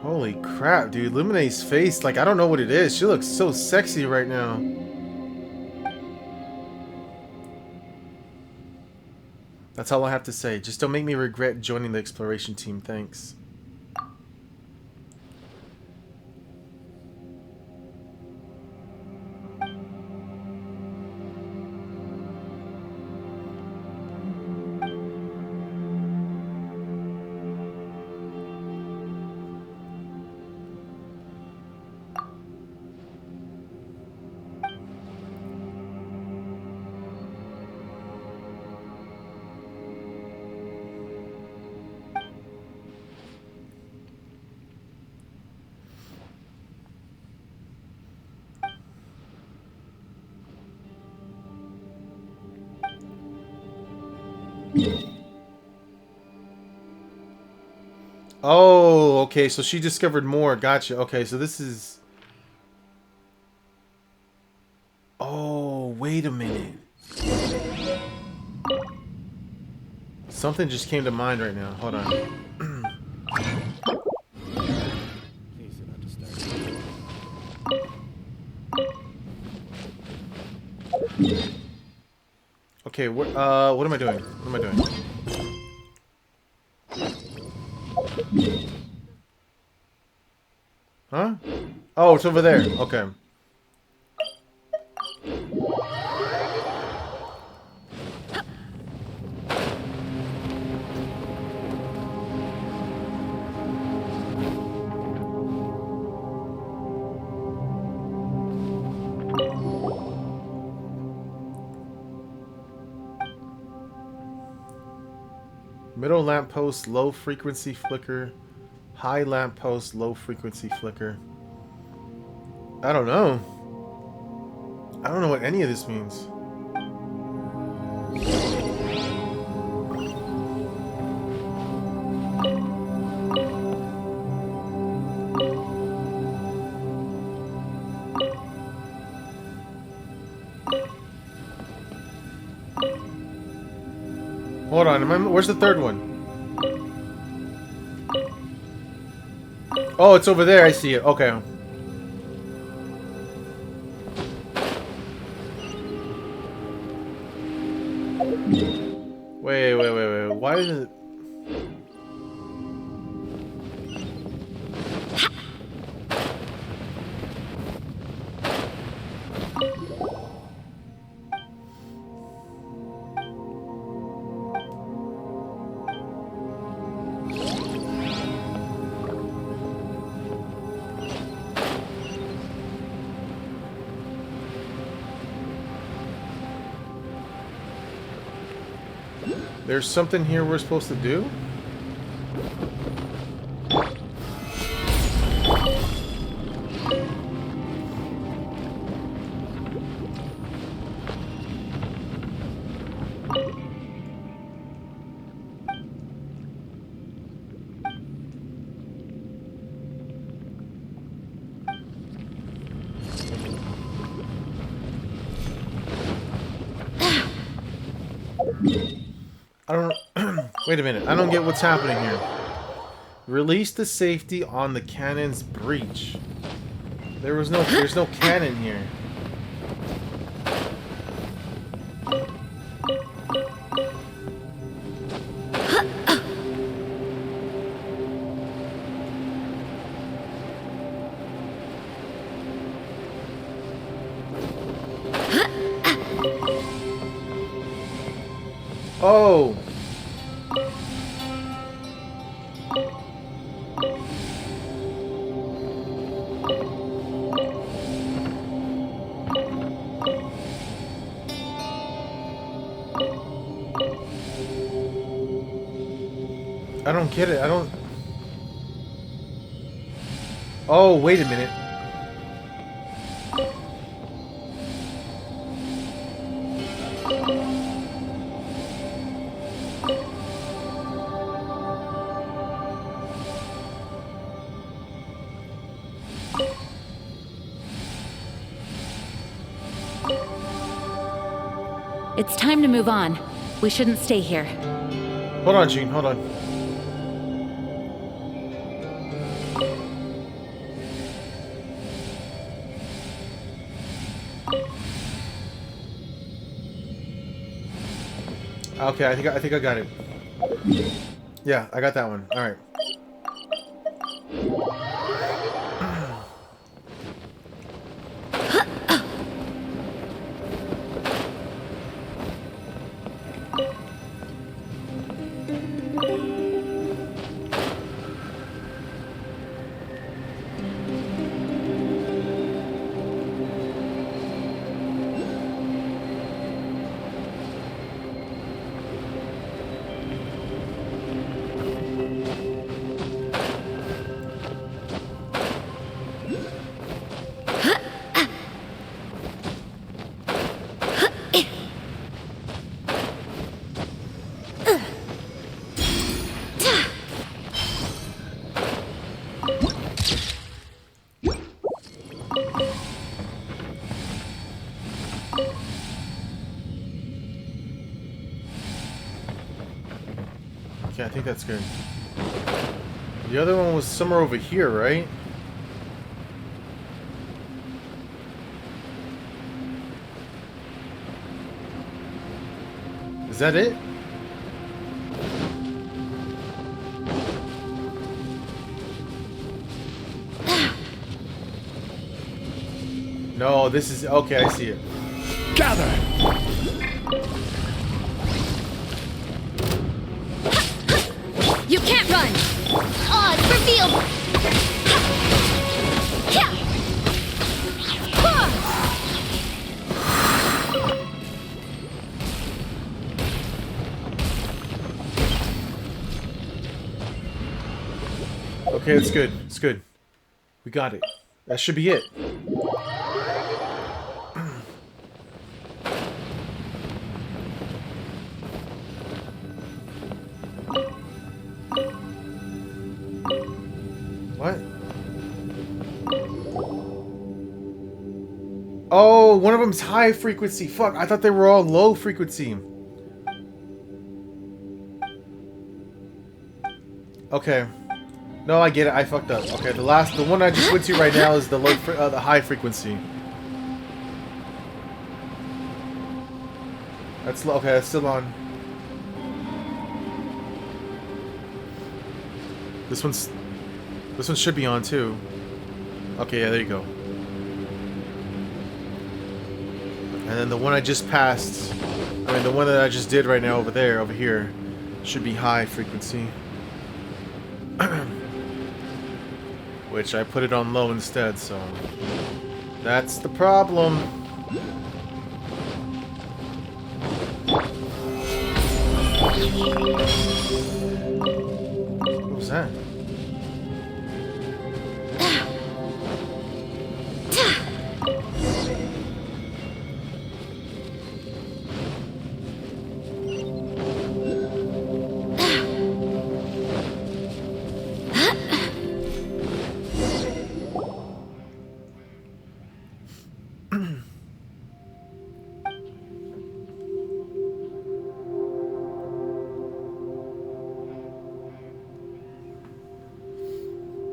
Holy crap, dude. Lumine's face, like, I don't know what it is. She looks so sexy right now. That's all I have to say. Just don't make me regret joining the exploration team. Thanks. Oh, okay, so she discovered more. Gotcha. Okay, so this is... Oh, wait a minute. Something just came to mind right now. Hold on. Okay, what am I doing? What am I doing? Huh? Oh, it's over there. Okay. Middle lamppost, low frequency flicker. High lamppost, low frequency flicker. I don't know. I don't know what any of this means. Hold on, where's the third one? Oh, it's over there. I see it. Okay. Wait. Why is it... There's something here we're supposed to do? I don't... Wait a minute. I don't get what's happening here. Release the safety on the cannon's breach. There's no cannon here. Oh! I don't get it. I don't... Oh, wait a minute. It's time to move on. We shouldn't stay here. Hold on, Gene. Hold on. Okay, I think I got it. Yeah, I got that one. All right. Okay, I think that's good. The other one was somewhere over here, right? Is that it? No, this is... Okay, I see it. Gather! You can't run! Oh, it's revealed! Okay, it's good. It's good. We got it. That should be it. What? Oh, one of them's high frequency. Fuck, I thought they were all low frequency. Okay. No, I get it. I fucked up. Okay, the one I just went to right now is the the high frequency. That's okay. That's still on. This one should be on too. Okay, yeah, there you go. And then the one I just passed, I mean the one that I just did right now over here, should be high frequency. Which I put it on low instead, so that's the problem. What was that?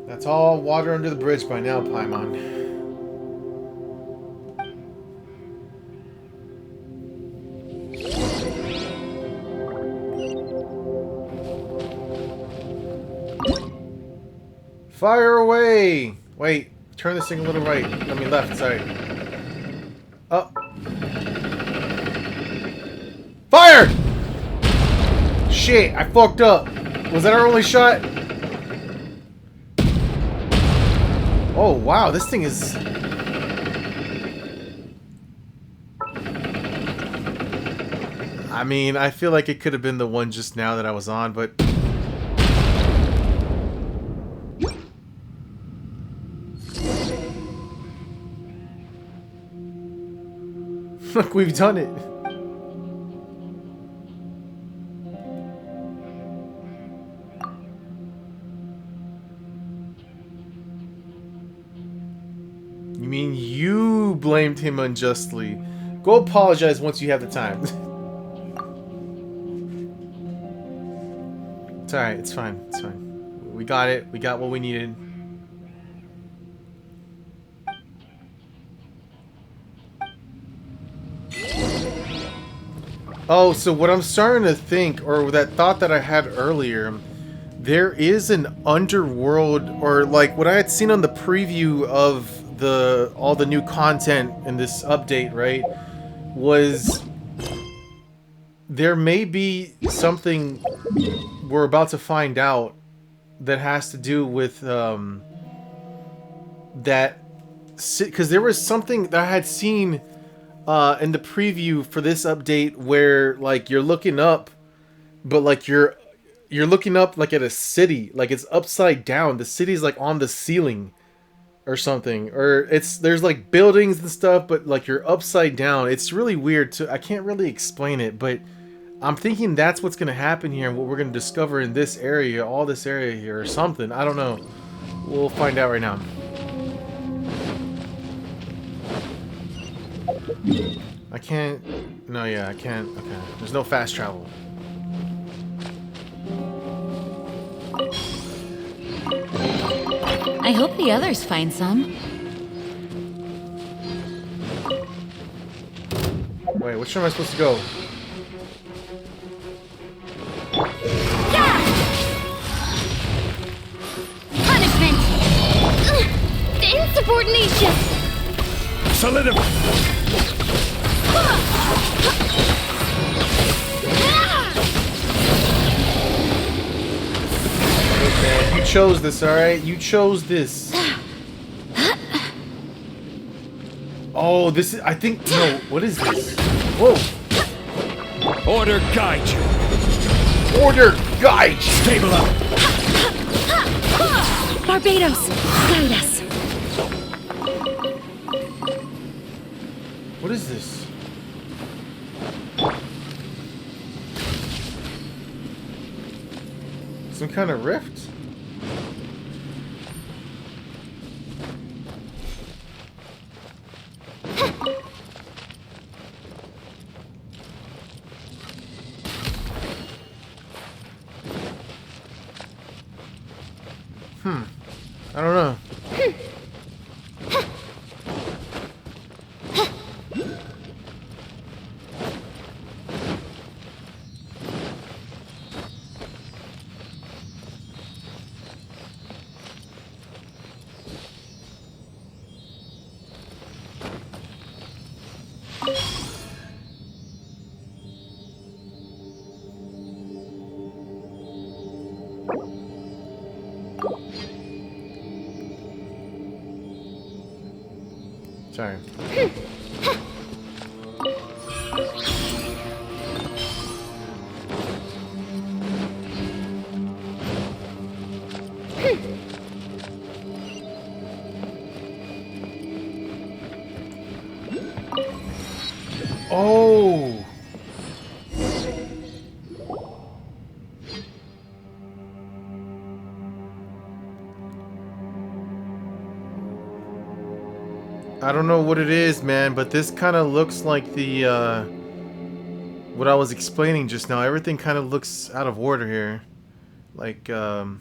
That's all water under the bridge by now, Paimon. Fire away! Wait, turn this thing a little right. I mean left, sorry. Oh. Fire! Shit, I fucked up. Was that our only shot? Oh, wow, this thing is... I mean, I feel like it could have been the one just now that I was on, but... Look, we've done it. You mean you blamed him unjustly? Go apologize once you have the time. It's alright, it's fine, it's fine. We got it, we got what we needed. Oh, so what I'm starting to think, or that thought that I had earlier, there is an underworld, or like what I had seen on the preview of all the new content in this update, right? Was there may be something we're about to find out that has to do with that, because there was something that I had seen in the preview for this update where like you're looking up, but like you're looking up like at a city, like it's upside down. The city's like on the ceiling or something, or there's like buildings and stuff, but like you're upside down. It's really weird I can't really explain it, but I'm thinking that's what's gonna happen here and what we're gonna discover in this area, all this area here, or something. I don't know. We'll find out right now. I can't. No, yeah, I can't. Okay. There's no fast travel. I hope the others find some. Wait, which way am I supposed to go? Punishment! Insubordination! Solidify. Okay, you chose this, alright? You chose this. Oh, this is... I think... No, what is this? Whoa. Order guide you. Order guide you. Stable up. Barbados, guide us. What is this? Some kind of rift? I don't know. Sorry. Oh! I don't know what it is, man, but this kind of looks like the, what I was explaining just now. Everything kind of looks out of order here. Like, well,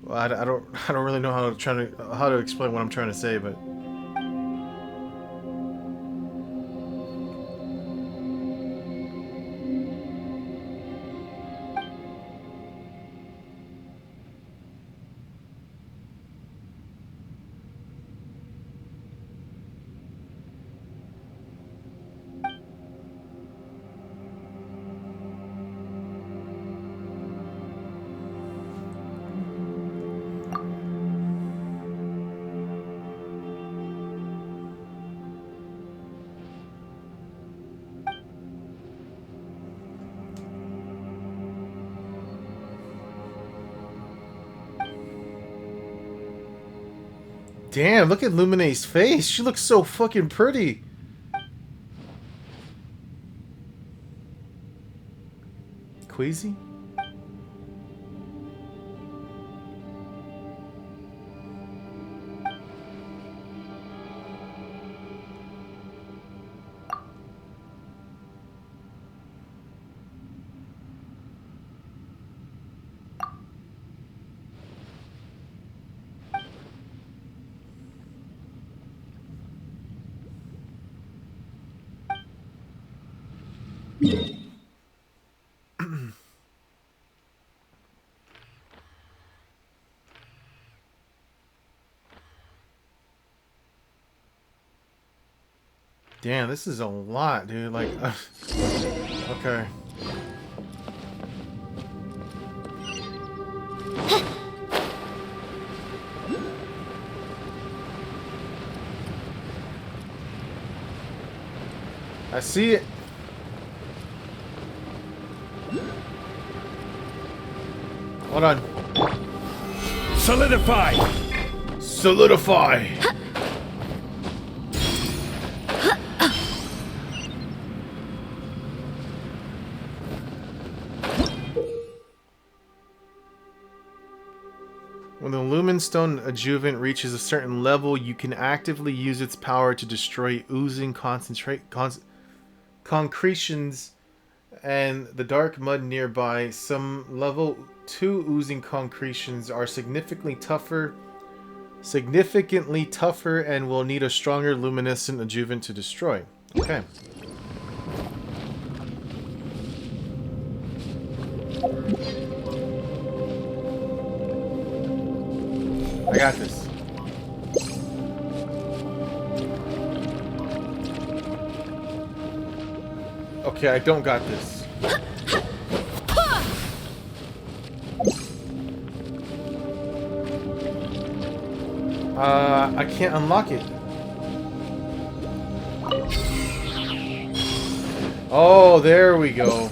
I don't really know how to explain what I'm trying to say, but... Damn, look at Lumine's face. She looks so fucking pretty. Queasy? Damn, this is a lot, dude. Like, okay. I see it. Hold on. Solidify! Solidify! When the Lumenstone adjuvant reaches a certain level, you can actively use its power to destroy oozing concretions and the dark mud nearby. Some level 2 oozing concretions are significantly tougher and will need a stronger luminescent adjuvant to destroy. Okay. I got this. Okay, I don't got this. I can't unlock it. Oh, there we go.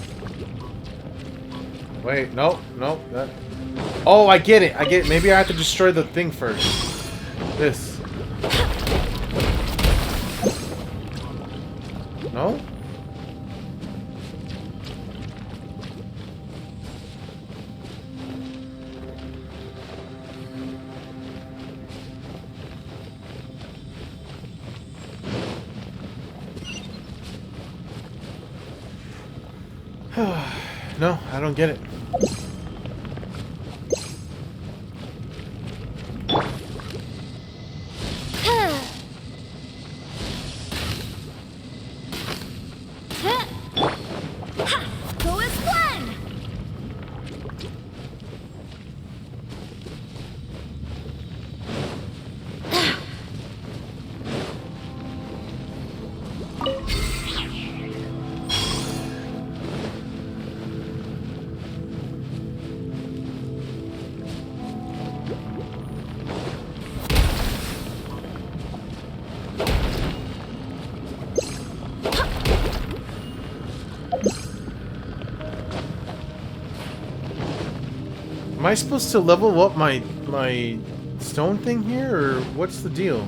Wait, nope. That... Oh, I get it. Maybe I have to destroy the thing first. This. No? No, I don't get it. Am I supposed to level up my stone thing here, or what's the deal?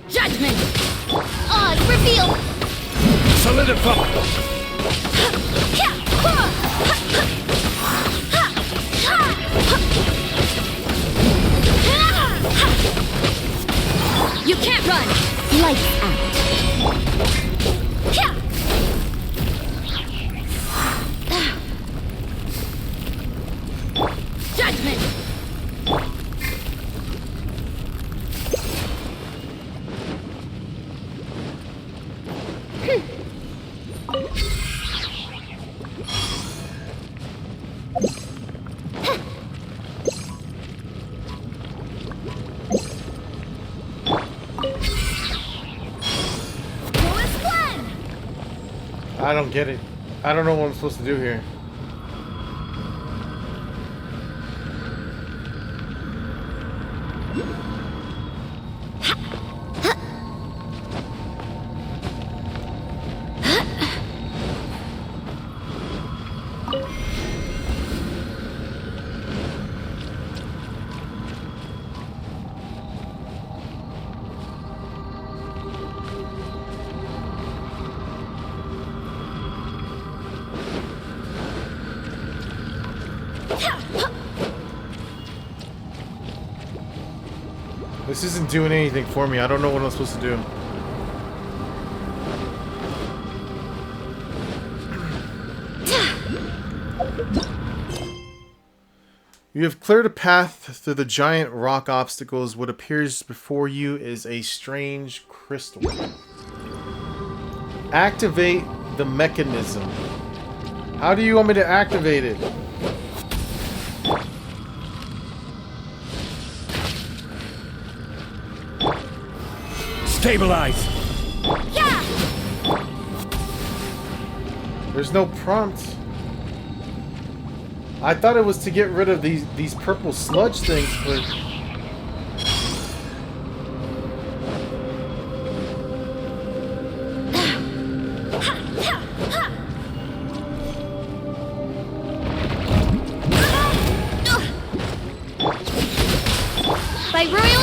Judgment! Oz revealed! Solidify! You can't run! Lights out. Judgment! I don't get it. I don't know what I'm supposed to do here. This isn't doing anything for me. I don't know what I'm supposed to do. You have cleared a path through the giant rock obstacles. What appears before you is a strange crystal. Activate the mechanism. How do you want me to activate it? Stabilize! Yeah! There's no prompt. I thought it was to get rid of these purple sludge things, but... By royal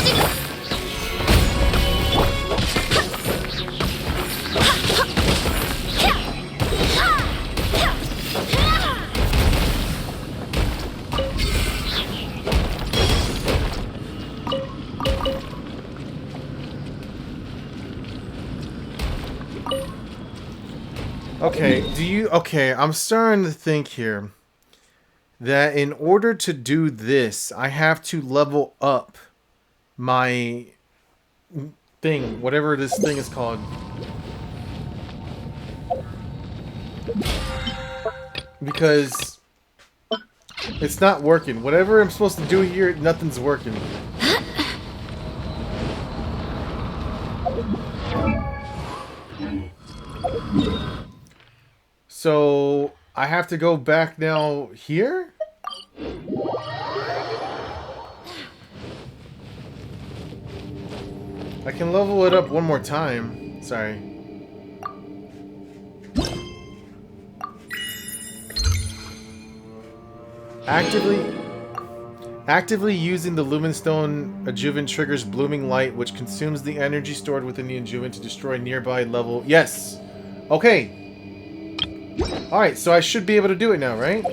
Okay, I'm starting to think here that in order to do this, I have to level up my thing, whatever this thing is called. Because it's not working. Whatever I'm supposed to do here, nothing's working. So I have to go back now here? I can level it up one more time. Sorry. Actively using the Lumenstone adjuvant triggers blooming light, which consumes the energy stored within the adjuvant to destroy nearby level. Yes. Okay. Alright, so I should be able to do it now, right?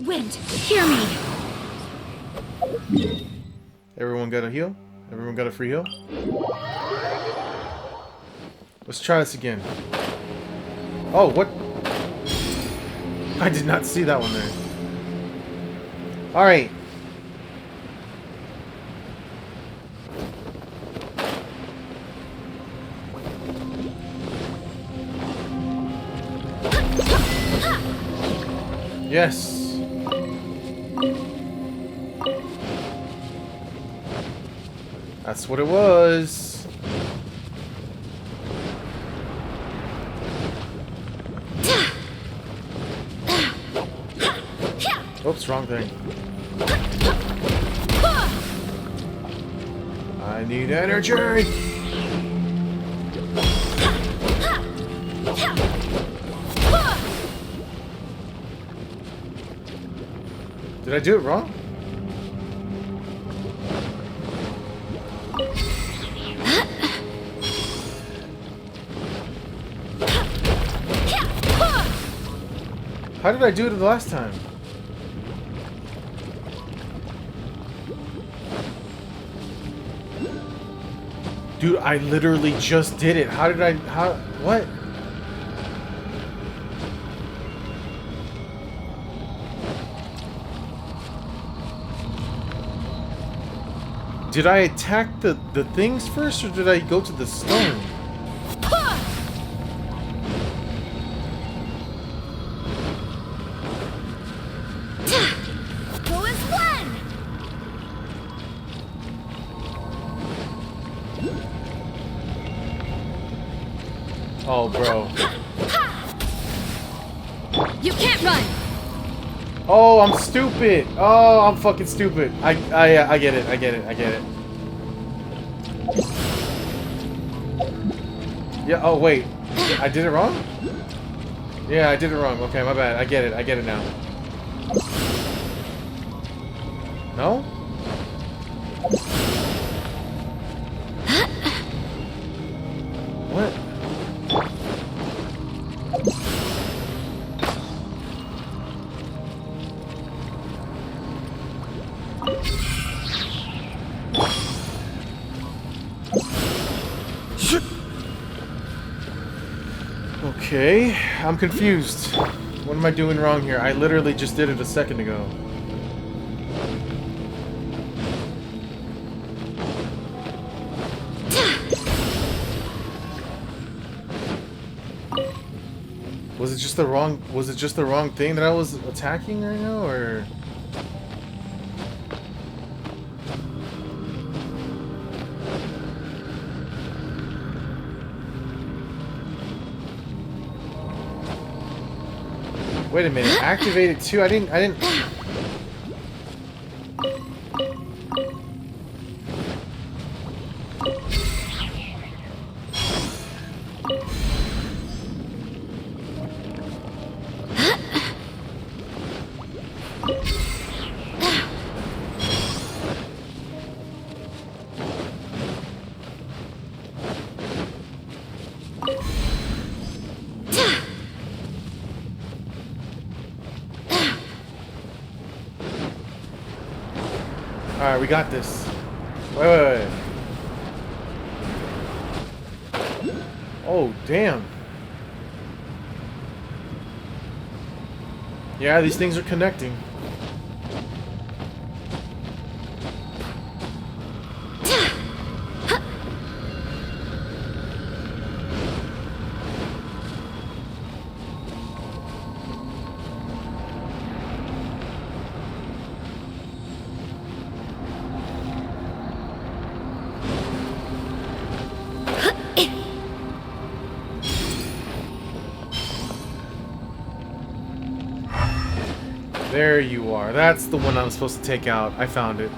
Wind, hear me. Everyone got a heal? Everyone got a free heal? Let's try this again. Oh, what? I did not see that one there. Alright. Yes. That's what it was. Oops, wrong thing. I need energy. Did I do it wrong? How did I do it the last time? Dude, I literally just did it. How did I... How... What? Did I attack the things first, or did I go to the stone? Go as one! Oh, bro. You can't run! Oh, I'm stupid. Oh, I'm fucking stupid. I get it. I get it. I get it. Yeah. Oh, wait. I did it wrong? Yeah, I did it wrong. Okay, my bad. I get it. I get it now. No? What? Okay, I'm confused. What am I doing wrong here? I literally just did it a second ago. Was it just the wrong? Was it just the wrong thing that I was attacking right now, or? Wait a minute. Activate it too. I didn't. Alright, we got this. Wait. Oh, damn. Yeah, these things are connecting. There you are. That's the one I'm supposed to take out. I found it.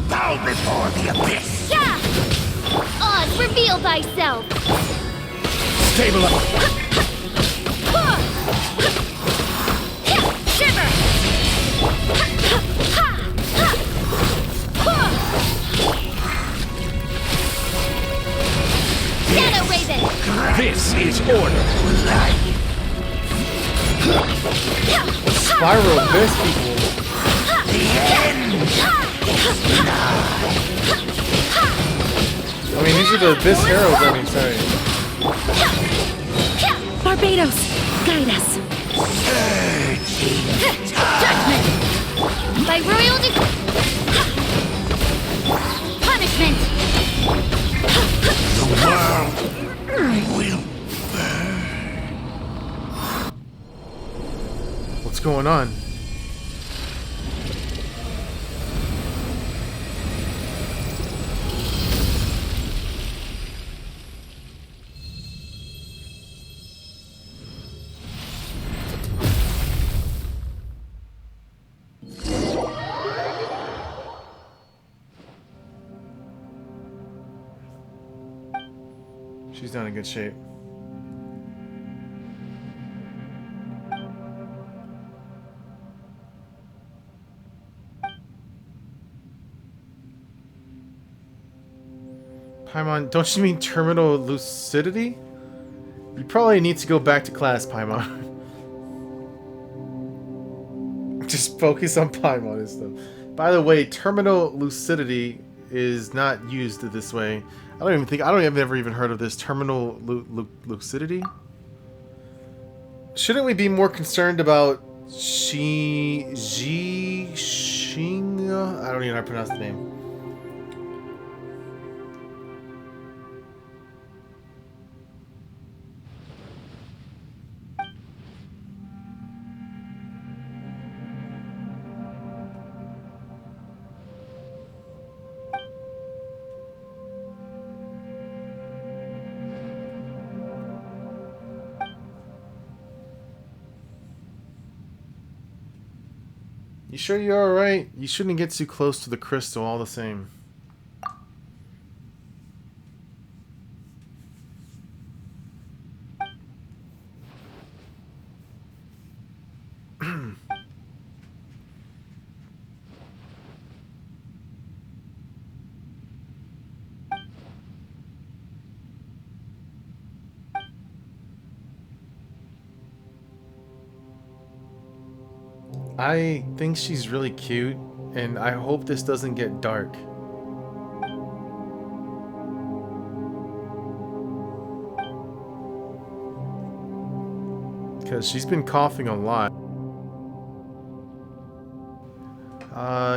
Bow before the abyss! Yeah! Oz, reveal thyself! Stable up! Shiver! Shadow Raven! This is order. Spiral Abyss people. I mean, these are the Abyss Heroes, I mean, sorry. Barbados, guide us. Judgment! By royal punishment! The world will What's going on? She's not in good shape. Paimon, don't you mean terminal lucidity? You probably need to go back to class, Paimon. Just focus on Paimon and stuff. By the way, terminal lucidity is not used this way. I don't have ever even heard of this terminal lucidity. Shouldn't we be more concerned about Shinga? I don't even know how to pronounce the name. You sure you're alright? You shouldn't get too close to the crystal all the same. I think she's really cute, and I hope this doesn't get dark. Because she's been coughing a lot.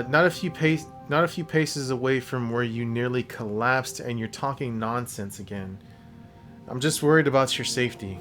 Not a few paces away from where you nearly collapsed and you're talking nonsense again. I'm just worried about your safety.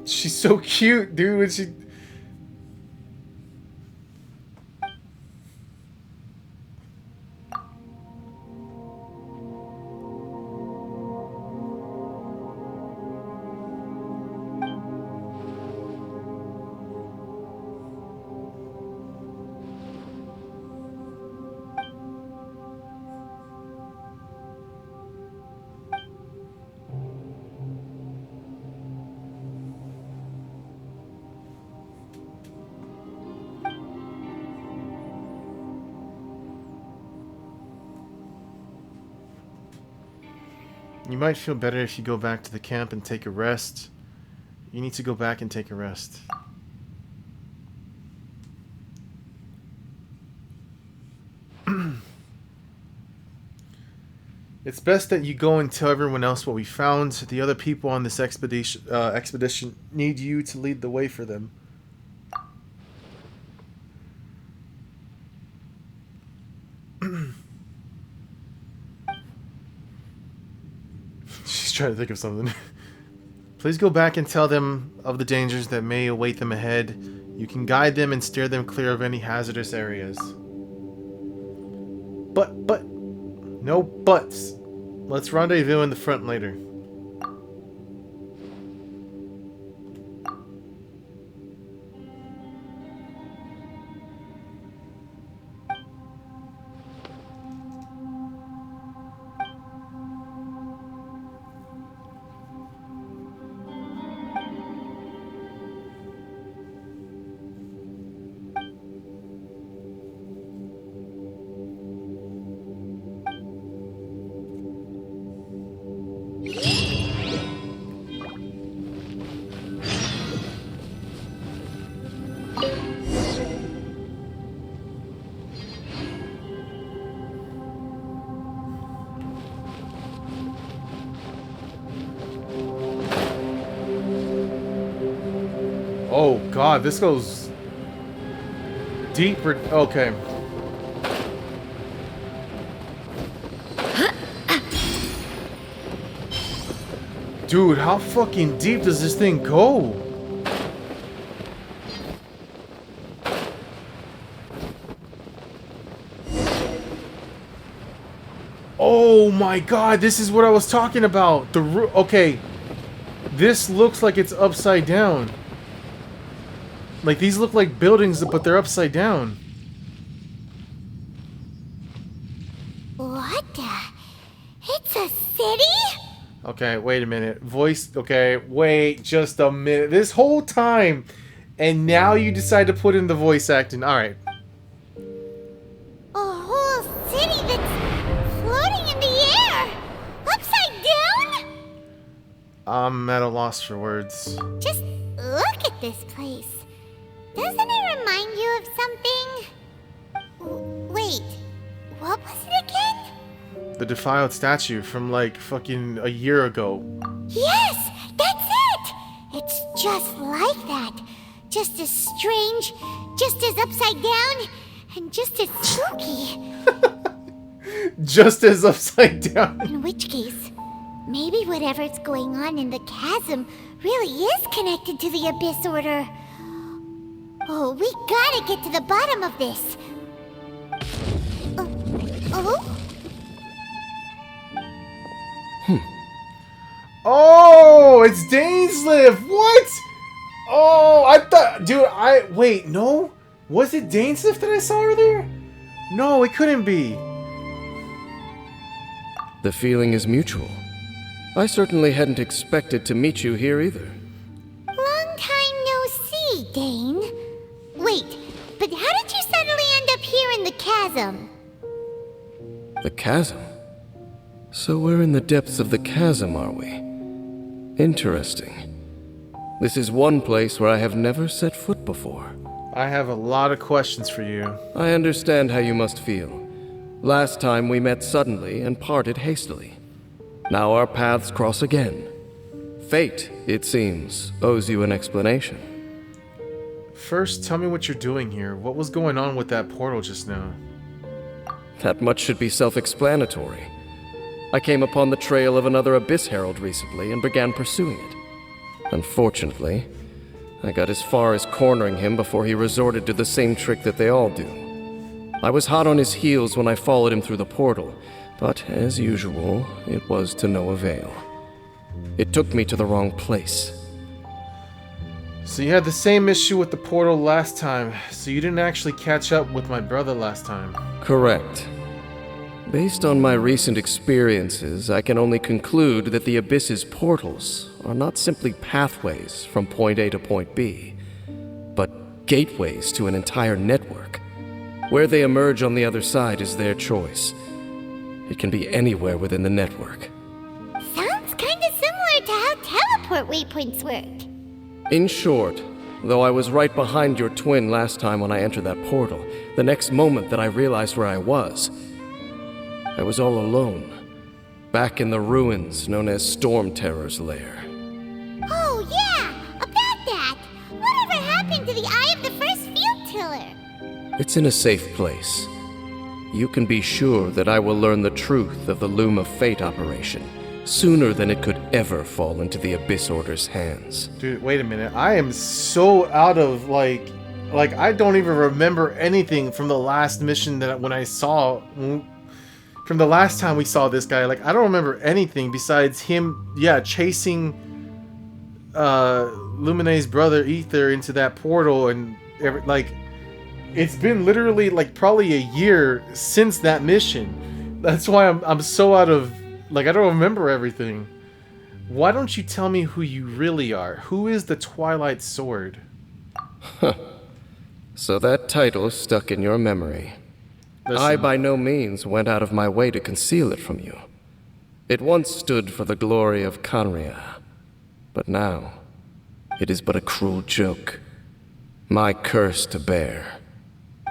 She's so cute, dude. When she... You might feel better if you go back to the camp and take a rest. You need to go back and take a rest. It's best that you go and tell everyone else what we found. The other people on this expedition need you to lead the way for them. She's trying to think of something. Please go back and tell them of the dangers that may await them ahead. You can guide them and steer them clear of any hazardous areas. But, no buts. Let's rendezvous in the front later. Oh god, this goes deeper. Okay. Dude, how fucking deep does this thing go? Oh my god, this is what I was talking about. Okay. This looks like it's upside down. Like, these look like buildings, but they're upside down. What the? It's a city? Okay, wait a minute. Voice... Okay, wait just a minute. This whole time, and now you decide to put in the voice acting. Alright. A whole city that's floating in the air? Upside down? I'm at a loss for words. Just look at this place. Doesn't it remind you of something? Wait, what was it again? The defiled statue from, like, fucking a year ago. Yes, that's it! It's just like that. Just as strange, just as upside down, and just as spooky. Just as upside down. In which case, maybe whatever's going on in the chasm really is connected to the Abyss Order. Oh, we gotta get to the bottom of this. Oh? Oh, it's Dainsliff! What? Oh, I thought... Dude, wait, no? Was it Dainsliff that I saw earlier? No, it couldn't be. The feeling is mutual. I certainly hadn't expected to meet you here either. Long time no see, Dane. Wait, but how did you suddenly end up here in the chasm? The chasm? So we're in the depths of the chasm, are we? Interesting. This is one place where I have never set foot before. I have a lot of questions for you. I understand how you must feel. Last time we met suddenly and parted hastily. Now our paths cross again. Fate, it seems, owes you an explanation. First, tell me what you're doing here. What was going on with that portal just now? That much should be self-explanatory. I came upon the trail of another Abyss Herald recently and began pursuing it. Unfortunately, I got as far as cornering him before he resorted to the same trick that they all do. I was hot on his heels when I followed him through the portal, but as usual, it was to no avail. It took me to the wrong place. So you had the same issue with the portal last time, so you didn't actually catch up with my brother last time. Correct. Based on my recent experiences, I can only conclude that the Abyss's portals are not simply pathways from point A to point B, but gateways to an entire network. Where they emerge on the other side is their choice. It can be anywhere within the network. Sounds kinda similar to how teleport waypoints work. In short, though I was right behind your twin last time when I entered that portal, the next moment that I realized where I was all alone, back in the ruins known as Storm Terror's lair. Oh yeah, about that! Whatever happened to the Eye of the First Field Tiller? It's in a safe place. You can be sure that I will learn the truth of the Loom of Fate operation sooner than it could ever fall into the Abyss Order's hands. Dude, wait a minute. I am so out of, like I don't even remember anything from the last mission that when I saw... From the last time we saw this guy. Like, I don't remember anything besides him, chasing Lumine's brother Ether into that portal, and it's been literally like probably a year since that mission. That's why I'm so out of, like, I don't remember everything. Why don't you tell me who you really are? Who is the Twilight Sword? So that title stuck in your memory. Listen. I by no means went out of my way to conceal it from you. It once stood for the glory of Conria, but now it is but a cruel joke. My curse to bear.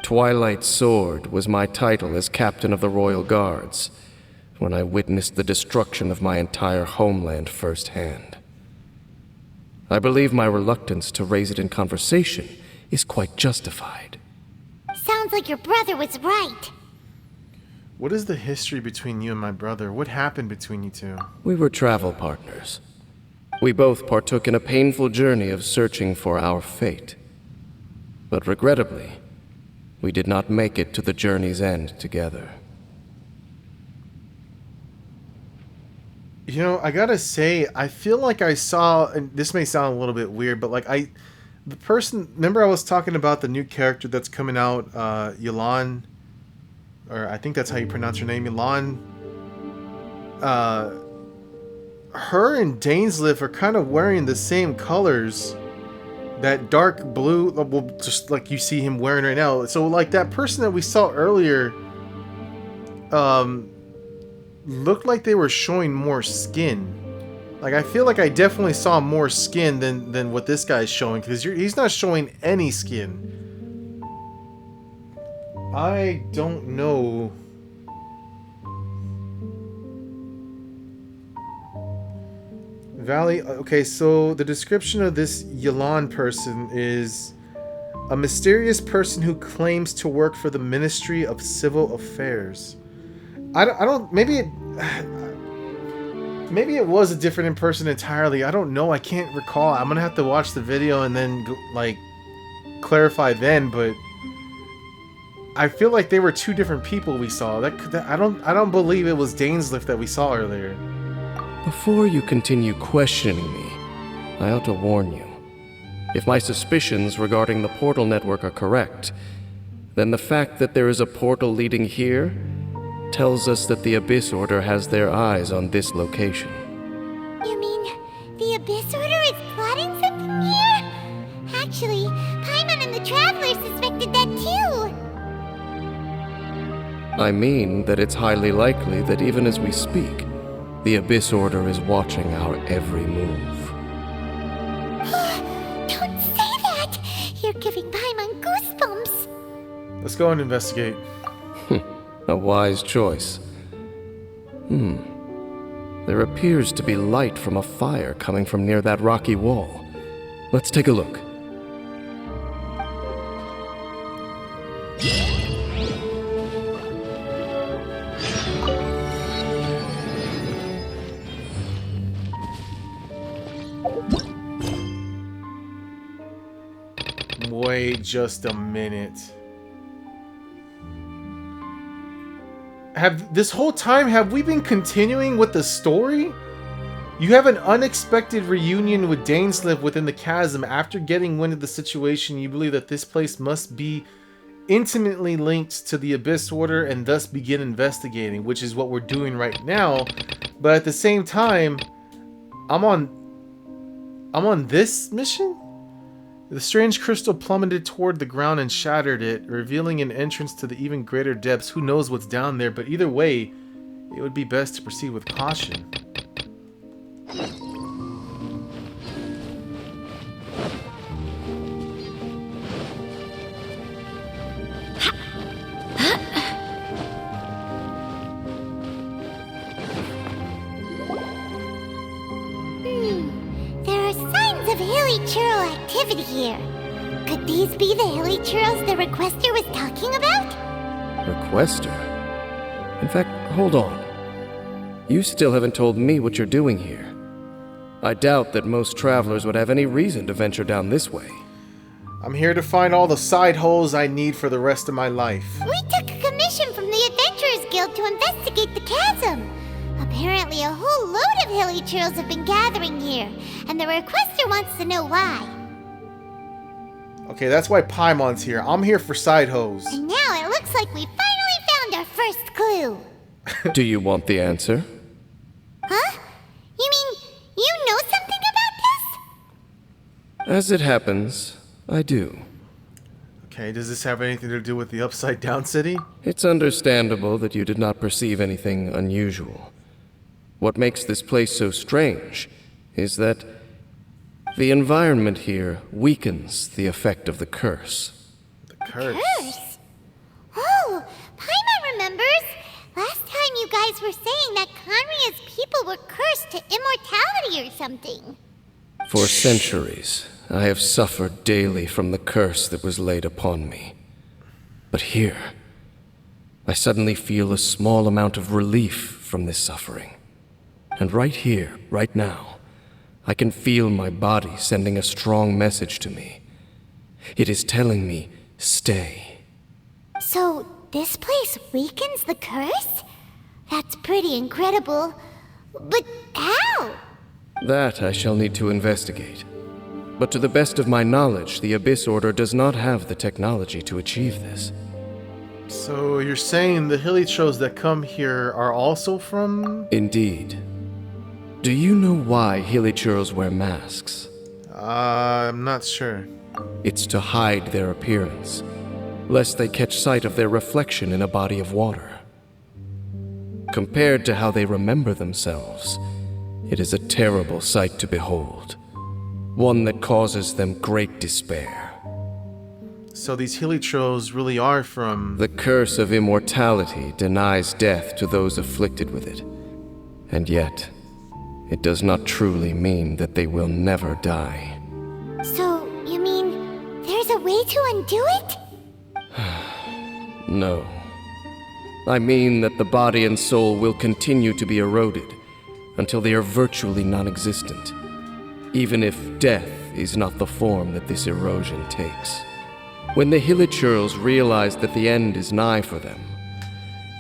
Twilight Sword was my title as captain of the Royal Guards when I witnessed the destruction of my entire homeland firsthand. I believe my reluctance to raise it in conversation is quite justified. Sounds like your brother was right. What is the history between you and my brother? What happened between you two? We were travel partners. We both partook in a painful journey of searching for our fate. But regrettably, we did not make it to the journey's end together. You know, I gotta say, I feel like I saw, and this may sound a little bit weird, but like the person, remember I was talking about the new character that's coming out, Yelan, or I think that's how you pronounce her name, Yelan. Her and Dainsliff are kind of wearing the same colors. That dark blue, well, just like you see him wearing right now. So like that person that we saw earlier, looked like they were showing more skin. Like, I feel like I definitely saw more skin than what this guy's showing, because he's not showing any skin. I don't know. Valley, okay, so the description of this Yelan person is a mysterious person who claims to work for the Ministry of Civil Affairs. I don't, maybe it was a different person entirely. I don't know. I can't recall. I'm gonna have to watch the video and then like clarify then. But I feel like they were two different people we saw. I don't believe it was Dainsliff that we saw earlier. Before you continue questioning me, I ought to warn you. If my suspicions regarding the portal network are correct, then the fact that there is a portal leading here tells us that the Abyss Order has their eyes on this location. You mean the Abyss Order is plotting something here? Actually, Paimon and the Traveler suspected that too. I mean that it's highly likely that even as we speak, the Abyss Order is watching our every move. Don't say that! You're giving Paimon goosebumps. Let's go and investigate. A wise choice. There appears to be light from a fire coming from near that rocky wall. Let's take a look. Wait just a minute. This whole time, have we been continuing with the story? You have an unexpected reunion with Dainsleif within the chasm. After getting wind of the situation, you believe that this place must be intimately linked to the Abyss Order and thus begin investigating, which is what we're doing right now. But at the same time, I'm on this mission? The strange crystal plummeted toward the ground and shattered it, revealing an entrance to the even greater depths. Who knows what's down there, but either way, it would be best to proceed with caution. There are signs of hilly churl activity here. Could these be the hilly churls the requester was talking about? Requester? In fact, hold on. You still haven't told me what you're doing here. I doubt that most travelers would have any reason to venture down this way. I'm here to find all the side holes I need for the rest of my life. We took a commission from the Adventurers Guild to investigate the chasm. Apparently a whole load of hilly churls have been gathering here, and the requester wants to know why. Okay, that's why Paimon's here. I'm here for side holes. And now it looks like we finally found our first clue. Do you want the answer? Huh? You mean you know something about this? As it happens, I do. Okay, does this have anything to do with the Upside Down City? It's understandable that you did not perceive anything unusual. What makes this place so strange is that the environment here weakens the effect of the curse. The curse? Curse? Oh, Paimon remembers. Last time you guys were saying that Conria's people were cursed to immortality or something. For centuries, I have suffered daily from the curse that was laid upon me. But here, I suddenly feel a small amount of relief from this suffering. And right here, right now, I can feel my body sending a strong message to me. It is telling me, stay. So, this place weakens the curse? That's pretty incredible. But how? That I shall need to investigate. But to the best of my knowledge, the Abyss Order does not have the technology to achieve this. So you're saying the Hilichos that come here are also from... Indeed. Do you know why Hilichurls wear masks? I'm not sure. It's to hide their appearance, lest they catch sight of their reflection in a body of water. Compared to how they remember themselves, it is a terrible sight to behold. One that causes them great despair. So these Hilichos really are from... The curse of immortality denies death to those afflicted with it. And yet, it does not truly mean that they will never die. So, you mean there's a way to undo it? No. I mean that the body and soul will continue to be eroded until they are virtually non-existent, even if death is not the form that this erosion takes. When the Hilichurls realize that the end is nigh for them,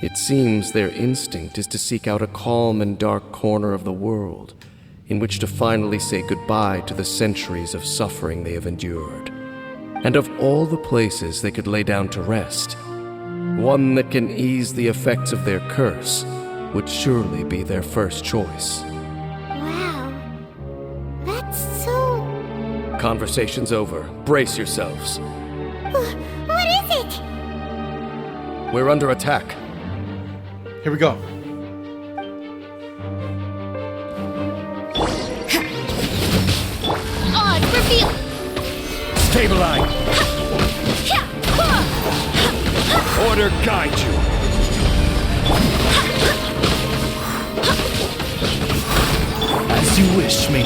It seems their instinct is to seek out a calm and dark corner of the world in which to finally say goodbye to the centuries of suffering they have endured. And of all the places they could lay down to rest, one that can ease the effects of their curse would surely be their first choice. Wow. That's so... Conversation's over. Brace yourselves. What is it? We're under attack. Here we go. Odd reveal! Stabilize. Order guide you. As you wish, Ming.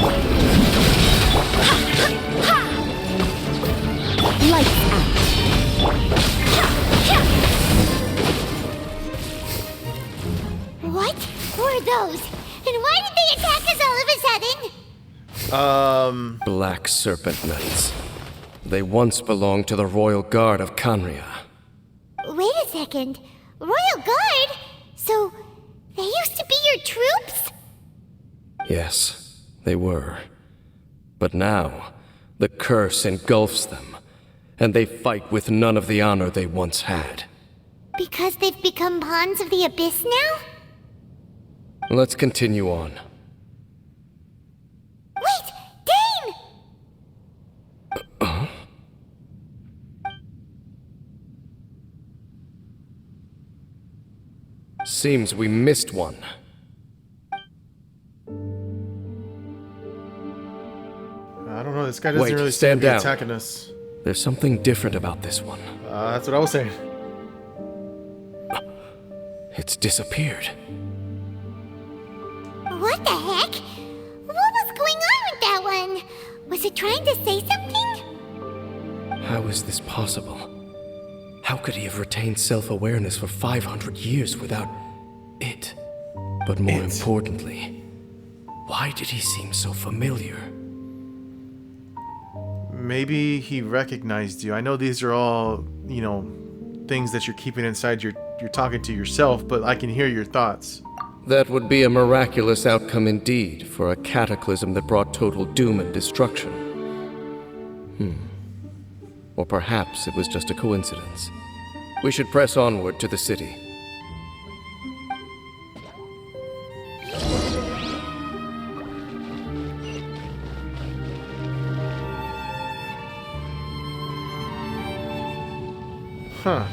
Lights out. What were those? And why did they attack us all of a sudden? Black Serpent Knights. They once belonged to the Royal Guard of Canria. Wait a second. Royal Guard? So, they used to be your troops? Yes, they were. But now, the curse engulfs them, and they fight with none of the honor they once had. Because they've become pawns of the Abyss now? Let's continue on. Wait! Dane! Seems we missed one. I don't know. This guy doesn't Wait, really seem to stand be down. attacking us. There's something different about this one. That's what I was saying. It's disappeared. What the heck? What was going on with that one? Was it trying to say something? How is this possible? How could he have retained self-awareness for 500 years without it? But more importantly, why did he seem so familiar? Maybe he recognized you. I know these are all, things that you're keeping inside you're talking to yourself, but I can hear your thoughts. That would be a miraculous outcome indeed for a cataclysm that brought total doom and destruction. Or perhaps it was just a coincidence. We should press onward to the city. Huh.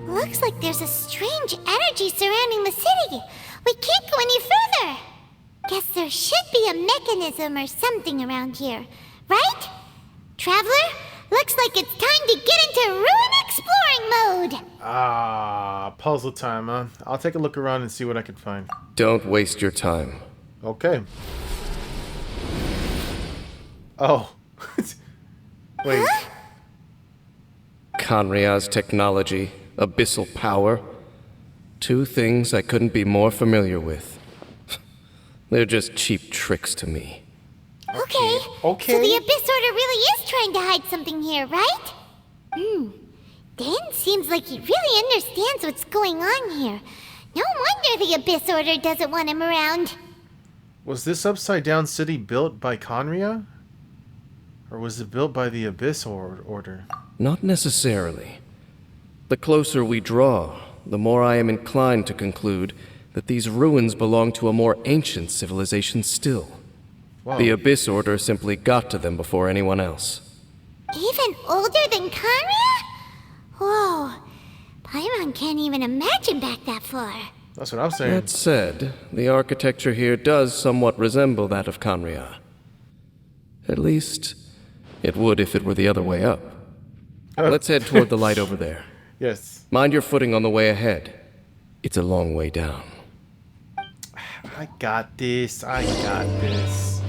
Looks like there's a strange energy surrounding the city. We can't go any further. Guess there should be a mechanism or something around here, right? Traveler, looks like it's time to get into ruin exploring mode. Puzzle time, huh? I'll take a look around and see what I can find. Don't waste your time. Okay. Oh. Wait. Huh? Canria's technology, abyssal power. Two things I couldn't be more familiar with. They're just cheap tricks to me. Okay. Okay. So the Abyss Order really is trying to hide something here, right? Dan seems like he really understands what's going on here. No wonder the Abyss Order doesn't want him around. Was this upside down city built by Conria? Or was it built by the Abyss Order? Not necessarily. The closer we draw, the more I am inclined to conclude that these ruins belong to a more ancient civilization still. Wow. The Abyss Order simply got to them before anyone else. Even older than Conria? Whoa. Paimon can't even imagine back that far. That's what I'm saying. That said, the architecture here does somewhat resemble that of Canria. At least, it would if it were the other way up. Let's head toward the light over there. Yes. Mind your footing on the way ahead. It's a long way down. I got this. I got this.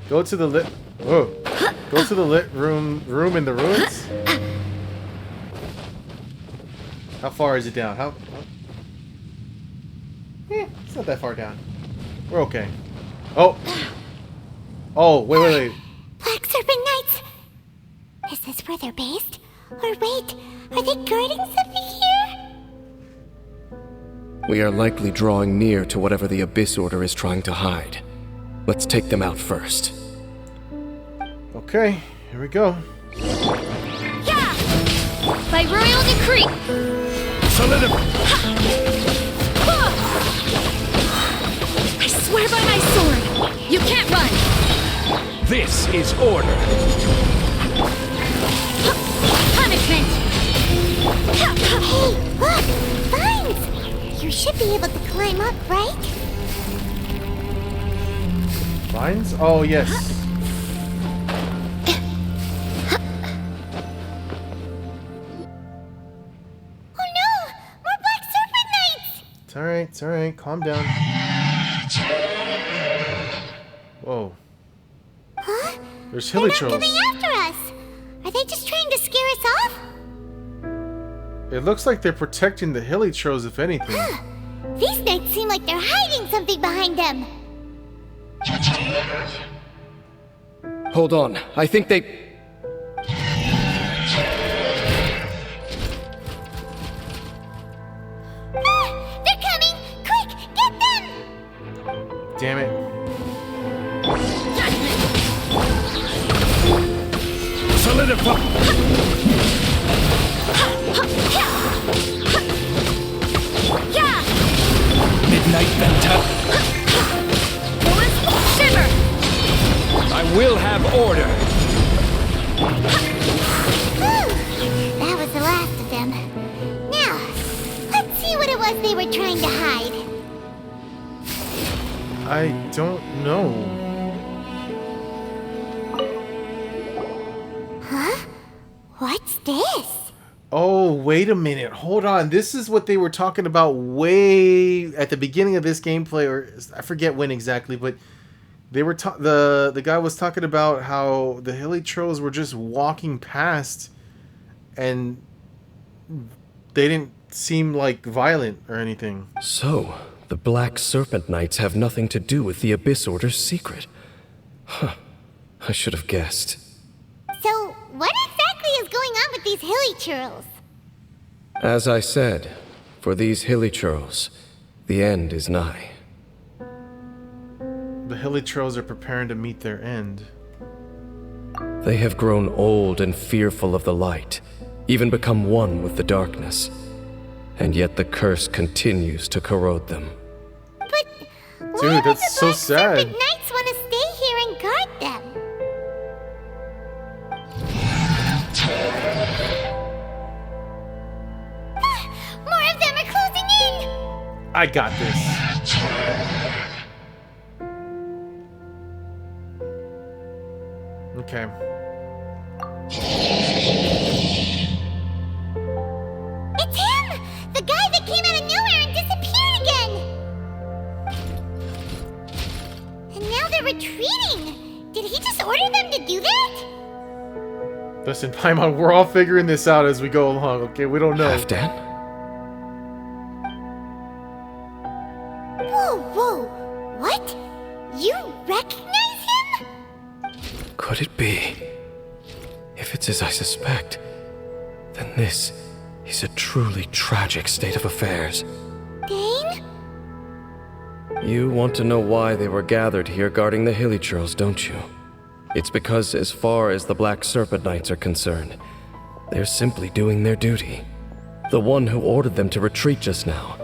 Go to the lit. Whoa. Go to the lit room in the ruins. How far is it down? It's not that far down. We're okay. Oh. Oh, wait. Black Serpent Knights! Is this where they're based? Or wait, are they guarding something here? We are likely drawing near to whatever the Abyss Order is trying to hide. Let's take them out first. Okay, here we go. Yeah! By royal decree! I swear by my sword! You can't run! This is order. Punishment! Hey, look! Vines! You should be able to climb up, right? Vines? Oh, yes. Oh no! More Black Serpent Knights! It's alright. Calm down. Whoa. Huh? There's They're hilly not trolls. coming after us! Are they just trying to scare us off? It looks like they're protecting the hilly trolls, if anything. These knights seem like they're hiding something behind them. Hold on, I think they... They're coming! Quick, get them! Damn it. Solidify. Midnight Venta. Shiver! I will have order. Whew, that was the last of them. Now, let's see what it was they were trying to hide. I don't know. Huh? What's this? Oh, wait a minute. Hold on. This is what they were talking about way at the beginning of this gameplay, or I forget when exactly, but they were the guy was talking about how the hilly trolls were just walking past and they didn't seem like violent or anything. So, the Black Serpent Knights have nothing to do with the Abyss Order's secret. Huh. I should have guessed. So, what exactly is going on with these hilly churls? As I said, for these hilly churls, the end is nigh. The hilly trolls are preparing to meet their end. They have grown old and fearful of the light, even become one with the darkness. And yet the curse continues to corrode them. But why Dude, would that's the so Black sad. Serpent Knights want to stay here and guard them? More of them are closing in! I got this. Okay. It's him! The guy that came out of nowhere and disappeared again! And now they're retreating! Did he just order them to do that? Listen, Paimon, we're all figuring this out as we go along, okay? We don't know. Halfdan? Whoa! What? You recognize him? Could it be? If it's as I suspect, then this is a truly tragic state of affairs. Dane? You want to know why they were gathered here guarding the hilly churls, don't you? It's because as far as the Black Serpent Knights are concerned, they're simply doing their duty. The one who ordered them to retreat just now,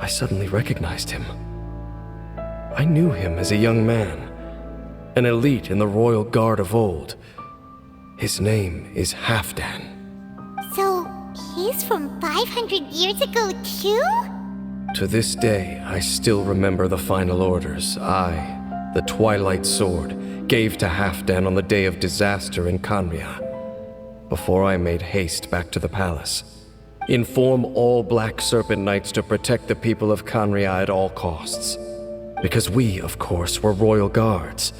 I suddenly recognized him. I knew him as a young man, an elite in the royal guard of old. His name is Halfdan. So, he's from 500 years ago too? To this day, I still remember the final orders I, the Twilight Sword, gave to Halfdan on the day of disaster in Khaenri'ah, before I made haste back to the palace. Inform all Black Serpent Knights to protect the people of Khaenri'ah at all costs. Because we, of course, were royal guards.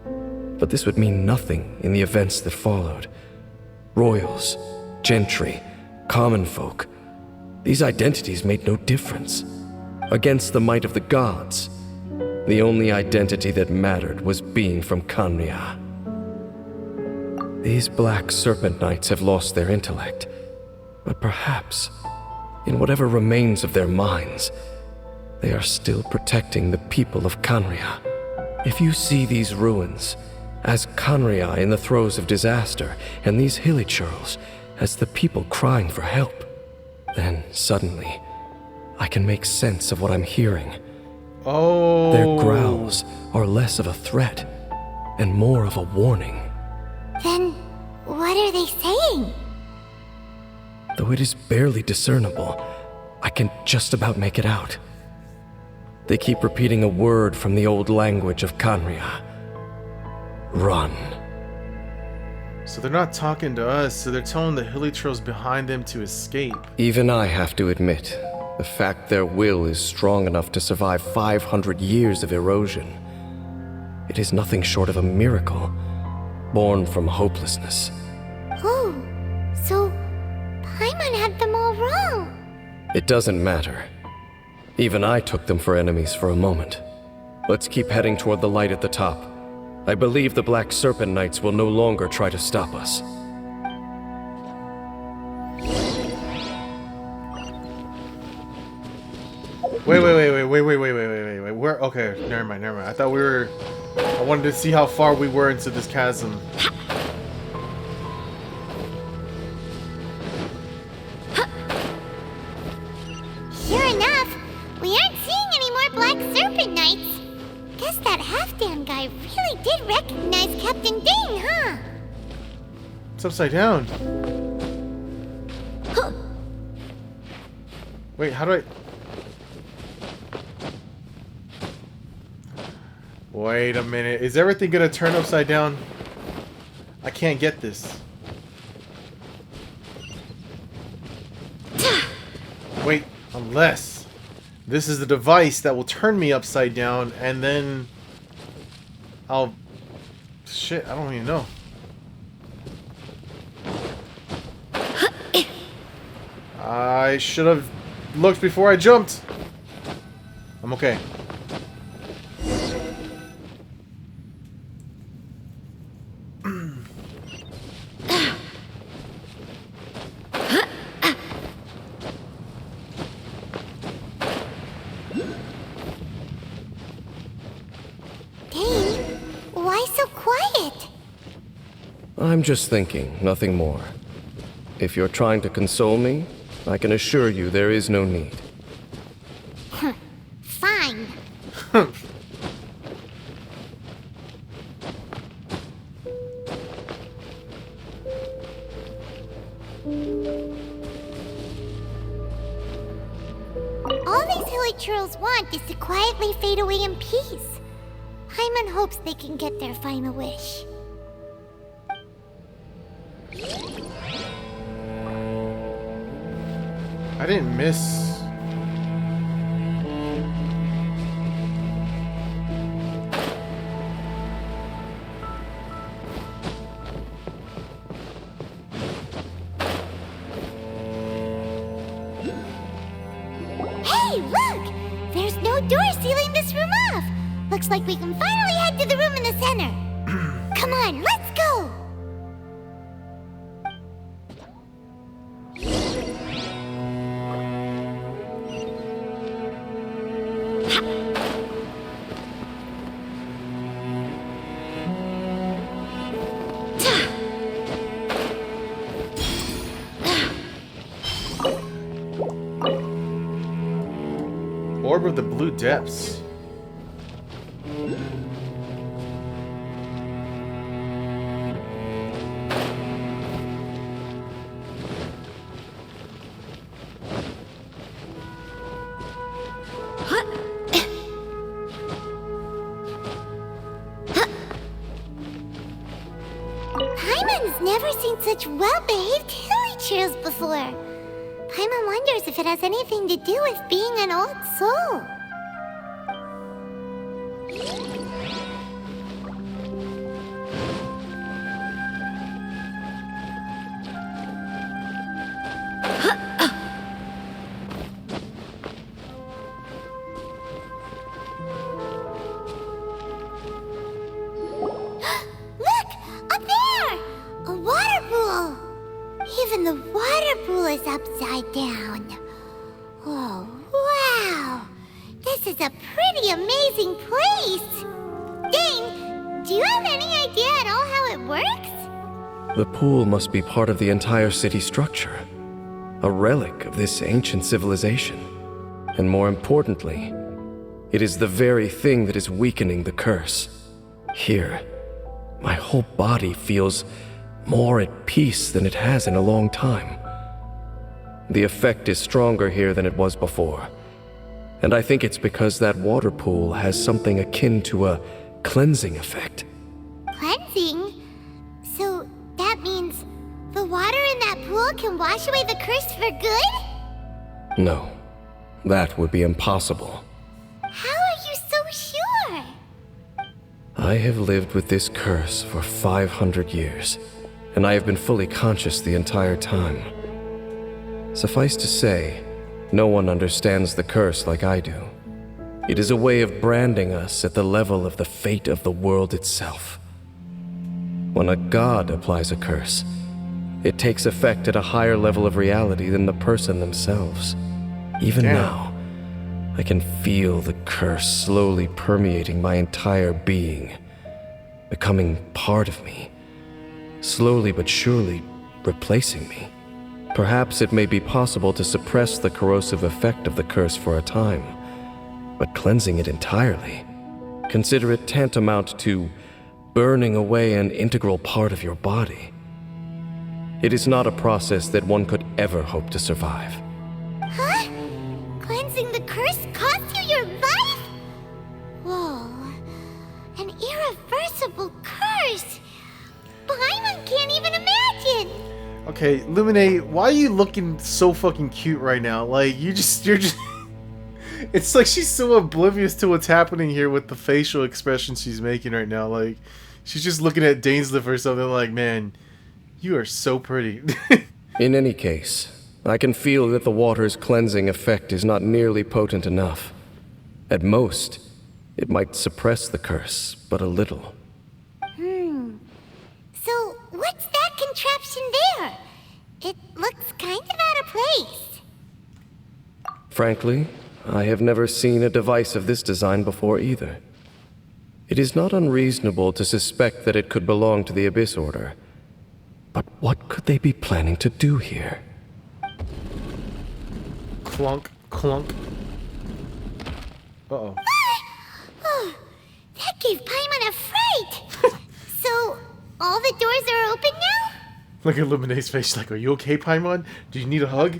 But this would mean nothing in the events that followed. Royals, gentry, common folk, these identities made no difference. Against the might of the gods, The only identity that mattered was being from Canria. These Black Serpent Knights have lost their intellect, but perhaps, in whatever remains of their minds, they are still protecting the people of Canria. If you see these ruins as Canria in the throes of disaster, and these hilly churls as the people crying for help, then suddenly I can make sense of what I'm hearing. Oh. Their growls are less of a threat and more of a warning. Then, what are they saying? Though it is barely discernible, I can just about make it out. They keep repeating a word from the old language of Canria. Run. So they're not talking to us, so they're telling the hilly trolls behind them to escape. Even I have to admit, the fact their will is strong enough to survive 500 years of erosion. It is nothing short of a miracle, born from hopelessness. Oh, so Paimon had them all wrong. It doesn't matter. Even I took them for enemies for a moment. Let's keep heading toward the light at the top. I believe the Black Serpent Knights will no longer try to stop us. Wait. Where? Okay, never mind. I thought we were... I wanted to see how far we were into this chasm. Sure enough, we aren't seeing any more Black Serpent Knights. Guess that Halfdan guy really did recognize Captain Dane, huh? It's upside down. Wait, how do I... Wait a minute. Is everything gonna turn upside down? I can't get this. Wait, unless this is the device that will turn me upside down, and then I'll... Shit, I don't even know. I should have looked before I jumped. I'm okay. Dane, why so quiet? I'm just thinking, nothing more. If you're trying to console me, I can assure you there is no need. Fine. All these hilly churls want is to quietly fade away in peace. Paimon hopes they can get their final wish. I didn't miss... Hey, look! There's no door sealing this room off! Looks like we can finally head to the room in the center. Come on, let's go! Orb of the Blue Depths. Paimon's never seen such well-behaved hilly churls before. Paimon wonders if it has anything to do with being an old soul. is upside down. Oh, wow! This is a pretty amazing place! Dane, do you have any idea at all how it works? The pool must be part of the entire city structure, a relic of this ancient civilization. And more importantly, it is the very thing that is weakening the curse. Here, my whole body feels more at peace than it has in a long time. The effect is stronger here than it was before. And I think it's because that water pool has something akin to a cleansing effect. Cleansing? So that means the water in that pool can wash away the curse for good? No, that would be impossible. How are you so sure? I have lived with this curse for 500 years, and I have been fully conscious the entire time. Suffice to say, no one understands the curse like I do. It is a way of branding us at the level of the fate of the world itself. When a god applies a curse, it takes effect at a higher level of reality than the person themselves. Even now, I can feel the curse slowly permeating my entire being, becoming part of me, slowly but surely replacing me. Perhaps it may be possible to suppress the corrosive effect of the curse for a time, but cleansing it entirely, consider it tantamount to burning away an integral part of your body. It is not a process that one could ever hope to survive. Huh? Cleansing the curse cost you your life? Whoa. An irreversible curse. Paimon can't even imagine. Okay, Luminate, why are you looking so fucking cute right now? Like, you're just... It's like she's so oblivious to what's happening here with the facial expression she's making right now. Like, she's just looking at Dainsleif or something like, man, you are so pretty. In any case, I can feel that the water's cleansing effect is not nearly potent enough. At most, it might suppress the curse, but a little. So, what's that contraption there? It looks kind of out of place. Frankly, I have never seen a device of this design before either. It is not unreasonable to suspect that it could belong to the Abyss Order. But what could they be planning to do here? Clunk, clunk. Uh-oh. Oh, that gave Paimon a fright. So, all the doors are open now? Look at Luminate's face, like, are you okay, Paimon? Do you need a hug?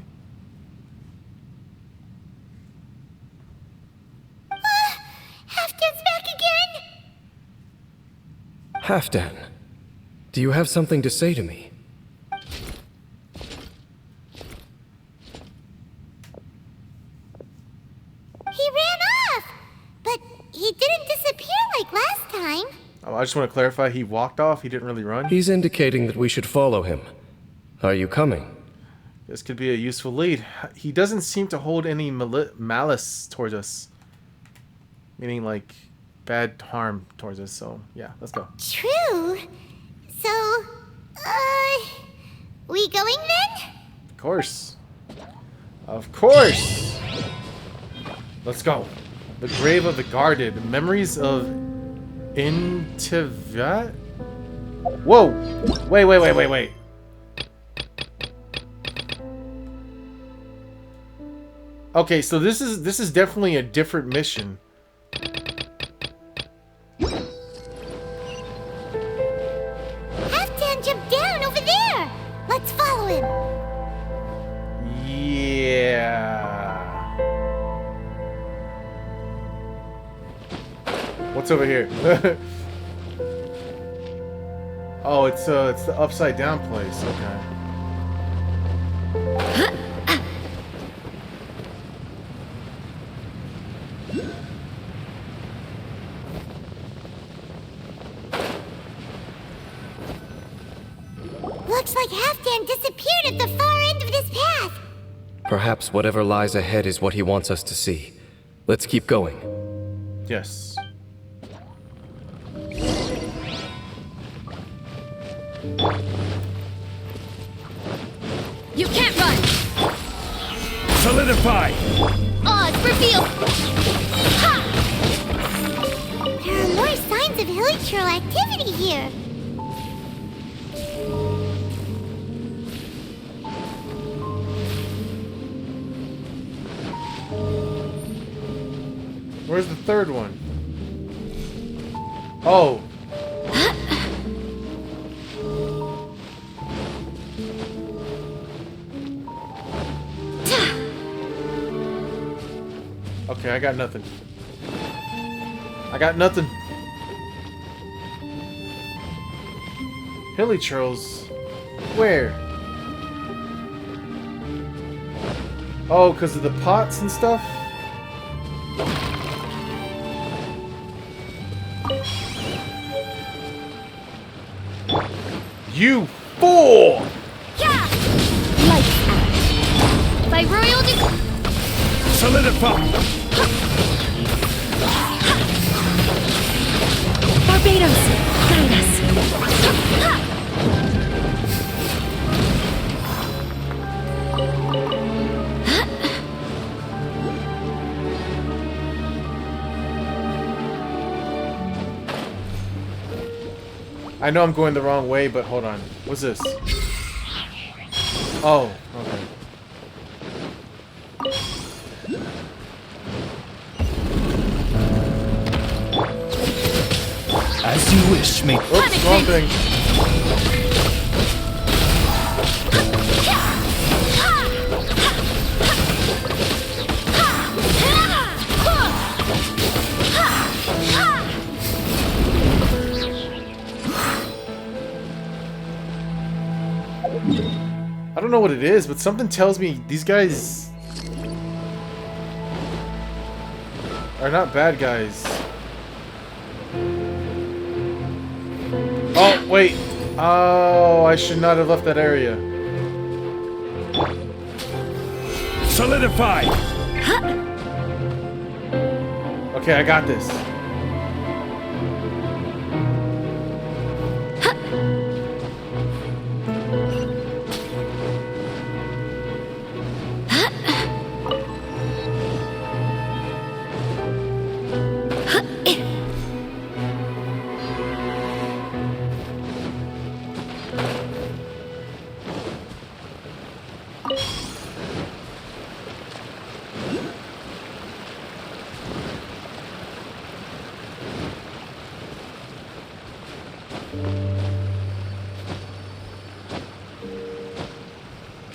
Halfdan's back again? Halfdan, do you have something to say to me? He ran off, but he didn't disappear like last time. Oh, I just want to clarify, he walked off, he didn't really run? He's indicating that we should follow him. Are you coming? This could be a useful lead. He doesn't seem to hold any malice towards us. Meaning, like, bad harm towards us, so, yeah, let's go. True. So, we going then? Of course. Of course! Let's go. The Grave of the Guarded. Memories of Intivat? Whoa! Wait. Okay, so this is definitely a different mission. Halfdan jumped down over there. Let's follow him. Yeah. What's over here? Oh, it's the upside down place. Okay. Looks like Halfdan disappeared at the far end of this path. Perhaps whatever lies ahead is what he wants us to see. Let's keep going. Yes. You can't run! Solidify! Oz, reveal! Ha! There are more signs of hilichurl activity here. Where's the third one? Oh. Okay, I got nothing. I got nothing. Hilichurls? Where? Oh, because of the pots and stuff? You fool! Yeah! Lights out. By royal Solidify! Barbados, guide us. I know I'm going the wrong way, but hold on. What's this? Oh, okay. As you wish, mate. Oops, wrong thing. I don't know what it is, but something tells me these guys are not bad guys. Oh, wait. Oh, I should not have left that area. Solidify! Okay, I got this.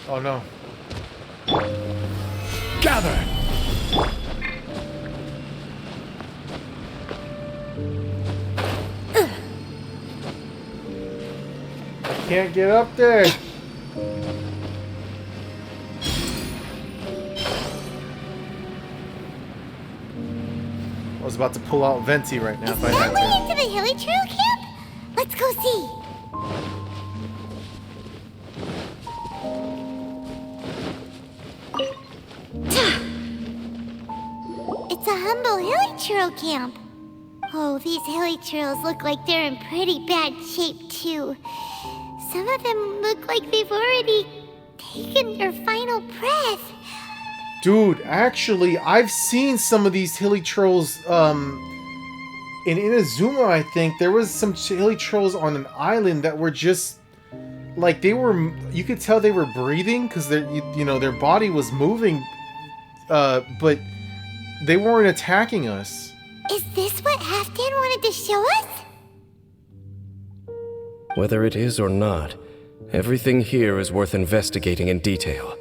Oh no. Gather! I can't get up there. I was about to pull out Venti right now Is if I that way had into the hilichurl camp? Let's go see. It's a humble hilichurl camp. Oh, these hilichurls look like they're in pretty bad shape too. Some of them look like they've already taken their final breath. Dude, actually, I've seen some of these hilichurls, in Inazuma, I think. There was some hilichurls on an island that were just, like, they were, you could tell they were breathing, because you know, their body was moving, but they weren't attacking us. Is this what Halfdan wanted to show us? Whether it is or not, everything here is worth investigating in detail.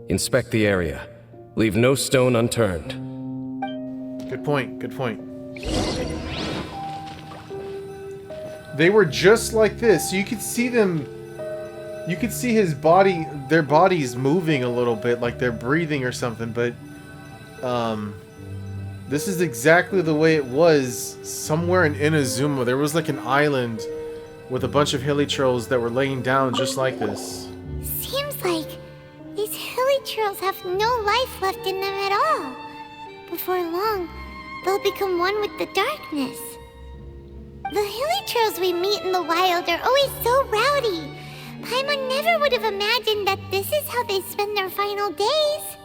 Inspect the area. Leave no stone unturned. Good point, good point. They were just like this. You could see them, you could see his body, their bodies moving a little bit, like they're breathing or something, but, this is exactly the way it was somewhere in Inazuma. There was like an island with a bunch of hilichurls that were laying down just like this. Seems like these hilichurls have no life left in them at all. Before long, they'll become one with the darkness. The hilichurls we meet in the wild are always so rowdy. Paimon never would have imagined that this is how they spend their final days.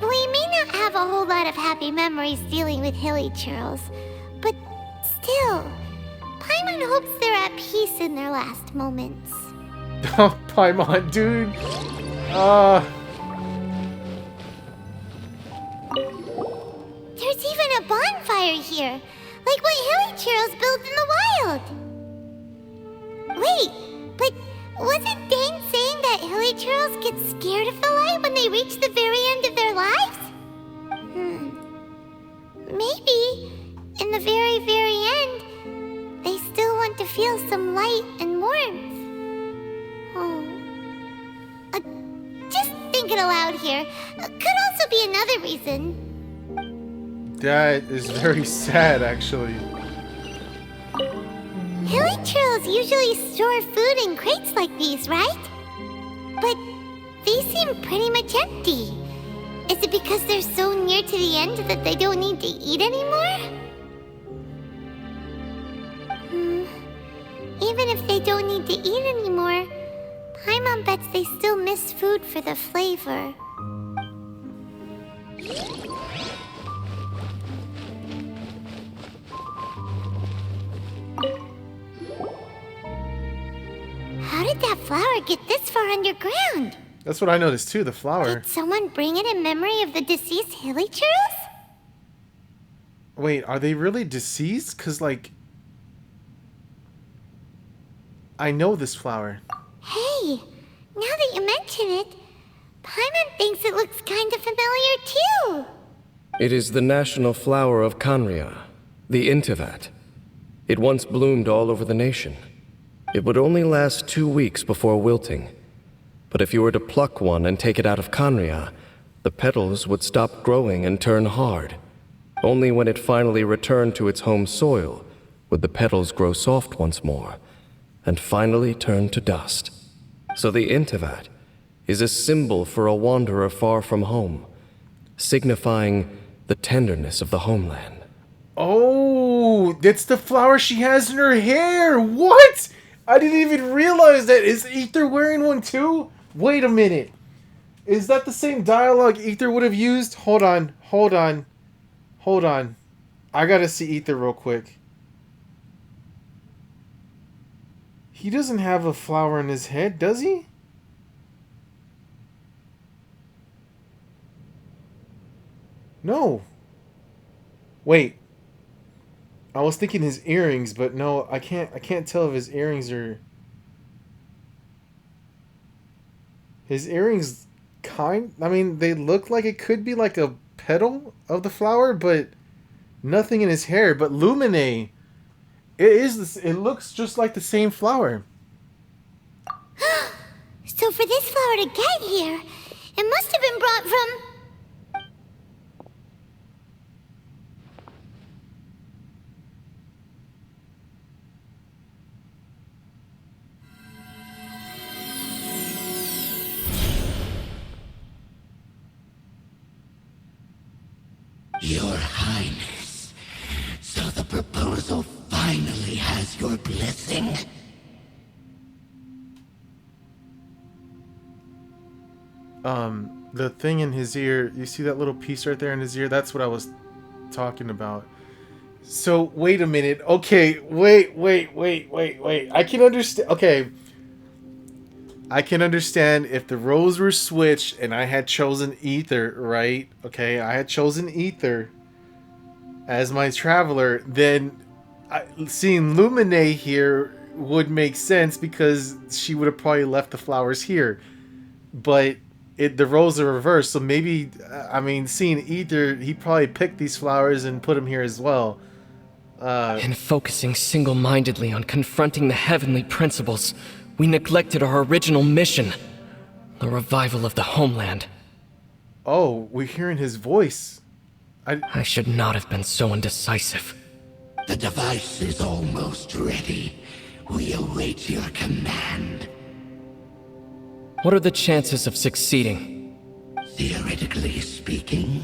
We may not have a whole lot of happy memories dealing with hilly churls, but still, Paimon hopes they're at peace in their last moments. Oh, Paimon, dude. There's even a bonfire here, like what hilly churls build in the wild. Wait, but wasn't Dane saying that hilly churls get scared of the light when they reach the very end of their lives? Maybe, in the very, very end, they still want to feel some light and warmth. Oh. Just thinking aloud here. Could also be another reason. That is very sad, actually. Hilly churls usually store food in crates like these, right? But these seem pretty much empty. Is it because they're so near to the end that they don't need to eat anymore? Even if they don't need to eat anymore, Paimon bets they still miss food for the flavor. How did that flower get this far underground? That's what I noticed too, the flower. Did someone bring it in memory of the deceased hilly churls? Wait, are they really deceased? Cause like... I know this flower. Hey, now that you mention it, Paimon thinks it looks kind of familiar too. It is the national flower of Canria, the Intivat. It once bloomed all over the nation. It would only last 2 weeks before wilting. But if you were to pluck one and take it out of Canria, the petals would stop growing and turn hard. Only when it finally returned to its home soil would the petals grow soft once more, and finally turn to dust. So the Intivat is a symbol for a wanderer far from home, signifying the tenderness of the homeland. Oh, that's the flower she has in her hair. What? I didn't even realize that. Is Aether wearing one too? Wait a minute. Is that the same dialogue Aether would have used? Hold on. I gotta see Aether real quick. He doesn't have a flower in his head, does he? No. Wait. I was thinking his earrings, but no, I can't tell if his earrings are... His earrings I mean, they look like it could be like a petal of the flower, but nothing in his hair. But Lumine, it looks just like the same flower. So for this flower to get here, it must have been brought from... Your Highness, so the proposal finally has your blessing? The thing in his ear, you see that little piece right there in his ear? That's what I was talking about. So, wait a minute. Okay, wait. I can understand. Okay. I can understand if the roles were switched and I had chosen Aether, right? Okay, I had chosen Aether as my traveler, then seeing Lumine here would make sense because she would have probably left the flowers here. But the roles are reversed, so maybe, I mean, seeing Aether, he probably picked these flowers and put them here as well. And focusing single-mindedly on confronting the heavenly principles, we neglected our original mission, the revival of the homeland. Oh, we're hearing his voice. I should not have been so indecisive. The device is almost ready. We await your command. What are the chances of succeeding? Theoretically speaking,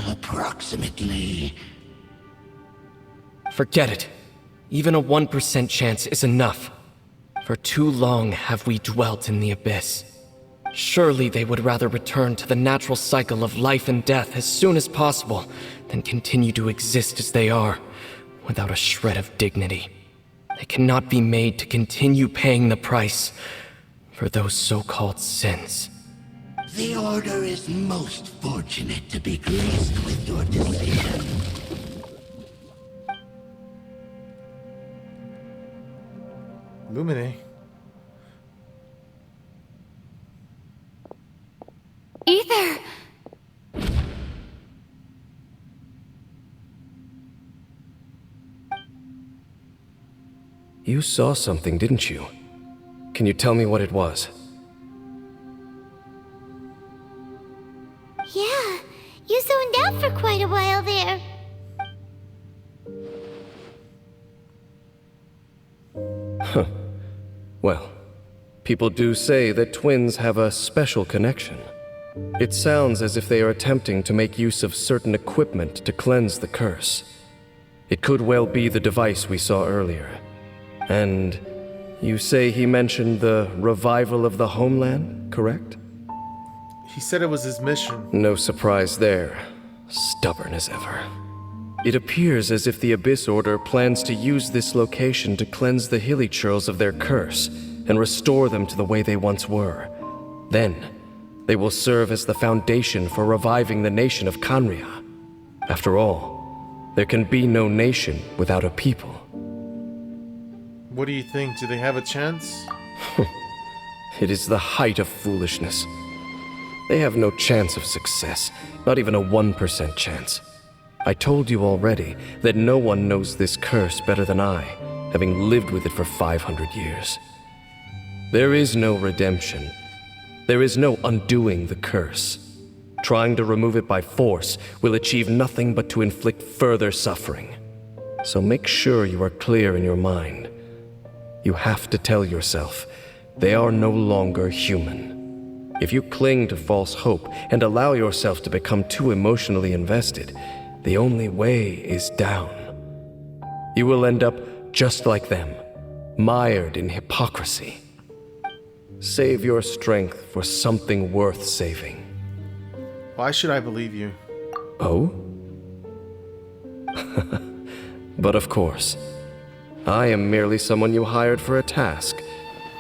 approximately. Forget it. Even a 1% chance is enough. For too long have we dwelt in the abyss. Surely they would rather return to the natural cycle of life and death as soon as possible than continue to exist as they are, without a shred of dignity. They cannot be made to continue paying the price for those so-called sins. The Order is most fortunate to be graced with your decision. Lumine. Ether! You saw something, didn't you? Can you tell me what it was? Yeah, you zoned out for quite a while there. Well, people do say that twins have a special connection. It sounds as if they are attempting to make use of certain equipment to cleanse the curse. It could well be the device we saw earlier. And you say he mentioned the revival of the homeland, correct? He said it was his mission. No surprise there. Stubborn as ever. It appears as if the Abyss Order plans to use this location to cleanse the Hilichurls of their curse and restore them to the way they once were. Then, they will serve as the foundation for reviving the nation of Khaenri'ah. After all, there can be no nation without a people. What do you think? Do they have a chance? It is the height of foolishness. They have no chance of success, not even a 1% chance. I told you already that no one knows this curse better than I, having lived with it for 500 years. There is no redemption. There is no undoing the curse. Trying to remove it by force will achieve nothing but to inflict further suffering. So make sure you are clear in your mind. You have to tell yourself, they are no longer human. If you cling to false hope and allow yourself to become too emotionally invested, the only way is down. You will end up just like them, mired in hypocrisy. Save your strength for something worth saving. Why should I believe you? Oh? But of course, I am merely someone you hired for a task,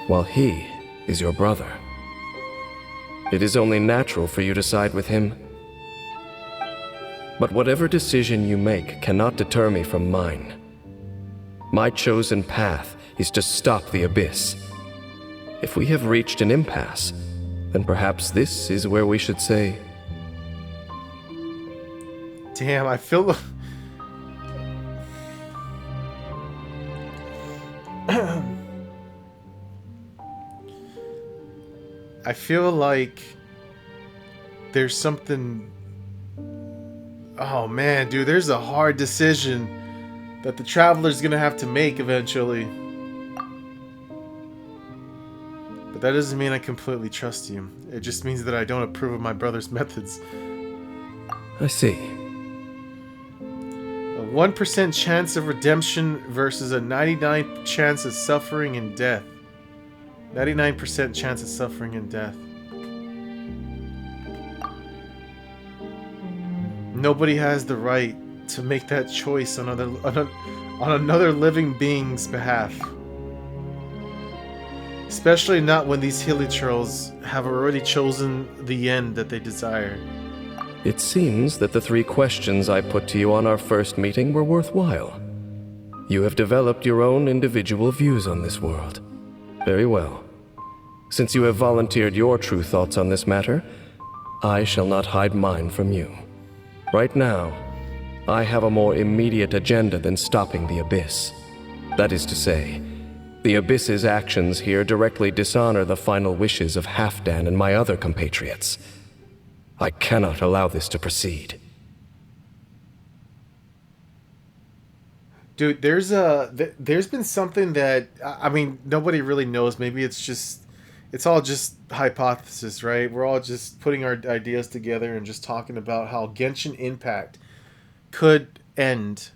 while he is your brother. It is only natural for you to side with him. But whatever decision you make cannot deter me from mine. My chosen path is to stop the Abyss. If we have reached an impasse, then perhaps this is where we should say... Damn, I feel... I feel like there's something... Oh man, dude, there's a hard decision that the Traveler's gonna have to make eventually. But that doesn't mean I completely trust you. It just means that I don't approve of my brother's methods. I see. A 1% chance of redemption versus a 99% chance of suffering and death. 99% chance of suffering and death. Nobody has the right to make that choice on another living being's behalf. Especially not when these Hilichurls have already chosen the end that they desire. It seems that the 3 questions I put to you on our first meeting were worthwhile. You have developed your own individual views on this world. Very well. Since you have volunteered your true thoughts on this matter, I shall not hide mine from you. Right now, I have a more immediate agenda than stopping the Abyss. That is to say, the Abyss's actions here directly dishonor the final wishes of Halfdan and my other compatriots. I cannot allow this to proceed. Dude, there's been something that, I mean, nobody really knows. Maybe it's all just hypothesis, right? We're all just putting our ideas together and just talking about how Genshin Impact could end.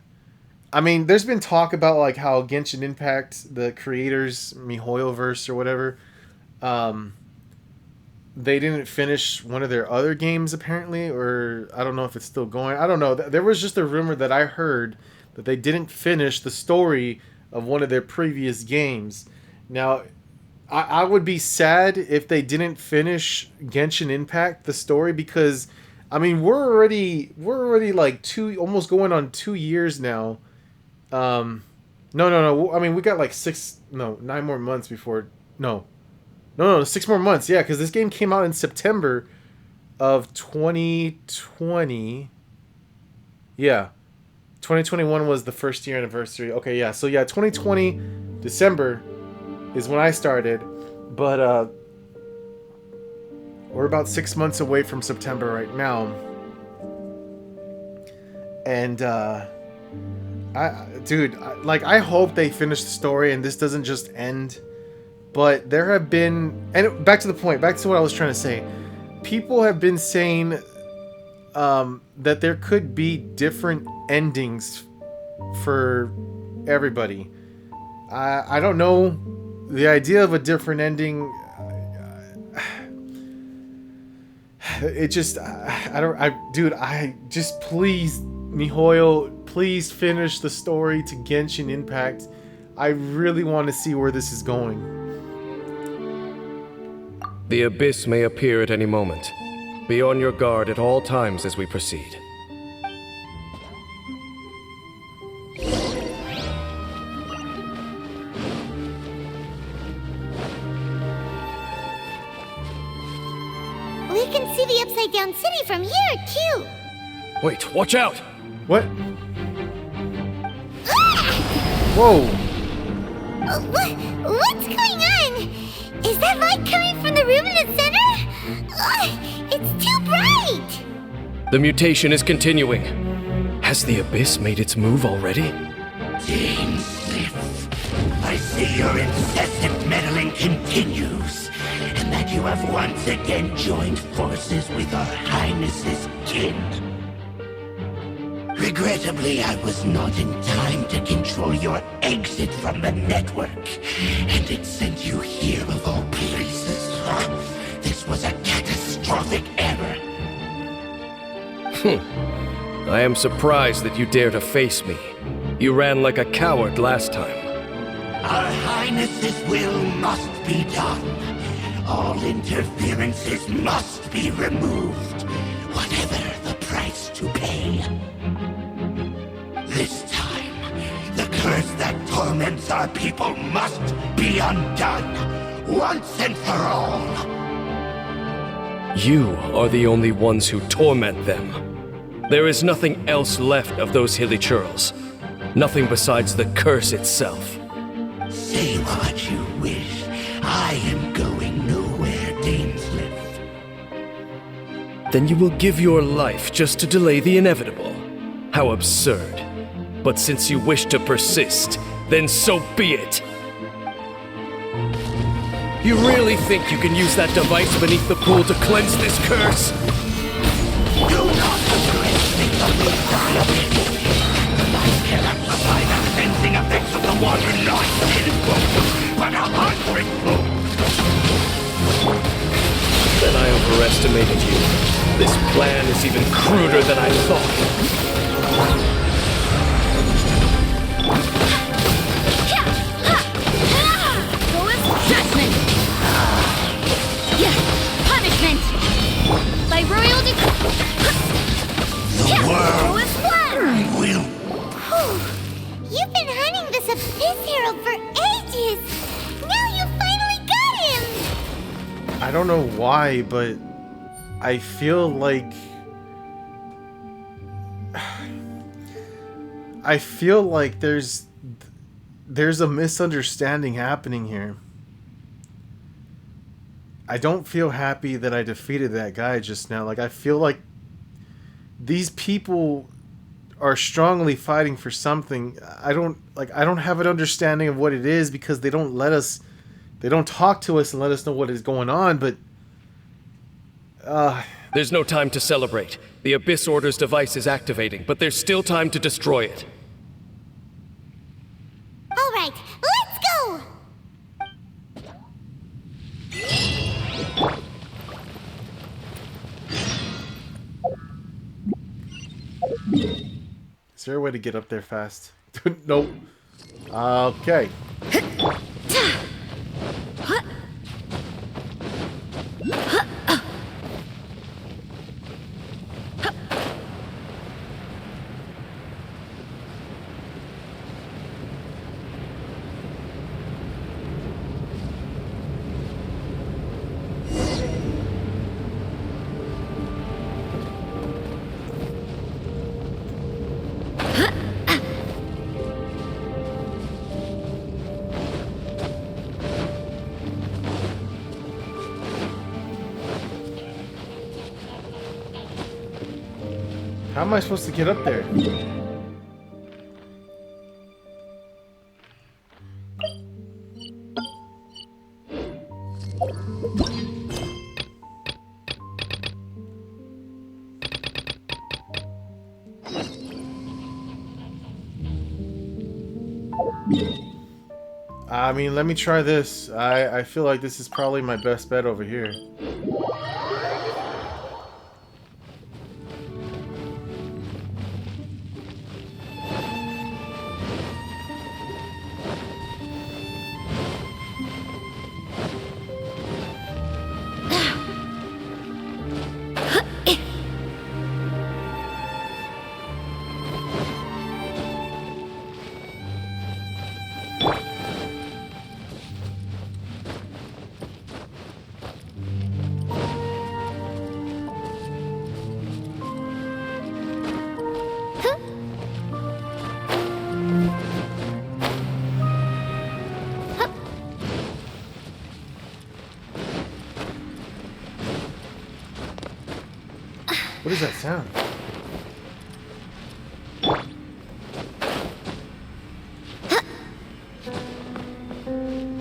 I mean, there's been talk about like how Genshin Impact, the creators, MiHoYoverse or whatever, they didn't finish one of their other games apparently, or I don't know if it's still going. I don't know. There was just a rumor that I heard that they didn't finish the story of one of their previous games. Now, I would be sad if they didn't finish Genshin Impact, the story, because I mean we're already like almost going on 2 years now. No. I mean we got like 9 more months before. No, 6 more months. Yeah, because this game came out in September of 2020. Yeah, 2021 was the first year anniversary. Okay, yeah. So yeah, 2020 December is when I started, but we're about 6 months away from September right now, and I hope they finish the story and this doesn't just end. But there have been, and back to what I was trying to say, people have been saying that there could be different endings for everybody. I don't know. The idea of a different ending, it just, please, MiHoYo, please finish the story to Genshin Impact. I really want to see where this is going. The abyss may appear at any moment. Be on your guard at all times as we proceed. We can see the Upside Down City from here, too. Wait, watch out! What? Ah! Whoa! What's going on? Is that light coming from the room in the center? It's too bright! The mutation is continuing. Has the abyss made its move already? Genshin, I see your incessant meddling continues, and that you have once again joined forces with our Highness's kin. Regrettably, I was not in time to control your exit from the network, and it sent you here of all places. This was a catastrophic error. I am surprised that you dare to face me. You ran like a coward last time. Our Highness's will must be done. All interferences must be removed, whatever the price to pay. This time, the curse that torments our people must be undone, once and for all. You are the only ones who torment them. There is nothing else left of those hilichurls. Nothing besides the curse itself. Say what you wish. I am going nowhere, Dainsleif. Then you will give your life just to delay the inevitable. How absurd. But since you wish to persist, then so be it. You really think you can use that device beneath the pool to cleanse this curse? Do not underestimate the willpower of it. I cannot survive the cleansing effects of the water not tenfold, but 100-fold. Then I overestimated you. This plan is even cruder than I thought. Judgment! Yeah, punishment! By royal The world will. will. You've been hunting this Abyss Herald for ages. Now you finally got him. I don't know why, but I feel like there's a misunderstanding happening here. I don't feel happy that I defeated that guy just now. Like, I feel like these people are strongly fighting for something. I don't have an understanding of what it is because they don't talk to us and let us know what is going on, but There's no time to celebrate. The Abyss Order's device is activating, but there's still time to destroy it. All right, let's go. there a way to get up there fast? Nope. Okay. How am I supposed to get up there? I mean, let me try this. I feel like this is probably my best bet over here. What does that sound?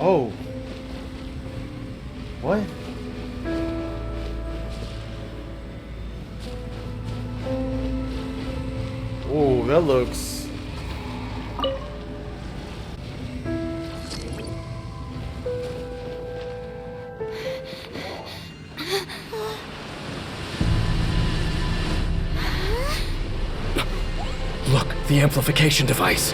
Oh. What? Oh, that looks... Look, the amplification device.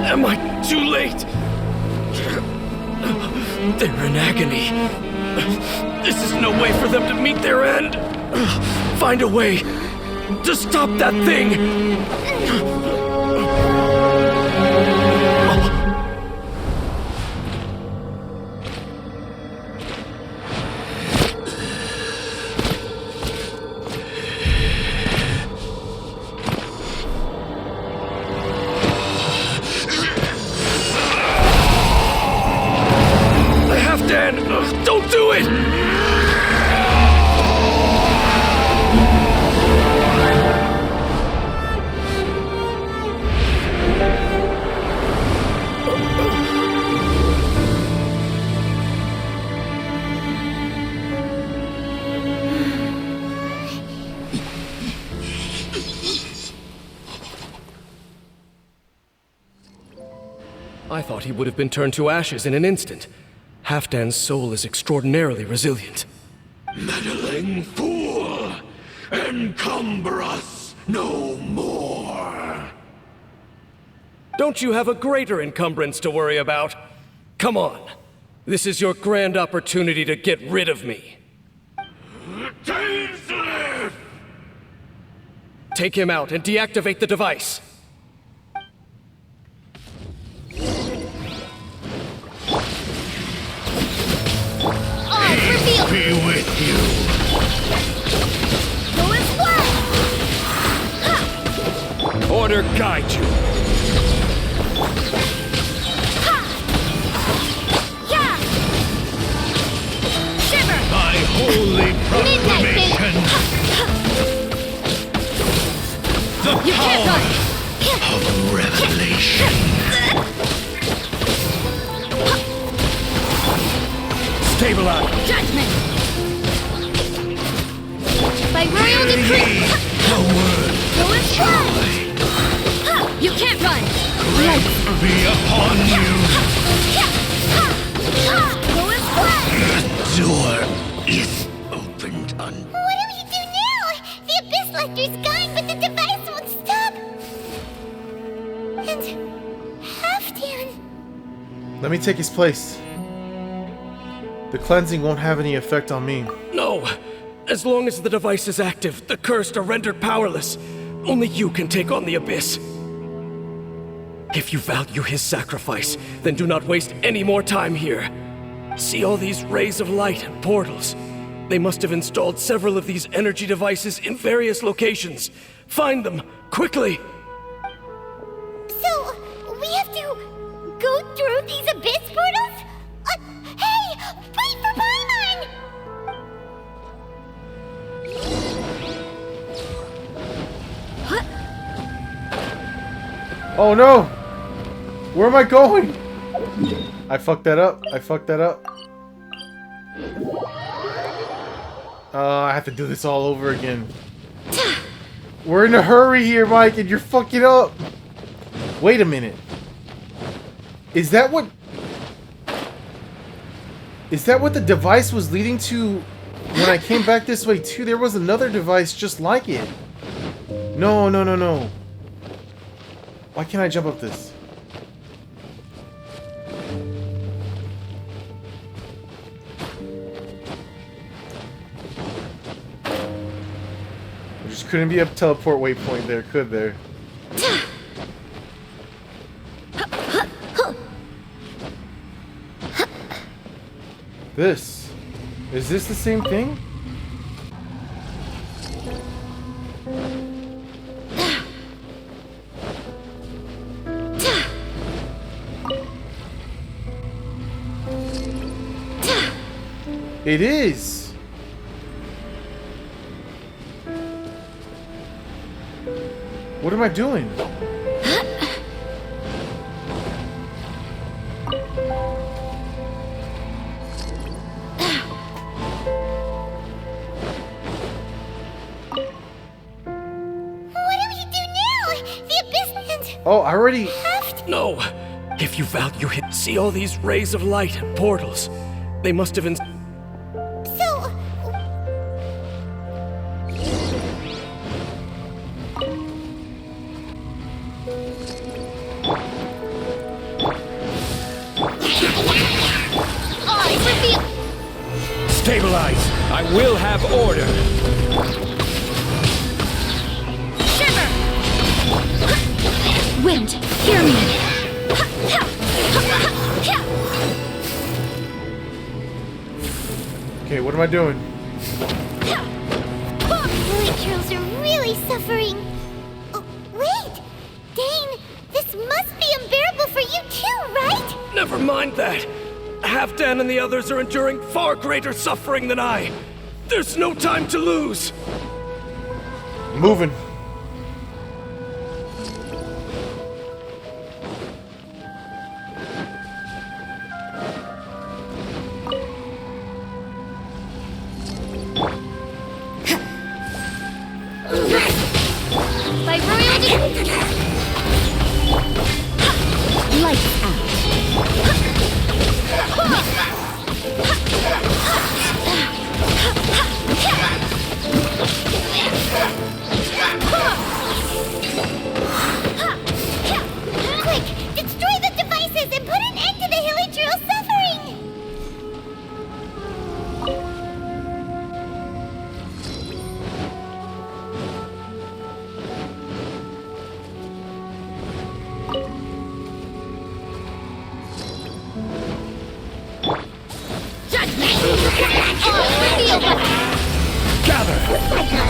Am I too late? They're in agony. This is no way for them to meet their end. Find a way to stop that thing. Dan, don't do it! I thought he would have been turned to ashes in an instant. Halfdan's soul is extraordinarily resilient. Meddling fool! Encumber us no more! Don't you have a greater encumbrance to worry about? Come on. This is your grand opportunity to get rid of me. Dainsleif! Take him out and deactivate the device. Be with you. Go as well! Order guide you. Yeah! Shiver! My holy proclamation. The You can't power run! of revelation. Stabilize. Judgment! the word Go and fly! Ha! You can't run! be upon you. Go and fly! The door is opened on. What do we do now? The Abyss Lecter's gone, but the device won't stop. And Halfdan. Let me take his place. The cleansing won't have any effect on me. No! As long as the device is active, the cursed are rendered powerless. Only you can take on the Abyss. If you value his sacrifice, then do not waste any more time here. See all these rays of light and portals? They must have installed several of these energy devices in various locations. Find them, quickly! So, we have to go through these Abyss portals? Hey! Wait for Paimon! Oh no! Where am I going? I fucked that up. I fucked that up. I have to do this all over again. We're in a hurry here, Mike, and you're fucking up. Wait a minute. Is that what the device was leading to when I came back this way too? There was another device just like it. No, no, no, no. Why can't I jump up this? There just couldn't be a teleport waypoint there, could there? This. Is this the same thing? It is. What am I doing? Oh, I already... No! If you value it, see all these rays of light and portals? They must have been... So... Stabilize. I will have order. Wind, hear me! Okay, what am I doing? Village girls are really suffering. Oh, wait! Dane, this must be unbearable for you too, right? Never mind that! Halfdan and the others are enduring far greater suffering than I! There's no time to lose! Moving. By royalty! Lights out. Quick! Destroy the devices and put an end to the Hilichurl's suffering! Gather.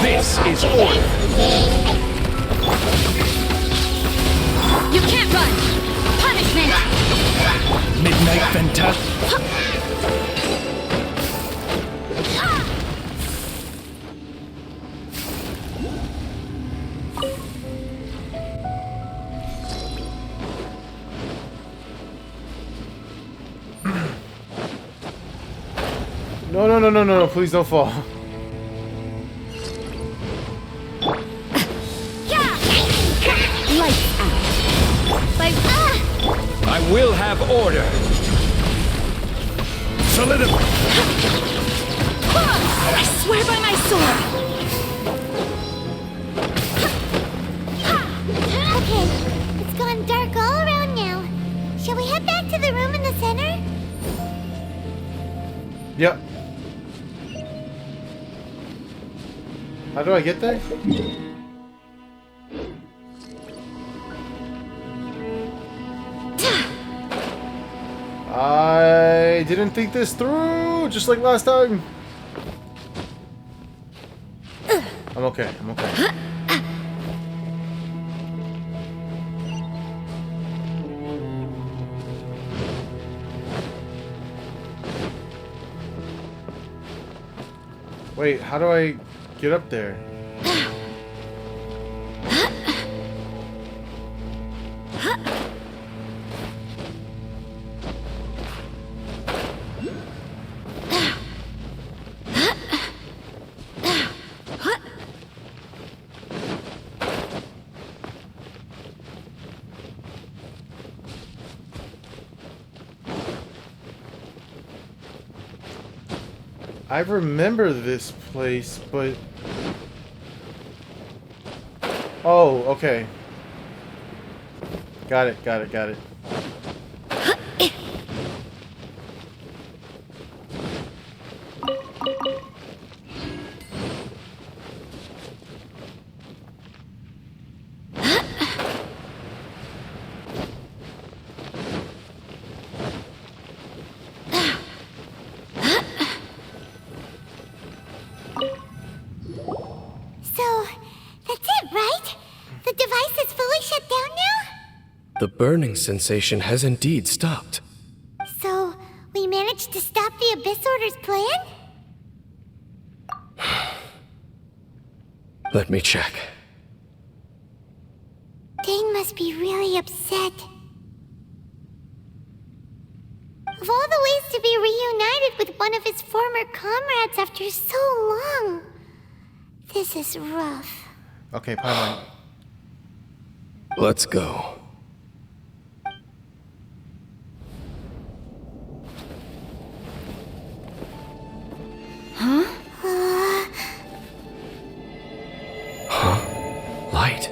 This is order. You can't run! Punishment! Midnight Fantastic. No, no, no, no, no, no, please don't fall. By I will have order. Solidify! I swear by my sword! Okay, it's gone dark all around now. Shall we head back to the room in the center? Yep. How do I get there? I didn't think this through, just like last time. I'm okay, I'm okay. Wait, how do I get up there? I remember this place, but... Oh, okay. Got it, got it, got it. So, that's it, right? The device is fully shut down now? The burning sensation has indeed stopped. So, we managed to stop the Abyss Order's plan? Let me check. Dane must be really upset. Of all the ways to be reunited with one of his former comrades after so long, this is rough. Okay, Paimon. Let's go. Light.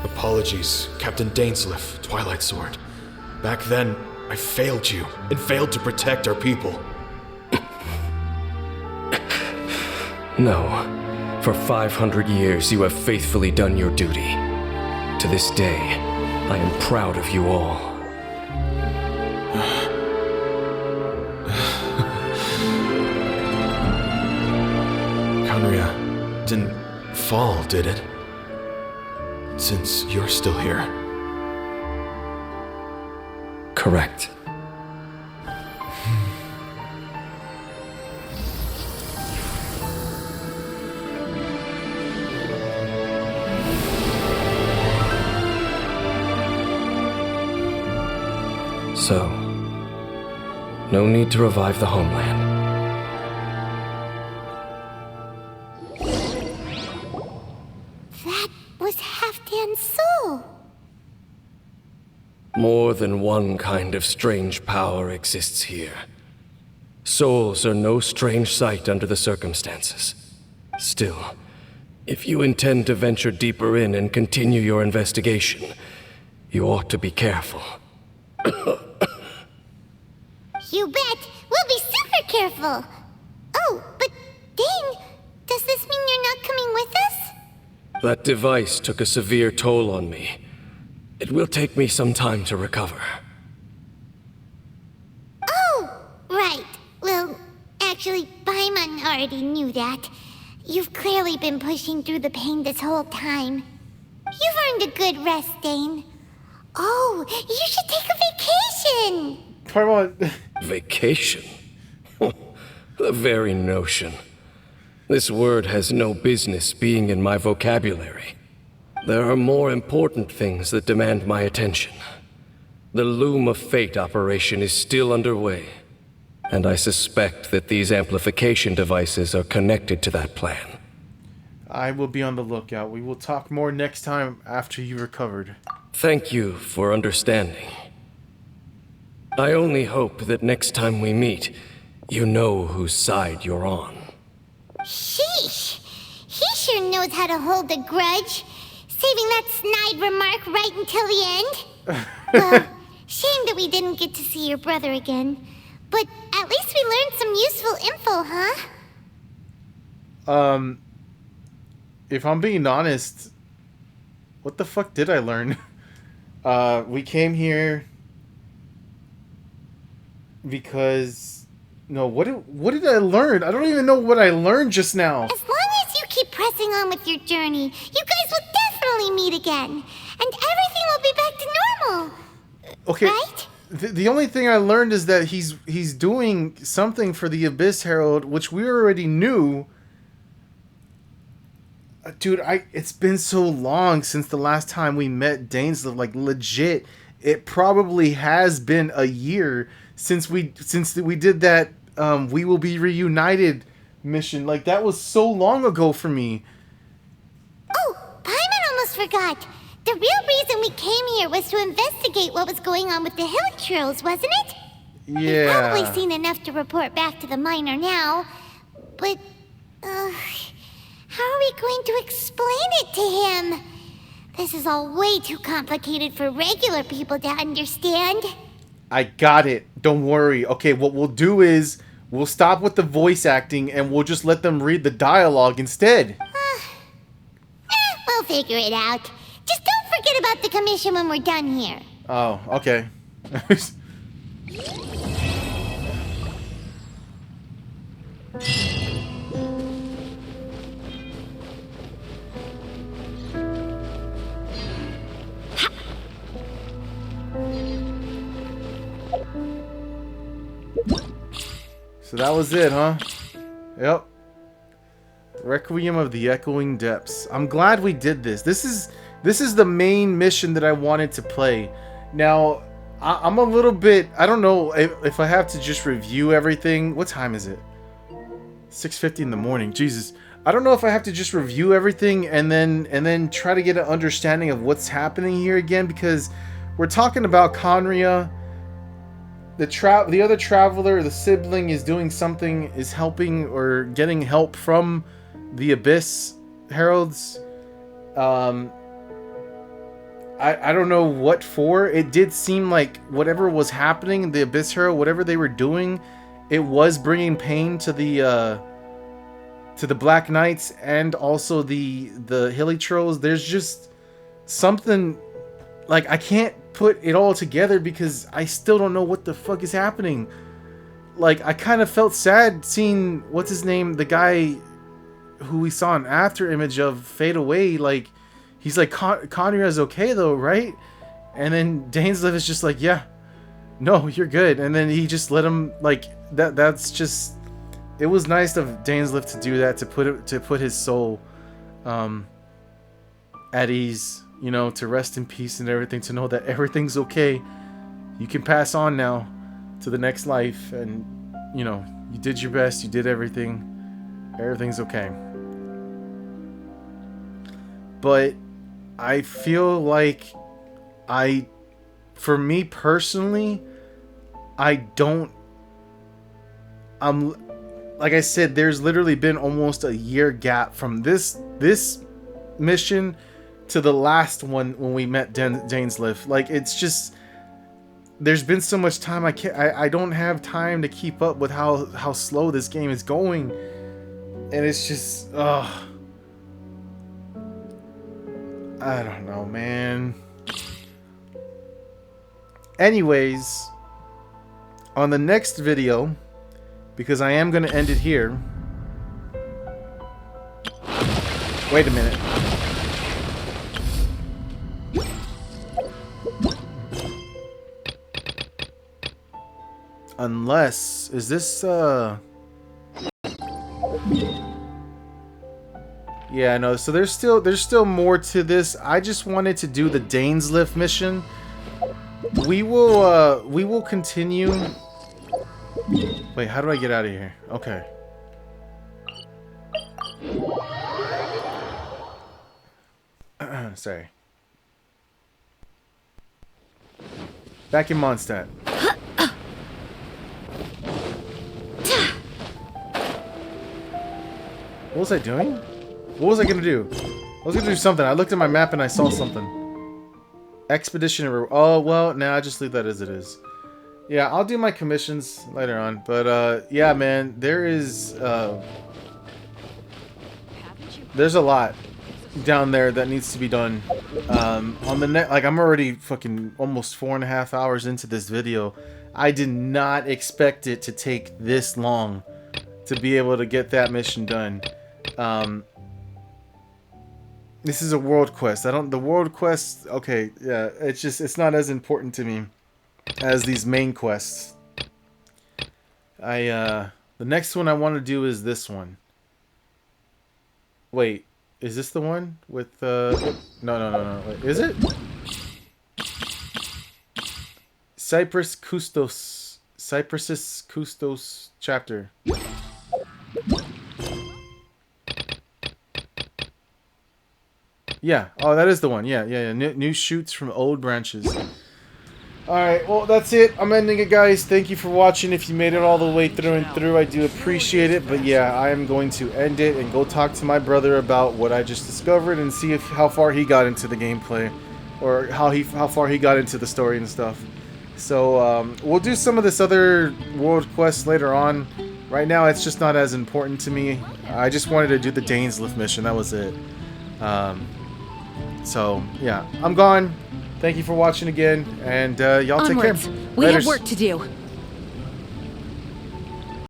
Apologies, Captain Dainsleif, Twilight Sword. Back then, I failed you and failed to protect our people. No. For 500 years, you have faithfully done your duty. To this day, I am proud of you all. Conria didn't fall, did it? Since you're still here. Correct. So, no need to revive the homeland. That was Halfdan's soul. More than one kind of strange power exists here. Souls are no strange sight under the circumstances. Still, if you intend to venture deeper in and continue your investigation, you ought to be careful. You bet. We'll be super careful. Oh, but Dane, does this mean you're not coming with us? That device took a severe toll on me. It will take me some time to recover. Oh, right. Well, actually, Paimon already knew that. You've clearly been pushing through the pain this whole time. You've earned a good rest, Dane. Oh, you should take a vacation! Paimon. Vacation? The very notion. This word has no business being in my vocabulary. There are more important things that demand my attention. The Loom of Fate operation is still underway, and I suspect that these amplification devices are connected to that plan. I will be on the lookout. We will talk more next time after you recovered. Thank you for understanding. I only hope that next time we meet, you know whose side you're on. Sheesh. He sure knows how to hold a grudge. Saving that snide remark right until the end. Well, shame that we didn't get to see your brother again. But at least we learned some useful info, huh? If I'm being honest, what the fuck did I learn? We came here because... No, what did I learn? I don't even know what I learned just now. As long as you keep pressing on with your journey, you guys will definitely meet again. And everything will be back to normal. Okay. Right? The only thing I learned is that he's doing something for the Abyss Herald, which we already knew. Dude, it's been so long since the last time we met Dainsleif. Like, legit, it probably has been a year since we did that We Will Be Reunited mission. Like, that was so long ago for me. Oh, Paimon almost forgot. The real reason we came here was to investigate what was going on with the Hilichurls, wasn't it? Yeah. We've probably seen enough to report back to the miner now. But, how are we going to explain it to him? This is all way too complicated for regular people to understand. I got it. Don't worry. Okay, what we'll do is we'll stop with the voice acting and we'll just let them read the dialogue instead. We'll figure it out. Just don't forget about the commission when we're done here. Oh, okay. So that was it, huh? Yep. Requiem of the Echoing Depths. I'm glad we did this. This is the main mission that I wanted to play. Now, I'm a little bit... I don't know if I have to just review everything. What time is it? 6:50 in the morning. Jesus. I don't know if I have to just review everything and then try to get an understanding of what's happening here again, because we're talking about Conria. The other traveler, the sibling, is doing something, is helping or getting help from the Abyss Heralds. I don't know what for. It did seem like whatever was happening, the Abyss Herald, whatever they were doing, it was bringing pain to the Black Knights and also the Hilichurls. There's just something, like, I can't put it all together because I still don't know what the fuck is happening. Like, I kind of felt sad seeing, what's his name, the guy who we saw an after image of fade away. Like, he's like, Conria's okay though, right? And then Dainsleif is just like, yeah, no, you're good. And then he just let him, like, that's just, it was nice of Dainsleif to do that, to put his soul at ease, you know, to rest in peace and everything, to know that everything's okay. You can pass on now to the next life, and, you know, you did your best, you did everything. Everything's okay. But I feel like for me personally, like I said, there's literally been almost a year gap from this mission to the last one when we met Dainsleif. Like, it's just, there's been so much time. I don't have time to keep up with how slow this game is going, and it's just, I don't know, man. Anyways, on the next video, because I am going to end it here. Wait a minute. Unless, is this, yeah, no, so there's still more to this. I just wanted to do the Dainsleif mission. we will continue. Wait, how do I get out of here? Okay. Sorry. Back in Mondstadt. What was I doing? What was I gonna do? I was gonna do something. I looked at my map and I saw something. Expedition. Oh, well, nah, just leave that as it is. Yeah, I'll do my commissions later on. But, yeah, man, there's a lot down there that needs to be done. On the net, like, I'm already fucking almost 4.5 hours into this video. I did not expect it to take this long to be able to get that mission done. This is a world quest. The world quest, okay, yeah, it's not as important to me as these main quests. The next one I want to do is this one. Wait, is this the one with no, wait, is it? Cyprus Custos chapter. Yeah. Oh, that is the one. Yeah. New shoots from old branches. Alright, well, that's it. I'm ending it, guys. Thank you for watching. If you made it all the way through and through, I do appreciate it. But yeah, I am going to end it and go talk to my brother about what I just discovered and see how far he got into the gameplay. Or how far he got into the story and stuff. So, we'll do some of this other world quest later on. Right now, it's just not as important to me. I just wanted to do the Dainsliff mission. That was it. So, yeah. I'm gone. Thank you for watching again, and y'all take care. We Laters. have work to do.